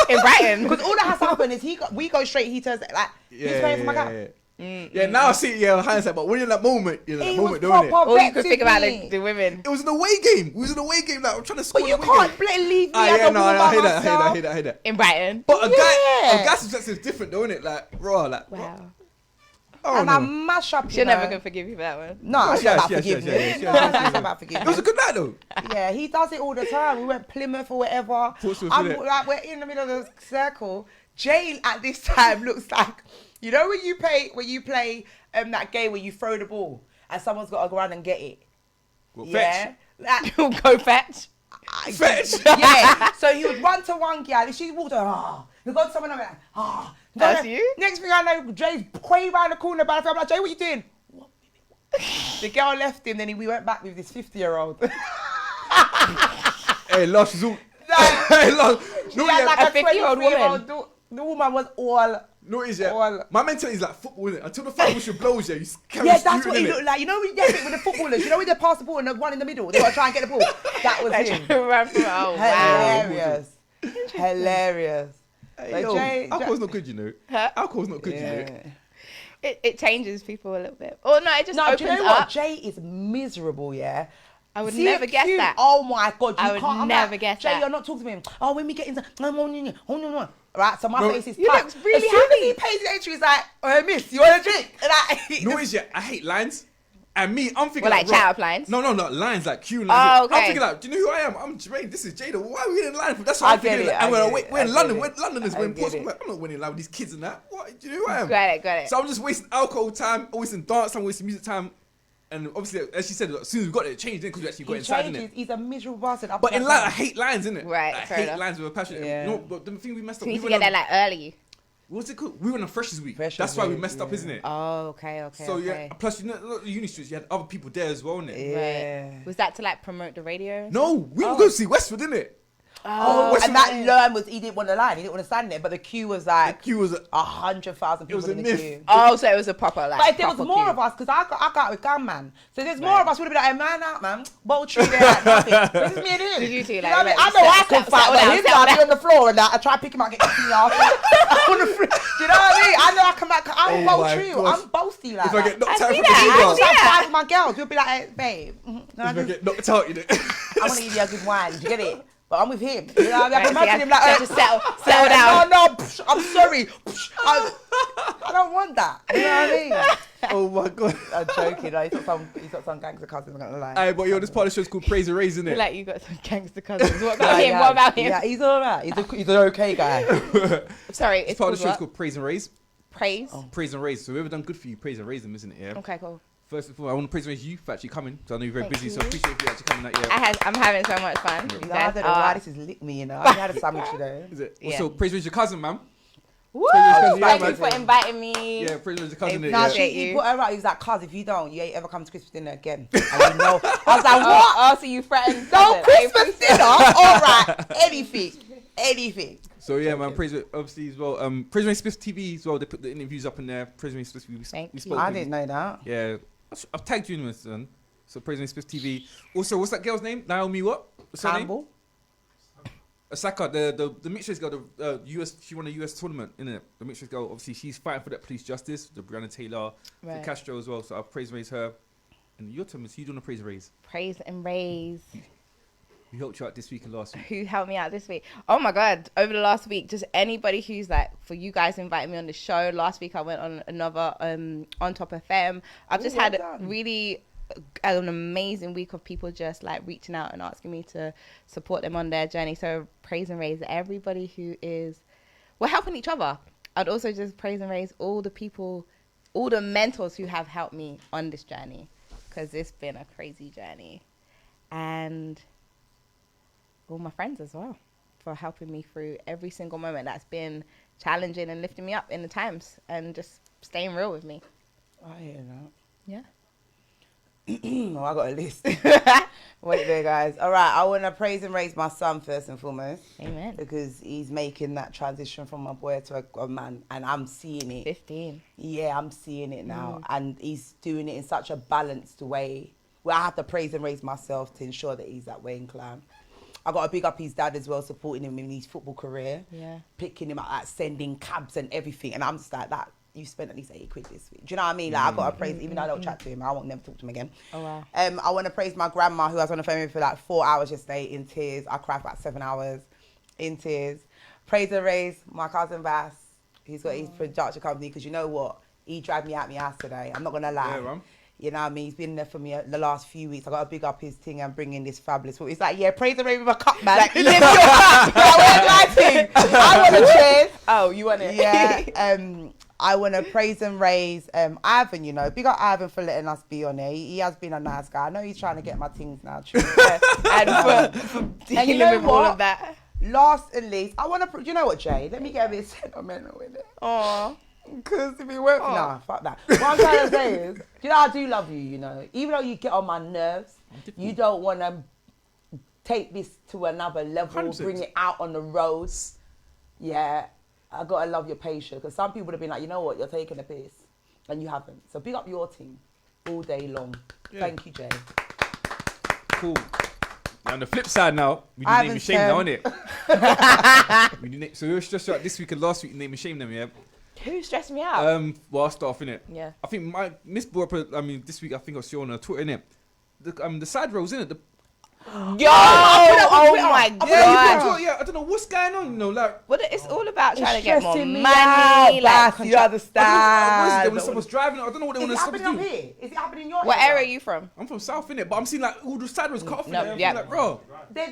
In Brighton. Because all that has to happen is we go straight, he turns, like, he's paying for my cab. Yeah, now I see it, yeah, hindsight, but when you're in that moment, doing it. All you could think about the women. It was an away game. We was in an away game. Like, I'm trying to score. But you can't leave me as a woman I hear myself. that. In Brighton. But a guy's perspective is different, though, isn't it? Like, raw, like. Wow. Oh, and I mash up. She'll never gonna forgive you for that one. No, it's not about forgiveness. It's about forgiveness. It was a good night, though. Yeah, he does it all the time. We went Plymouth or whatever. Like, we're in the middle of the circle. Jay at this time looks like, you know, when you play that game where you throw the ball and someone's got to go around and get it. Well, Yeah, fetch. Go fetch. Fetch. Yeah. So he would run to one girl. If she walked on, he'd go to someone else. That's you? Next thing I know, Jay's way round the corner by the time I'm like, Jay, what you doing? 1 minute. The girl left him, then we went back with this 50-year-old. Hey, lost Zoom. Hey, lost. She had like a 50-year-old woman. The woman was all. No, it is, yeah. My mentality is like football, innit? Until the football should blows, yeah, you carry Yeah, that's what he innit? looked like. You know, with the footballers, you know, when they pass the ball and the one in the middle, they got to try and get the ball. That was him. Oh, wow. Hilarious. Hilarious. Hey, yo, alcohol's not good, you know. Huh? Alcohol's not good, you know. It changes people a little bit. Oh no, it just No, opens do you know up. what? Jay is miserable, yeah. I would See never it guess cute? that. Oh my God, you I would can't. I'm never like, guess Jay, that. you're not talking to me. Oh, when we get into, right? So my face is you tight. look really as soon happy. as he pays the entry, he's like, oh, miss, you want a drink? And No, it is, yeah. I hate lines. And me, I'm thinking Well, like raw. chat up lines? No, not lines, like queue lines. Oh, okay. I'm thinking like, do you know who I am? I'm Jermaine. This is Jada. Why are we in line? That's what I'm thinking. get it, And I we're get in it, London. I We're get it. Londoners. I We're get impossible. it. I'm like, I'm not winning in line with these kids and that. What? Do you know who I am? Got it. So I'm just wasting alcohol time, wasting dance time, wasting music time. And obviously, as she said, as soon as we got it, it changed because we actually got he inside, changes. innit? He's a miserable bastard. But in line, I hate lines, innit? Right, I fair hate enough. lines with a passion. Yeah. You know, but the thing we messed up. You need we to went get on- there like early. What's it called? We went on Freshers Week. Freshers That's why we Week, messed up, isn't it? Oh, okay. So yeah, plus you know, the uni streets, you had other people there as well, innit? Yeah. Right. Was that to like promote the radio? No, we were going to see Westwood, innit? Oh, Westwood- and that learn was he didn't want to line. He didn't want to stand there, but the queue was like The queue was 100,000 was people a in the myth. queue. Oh, so it was a proper like. But if there was proper more queue. of us, because I got with Gunman. So there's more of us, would have been like, hey, man out, man. Bowl tree there, like nothing. This is me and him. Did you two, You like, know what I mean? like, I know I settle can fight, down, but settle him down. down here on the floor and that. I try to pick him out, get him off. On the front. Do you know what I mean? I know I can back. I'm Oh bowl my tree. gosh. I'm boasty like If I get that. knocked I out see from that, the I ego, see I that. fight with my girls. We'll be like, hey, babe. if I get knocked out, you know. I want to give you a good wine. Do you get it? But I'm with him. You know what I mean? I can Right, imagine him so you like, have to settle down. No, I'm sorry. I don't want that. You know what I mean? Oh my god. I'm joking. No, he's got some gangster cousins. I'm not gonna lie. Alright, but yo, this part of the show is called Praise and Raise, isn't I feel it? like you got some gangster cousins. What about him? Yeah, What about him? Yeah, he's alright. He's an okay guy. Sorry, This it's part called of the show is what? called Praise and Raise. Praise. Praise and Raise. So whoever done good for you, praise and raise them, isn't it? Yeah. Okay, cool. First of all, I want to praise and raise you for actually coming. So I know you're very Thank busy, so you. I appreciate you actually coming out. Yeah. I'm having so much fun. You You know, I guys don't know why are. this has lit me, you know. I had a sandwich today. Is it? Yeah. Also, praise and raise your cousin, man. Woo! Praise and raise your Thank cousin, you for inviting me. Yeah, praise and raise your cousin. Hey, yeah. Nah, Yeah. he put her right. He was like, cuz, if you don't, you ain't ever come to Christmas dinner again. And you know, I was like, what? Oh, so you threatened? No Christmas dinner? Alright. Anything. So yeah, man, praise it obviously as well. Praise and raise Smith TV as well. They put the interviews up in there. Praise and raise Smith TV. Thank We you. spoke I with didn't know that. Yeah, I've tagged you in this, son. So praise and raise Smith TV. Also, what's that girl's name? Naomi what? What's her name? Campbell. Osaka, the mixed race girl, the US, she won a US tournament, innit? The mixed race girl, obviously, she's fighting for that police justice. The Breonna Taylor, the Right. Castro as well. So I've praise and raise her. And your turn, so you doing a praise and raise. Praise and raise. We helped you out this week and last week. Who helped me out this week? Oh my god! Over the last week, just anybody who's like, for you guys inviting me on the show. Last week I went on another on Top FM. I've just well had done. really an amazing week of people just like reaching out and asking me to support them on their journey. So praise and raise everybody who is, we're helping each other. I'd also just praise and raise all the people, all the mentors who have helped me on this journey, because it's been a crazy journey. And all my friends as well for helping me through every single moment that's been challenging and lifting me up in the times and just staying real with me. I hear that. Yeah. Oh, I got a list. Wait there, guys. All right, I want to praise and raise my son first and foremost. Amen. Because he's making that transition from a boy to a man, and I'm seeing it. 15. Yeah, I'm seeing it now, and he's doing it in such a balanced way where I have to praise and raise myself to ensure that he's that way inclined. I got to big up his dad as well, supporting him in his football career. Yeah. Picking him up, like sending cabs and everything, and I'm just like that. You spent at least 80 quid this week. Do you know what I mean? Like, I got to praise, even though I don't chat to him, I won't never talk to him again. Oh, wow. I want to praise my grandma, who I was on the phone with for like 4 hours yesterday in tears. I cried for about 7 hours in tears. Praise and raise my cousin Vass. He's got his production company, because you know what? He dragged me out my house today. I'm not going to lie. Yeah, man. You know what I mean? He's been there for me the last few weeks. I got to big up his thing and bring in this fabulous. He's like, yeah, praise and raise with a cup, man. Like, lift your cup. I want to cheers. Oh, you want it? Yeah. I want to praise and raise Ivan, you know. Big up Ivan for letting us be on there. He has been a nice guy. I know he's trying to get my things now, true. And for dealing you know with all of that. Last and least, I want to, you know what, Jay? Let me get a bit sentimental with it. Aww. Because if it works, nah, fuck that. What I'm trying to say is, you know, I do love you, you know. Even though you get on my nerves, you don't want to take this to another level, 100%. bring it out on the roads. Yeah, I got to love your patience. Because some people would have been like, you know what, you're taking a piss. And you haven't. So big up your team all day long. Yeah. Thank you, Jay. Cool. Now on the flip side now, we do name and shame now, innit? So we were stressed out this week and last week, name and shame them, yeah? Who stressed me out? Well, I'll start off, innit? Yeah. I think my Miss brought up, this week I think I saw on Twitter, innit? The side rows, innit? Yo! Oh my God! Yeah, I don't know what's going on, you know, like. Well, it's all about trying to get more money. Like, you understand? When someone's driving, I don't know what they want to do. Is it happening up here? Is it happening in your What area are you from? I'm from South, innit? But I'm seeing like all the side rows cut off. No, I'm like, bro.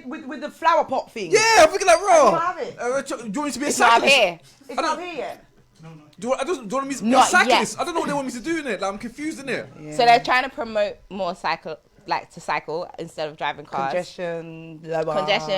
With the flower pot thing. Yeah, I'm thinking like, bro. Have it. Do you want me to be a It's not cyclist? here. It's not here yet. Do you want me to be a Not cyclist? yet. I don't know what they want me to do in it. Like, I'm confused in it. So they're trying to promote more cycle instead of driving cars. Congestion, lower. Everyone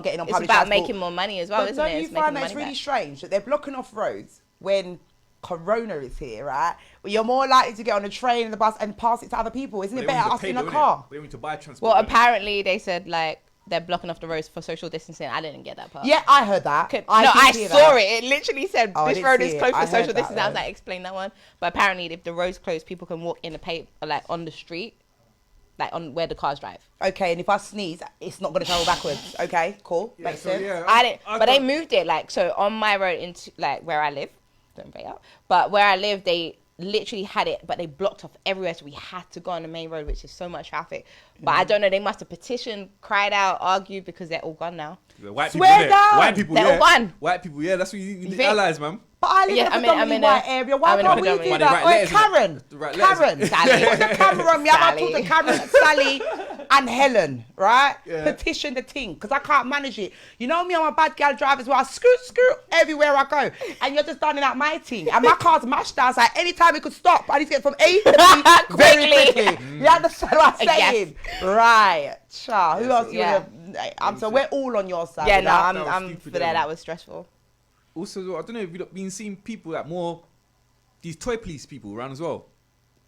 getting on it's public about transport. making more money as well, But isn't don't it? you It's find making that it's money really back. strange that they're blocking off roads when Corona is here, right? Well, you're more likely to get on a train and the bus and pass it to other people. Isn't it better us in a car? They want to buy transport. Well, apparently they said like they're blocking off the roads for social distancing. I didn't get that part. Yeah, I heard that. I saw it. It literally said Oh, I this didn't road see is it. closed I for social heard that, distancing. I was though. like, explain that one. But apparently, if the road's closed, people can walk in like on the street, like on where the cars drive. Okay, and if I sneeze, it's not going to travel backwards. Okay, cool. Yeah, Makes so, sense. yeah, I didn't, but they moved it like so on my road into like where I live. Don't pay out, but where I live, they literally had it, but they blocked off everywhere, so we had to go on the main road, which is so much traffic. But I don't know, they must have petitioned, cried out, argued, because they're all gone now. The white Swear people, down. White people, They're yeah. all gone. White people, yeah. That's what you need think? allies, man. But I live in a predominantly white area. Why can't we do Why they that? write Oi, letters, Karen. innit? They write letters. Karen. Sally. Put the camera on me. I'm going to Sally. talk to Karen, Sally, and Helen, right? Yeah. Petition the thing, because I can't manage it. You know me, I'm a bad gal driver as well. I scoot everywhere I go. And you're just dining out my thing. And my car's mashed down. So like, anytime it could stop, I need to get from A to B very quickly. You understand what I'm saying? Yes. Right. Cha. Who else? Yeah. So we're all on your side. Yeah, you no, know? was I'm stupid, for that. then. That was stressful. Also, I don't know if you've been seeing people like more these toy police people around as well.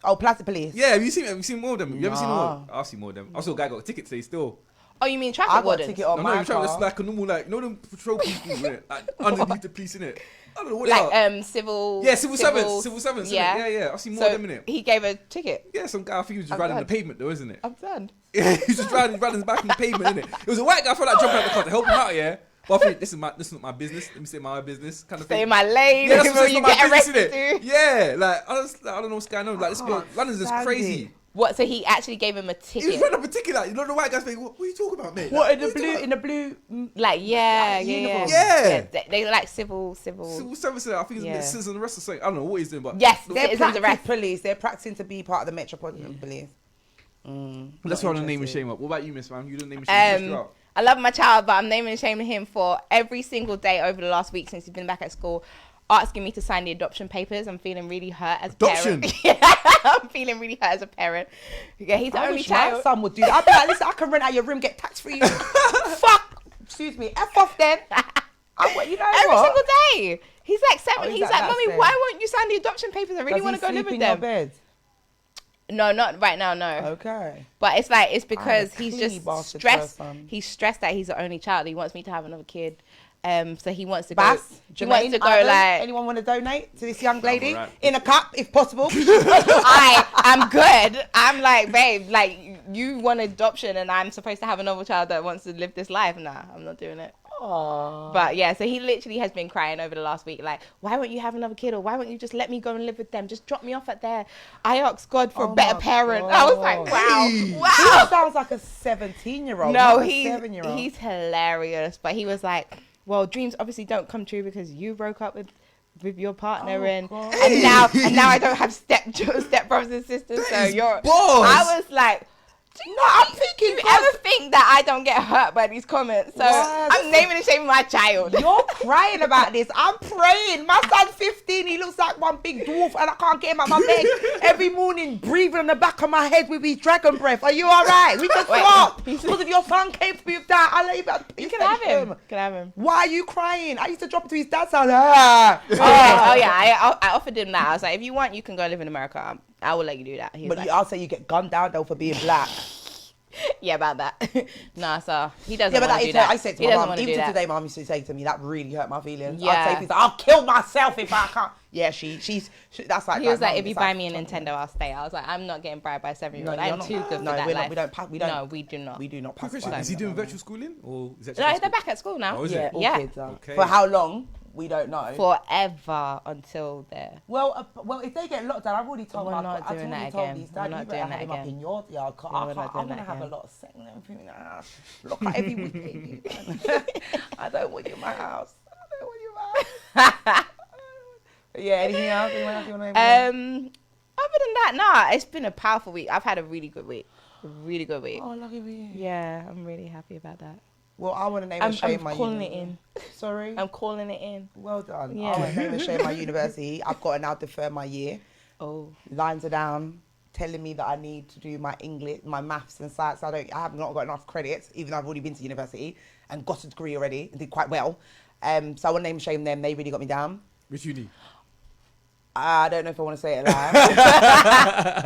Oh, plastic police. Yeah, have you seen more of them? You ever seen more? Nah. I've seen more of them. I saw a guy got a ticket today still. Oh, you mean I traffic got a wardens? ticket on No, my you're trying car. to like a normal like them patrol people, innit? Like underneath the police, innit? I don't know what they Like are. civil. Yeah, civil servants. Yeah, innit? Yeah. I've seen more So of them, innit? he gave a ticket. Yeah, some guy I think he was just I'm riding done. the pavement though, isn't it? I'm done. Yeah, he was just riding back on the pavement, innit? It was a white guy. I felt like jumping out the car to help him out, yeah. But I think this is not my business. Let me say my business, kind of Stay thing. in my lane. Yeah, that's before what you it's not get my business, arrested. innit? Yeah, like I don't know what's going on. Like London's just stand crazy. it. What? So he actually gave him a He was ticket. running up a ticket, like you know the white guy's like, what are you talking about, mate? What Like, in the are you blue? talking In the blue? Like yeah. uniform. Yeah. They like civil. Civil service, I think it's Yeah. citizen arrest or something. I don't know what he's doing, but Yes, They're citizens practice arrest. police. They're practicing to be part of the Metropolitan Police. that's why I'm name and interested. shame up. What about you, Miss Man? You didn't name and shame you out. I love my child, but I'm naming and shaming him for every single day over the last week since he's been back at school, asking me to sign the adoption papers. I'm feeling really hurt as a Adoption? parent. Yeah, I'm feeling really hurt as a parent. Yeah, he's the I only wish my child. son would do that. I'd be like, listen, I can rent out your room, get tax free. Fuck excuse me, F off then. You know Every what? single day. He's like 7. He's he's like, at Mommy, that why stage. won't you sign the adoption papers? I really want to go live with in your them. bed? No, not right now, no. Okay. But it's because he's clean just bastard stressed. person. He's stressed that he's the only child. He wants me to have another kid. So he wants to Bass, go. He wants to go Adam, like. anyone want to donate to this young lady right. in a cup, if possible? I'm good. I'm like, babe, like you want adoption, and I'm supposed to have another child that wants to live this life. Nah, I'm not doing it. Aww. But yeah, so he literally has been crying over the last week, like, why won't you have another kid, or why won't you just let me go and live with them? Just drop me off at there. I asked God for a better my parent. God. I was like, wow, He wow. sounds like a 17-year-old. No, not a he's 7-year-old. he's hilarious. But he was like, well, dreams obviously don't come true because you broke up with your partner, and now I don't have step brothers and sisters. So you're. Boss. I was like. No, I'm thinking. Do you ever think that I don't get hurt by these comments? So Wow, I'm naming and shaming my child. You're crying about this. I'm praying. My son's 15. He looks like one big dwarf, and I can't get him out my bed every morning, breathing on the back of my head with his dragon breath. Are you all right? We can swap. Because if your son came to me with that, I'll let you back. You can have him. You can have him. Why are you crying? I used to drop it to his dad's house. Ah. Oh yeah, I offered him that. I was like, if you want, you can go live in America. I will let you do that. He was But like, I'll say you get gunned down though for being black. yeah, about that. Nah, so he doesn't Yeah, but want to that do is, that. I said to He my doesn't mum, want to do even to that. today, mum used to say to me, that really hurt my feelings. Yeah. I'd say things like, I'll kill myself if I can't. Yeah, she's that's like. He was like, mum, if you it's buy like, me a Nintendo, I'll stay. I was like, I'm not getting bribed by a 7-year-old. I'm you're too not. good for No, that we're life. not. We don't. No, we do not. We do not. Quick pass question. by Is he that. doing virtual schooling or is that No, they're back at school now. Oh, is Yeah, it? all Yeah. kids are. Okay. For how long? We don't know. Forever until they're. Well, if they get locked down, I've already told We're my not doing that told again. these We're dad, not you better doing have that him up again. in your yard. Yeah, we're not I'm doing gonna that have a again. lot of sex and everything. Look like every weekend. I don't want you in my house. I don't want you in my house. Yeah, anything else? Anyone else you want to Other than that, nah, it's been a powerful week. I've had a really good week. Really good week. Oh, lucky for you. Yeah, I'm really happy about that. Well, I want to name I'm and shame my calling it in. Sorry? I'm calling it in. Well done. Yeah. I want to name and shame my university. I've got to now defer my year. Oh. Lines are down, telling me that I need to do my English, my maths and science. I have not got enough credits, even though I've already been to university and got a degree already and did quite well. So I want to name and shame them. They really got me down. Which uni? I don't know if I want to say it live.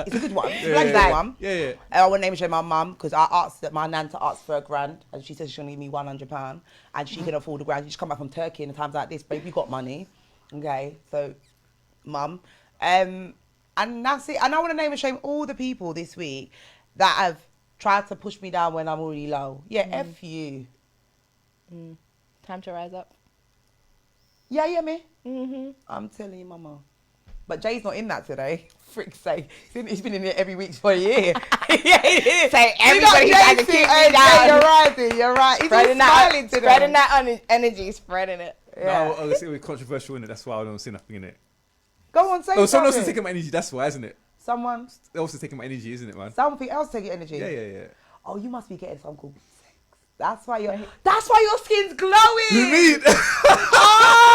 It's a good one. It's a good one. Yeah. I want to name and shame my mum because I asked my nan to ask for £1,000 and she said she's going to give me £100 and she can afford £1,000. She just come back from Turkey in times like this, babe, you got money. Okay, so mum. And that's it. And I want to name and shame all the people this week that have tried to push me down when I'm already low. Yeah, F you. Time to rise up. Yeah, me. Mm-hmm. I'm telling you, mama. But Jay's not in that today. Frick's sake. He's been in here every week for a year. Yeah, he is. So everybody's trying to keep me down. Yeah, you're right. He's Spreading smiling today. Spreading that energy, spreading it. No, I was saying we're controversial in it. That's why I don't say nothing in it. Go on, say Oh, someone else something. is taking my energy. That's why, isn't it? Someone Else is taking my energy, isn't it, man? something else take your energy. Yeah. Oh, you must be getting some called sex. That's why your skin's glowing. You mean?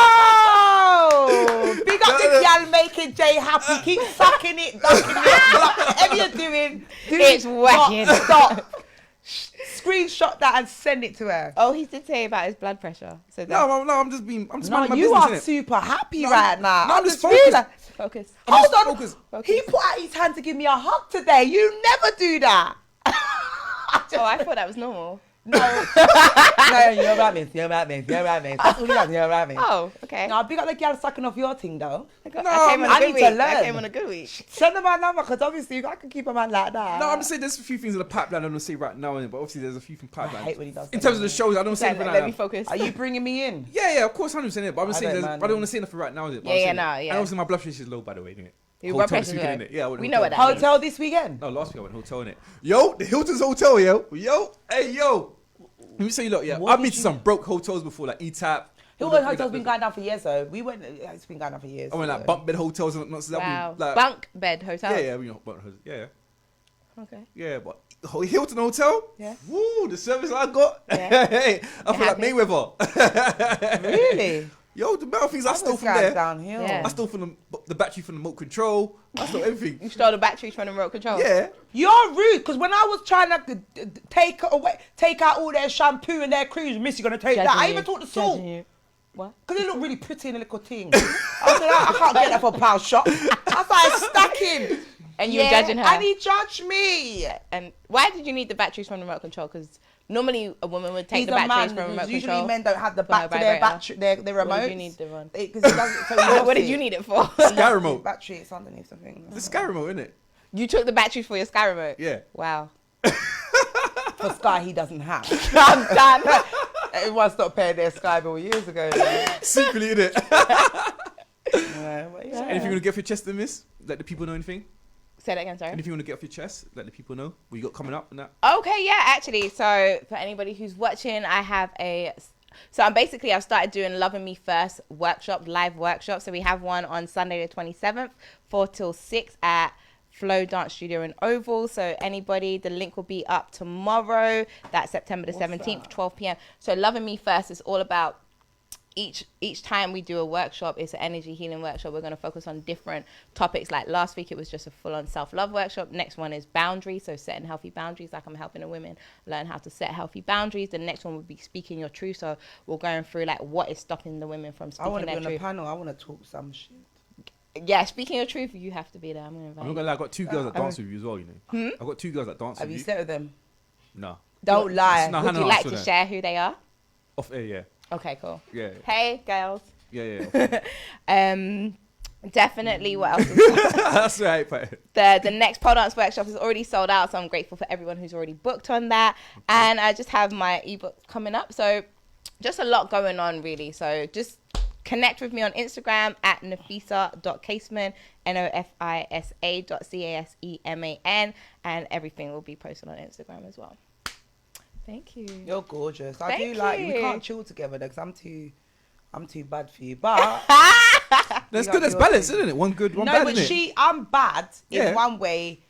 Oh, big up this gal making Jay happy. Keep sucking it, ducking it, whatever you're doing. It's working. Stop. Screenshot that and send it to her. Oh, he did say about his blood pressure. So No, I'm just minding No, my you business, are innit? super happy No, right now. no, I'm just realised- focus. Hold on. Focus. He put out his hand to give me a hug today. You never do that. Oh, I thought that was normal. No, you're about me. That's all you have, you're about me. Oh, okay. Now, big up the gal sucking off your thing, though. I came on a I good need week. to learn. I came on a good week. Send them my number, because obviously I can keep a man like that. No, I'm just saying there's a few things in the pipeline I don't say right now, innit? But obviously there's a few things in the I pipeline. hate when he does In that. terms of the shows, I don't say anything Let right me now. focus. Are you bringing me in? Yeah, of course, 100%. But I'm just saying, don't I mind, don't want to say nothing right now, innit? But Yeah, I'm yeah, saying- no, yeah. And also my blood pressure is low, by the way, innit? Your blood Hotel this pressure's weekend, low. innit? Yeah, I went We to know what hotel. that means. Hotel this weekend? No, last week I went hotel, innit? Yo, the Hilton's hotel, yo. Hey, yo. Let me say, look, yeah, What I've did been to you- some broke hotels before, like E-Tap. Hilton Hotel's been going down for years, though. It's been going down for years. I went like bunk bed hotels and not Wow. like, Bunk bed hotel. Yeah, we know bunk hotels. Yeah. Okay. Yeah, but Hilton Hotel? Yeah. Woo, the service I got. Yeah. Hey, I feel like happy? Mayweather. Really? Yo, the metal things I stole from Guys there. downhill. Yeah. I stole from the battery from the remote control. I stole everything. You stole the batteries from the remote control. Yeah. You're rude, because when I was trying to take out all their shampoo and their creams, Missy gonna take that. I even took the salt. What? Because they look really pretty in a little thing. I said, I can't get that for a pound shop. I started stacking. And you were judging her. And he judged me. And why did you need the batteries from the remote control? Because normally a woman would take He's the a batteries man. from remote Usually control. men don't have the for her back to their vibrator. battery, their remote. What did you need the one? What What did you need it for? Sky remote. Battery, it's underneath the thing. The Sky remote, innit? You took the batteries for your Sky remote? Yeah. Wow. For Sky, he doesn't have. I'm done. Everyone stopped paying their Sky bill years ago. Secretly, innit? Yeah, but yeah. Anything you want to get off your chest, then, miss? Let the people know anything? Say that again, sorry. Anything you want to get off your chest? Let the people know what you got coming up and that. Okay, yeah, actually. So for anybody who's watching, I have I've started doing Loving Me First live workshop. So we have one on Sunday the 27th, 4 till 6 at Flow Dance Studio in Oval. So anybody, the link will be up tomorrow. That's September the 17th, 12 p.m. So Loving Me First is all about each time we do a workshop, it's an energy healing workshop. We're going to focus on different topics. Like last week, it was just a full-on self-love workshop. Next one is boundaries, so setting healthy boundaries. Like I'm helping the women learn how to set healthy boundaries. The next one will be speaking your truth. So we're going through like what is stopping the women from speaking their truth. I want to be on the panel. I want to talk some shit. Yeah, speaking your truth, you have to be there. I'm going to invite I'm not gonna lie, I got 2 girls that dance with you as well, you know. I got 2 girls that dance Have with you you. slept with them? No. Don't lie. No, Would you like to share who they are? Off air, yeah. Okay, cool. Yeah. Hey, girls. Yeah. Definitely. What else? Is That's right. But the next pole dance workshop is already sold out, so I'm grateful for everyone who's already booked on that. And I just have my ebook coming up, so just a lot going on really. So just connect with me on Instagram at nofisa.caseman, nofisa.caseman, and everything will be posted on Instagram as well. Thank you. You're gorgeous. I Thank do like you. we can't chill together though, because I'm too bad for you. But that's good. That's balance, isn't it? One good, one bad, but isn't it? I'm bad Yeah. in one way,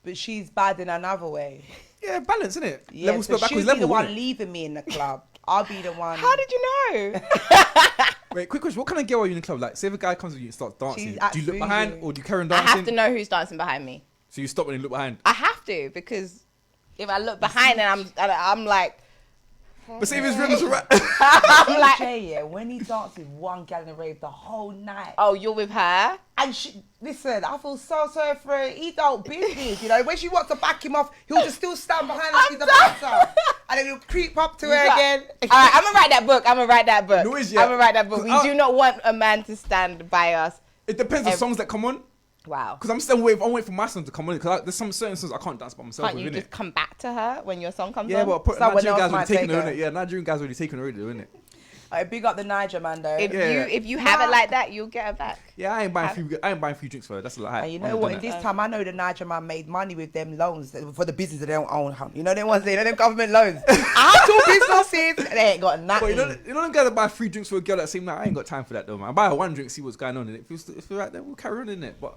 but she's bad in another way. Yeah, balance, isn't it? Yeah, Level so spell she'll backwards be level, the one innit? leaving me in the club. I'll be the one. How did you know? Wait, quick question. What kind of girl are you in the club? Like, say if a guy comes with you and starts dancing, do you look behind or do you carry on I dancing? have to know who's dancing behind me. So you stop when you look behind. I have to, because if I look behind and I'm like, But say if his rhythm's right. I'm like, DJ, yeah, when he danced with one gal in the rave the whole night. oh, you're with her? And listen, I feel so sorry for her. He don't business, you know. When she wants to back him off, he'll just still stand behind like he's a bouncer. And then he'll creep up to her again. All right, I'm going to write that book. Noise, yeah. I'm going to write that book. We do not want a man to stand by us. It depends on songs that come on. Wow. Because I'm waiting for my song to come on. Because there's some certain songs I can't dance by myself. Can't you just come back to her when your song comes Yeah, on? but Someone Nigerian else guys might already taken take her, her. innit? Yeah, Nigerian guys already taken her already, innit? Big up the Niger man though. If you have it like that, you'll get her back. Yeah, I ain't buying a few drinks for her. That's a lot. And you know what? In this time, I know the Niger man made money with them loans for the business that they don't own. You know them ones, you know them government loans. I have 2 businesses, they ain't got nothing. But you know them guys that buy 3 drinks for a girl that same night. I ain't got time for that though, man. I buy her 1 drink, see what's going on, and if it's right, then we'll carry on in it. But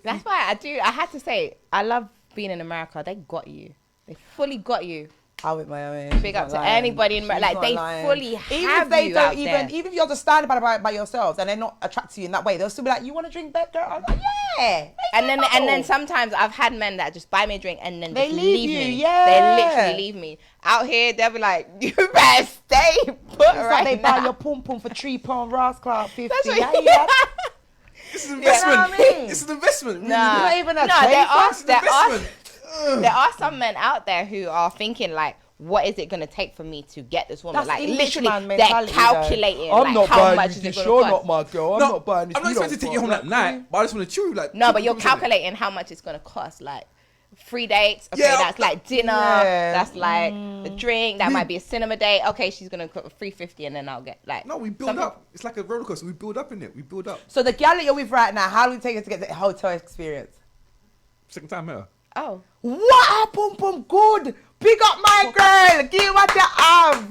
That's why I had to say, I love being in America. They got you. They fully got you. I with my own. Big up to anybody in America. Like, they fully have even if they you don't out there. even if you're just standing by yourselves and they're not attracted to you in that way, they'll still be like, you want to drink that, girl? I'm like, yeah. And then sometimes I've had men that just buy me a drink and then They just leave you, me. yeah. They literally leave me. Out here, they'll be like, you better stay put It's like right they now. buy your pom pom for £3 Ras Club 50. That's what- Yeah, yeah. it's an investment. You know what I mean? It's an investment. Really. Nah. Not even a No, taste. there are some men out there who are thinking like, what is it going to take for me to get this woman? That's like English literally, man they're mentality, calculating though. I'm like not how buying much this is it dish, going to you're cost. not my girl. I'm No, not buying this. I'm not You expecting to don't take you home fuck that night, but I just want to chill. Like No, but you're come to me. calculating how much it's going to cost. Like 3 dates. Okay, Yeah, that's like dinner. yeah. That's like the drink. That might be a cinema date. Okay, she's going to cook $350 and then I'll get like. No, we build up. It's like a roller coaster. We build up in it. We build up. So the gal that you're with right now, how long did it take us to get the hotel experience? Second time here. Oh. What? Pum pum good. Pick up my girl. Give what you have.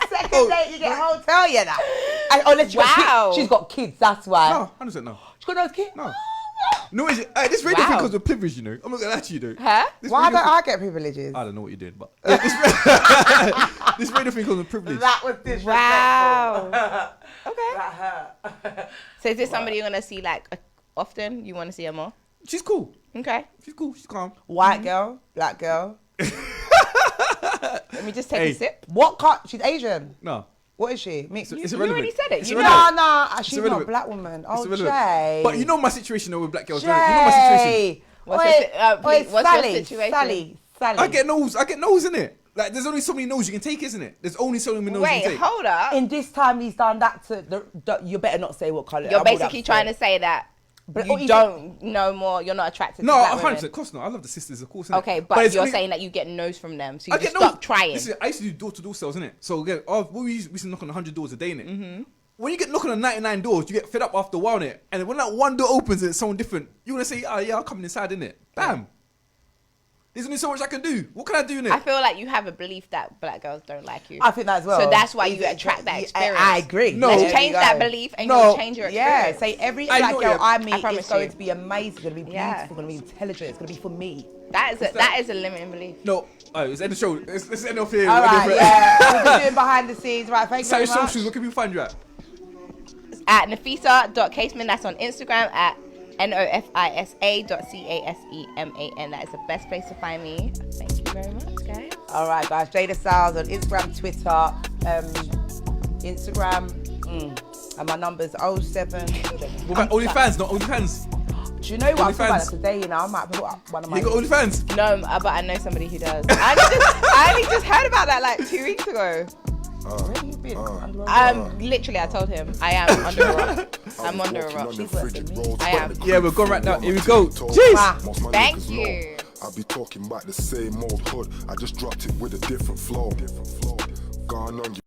Second date, you get hotel, you know. Unless Wow. she's got kids, that's why. No, 100% no. She got those kids? No. No, is it? This radio thing Wow. comes with privilege, you know. I'm not gonna lie to you, though. Huh? This Why radio don't I get privileges? I don't know what you're doing, but this radio thing comes with privilege. That was disrespectful. Wow. Okay. That hurt. So is this somebody you're gonna see like often? You want to see her more? She's cool. Okay. She's cool. She's calm. White girl, black girl. Let me just take a sip. What cut? She's Asian. No. What is she? Mixed. It's You irrelevant. already said it. It's You irrelevant. No, she's not a irrelevant. black woman. Oh, It's irrelevant. Jay. But you know my situation though with black girls. Right? You know my situation. What's Sally, your situation? Sally. I get nose in it. Like there's only so many no's you can take, isn't it? There's only so many no's you Wait, can take. hold up. In this time, he's done that to you better not say what colour. You're basically trying to say that But you even- don't know more. You're not attracted No, to black 100%. women. Of course not. I love the sisters, of course. Innit? Okay, but it's you're only- saying that you get no's from them, so I you get just stop no's. trying. Listen, I used to do door-to-door sales, innit? So again, we used to knock on 100 doors a day, innit? Mm-hmm. When you get knocking on 99 doors, you get fed up after a while, innit? And when that one door opens and it's someone different, you want to say, yeah, I'm coming inside, innit? Bam. There's only so much I can do. What can I do, innit? I feel like you have a belief that black girls don't like you. I think that as well. So that's why you attract that experience. I agree. No. Let's There change that belief and you'll change your experience. Yeah, say every I black know, girl yeah. I I meet promise is going you. to be amazing, going to be beautiful, Yeah. going to be intelligent, it's going to be for me. That is a limiting belief. No. All right, let's end the show. Let's end off here. All right, yeah. We've been doing behind the scenes. Right, thank you Sorry, very much. socials. Where can we find you at? At Nofisa.Caseman, that's on Instagram. At Nofisa.Caseman. That is the best place to find me. Thank you very much, guys. All right, guys. Jada Styles on Instagram, Twitter, Instagram. And my number's 07. What about OnlyFans? Not OnlyFans. Do you know what? I feel about OnlyFans. that today, you know. I might put up one of my. You got OnlyFans? No, but I know somebody who does. I only just heard about that like 2 weeks ago. Where have you been? Literally, I told him I am under a rock. I'm under a rock. I am. Yeah, we're going right now. Here we go. Wow. Jeez. Thank you. I be talking about the same old hood. I just dropped it with a different flow. Gone on you.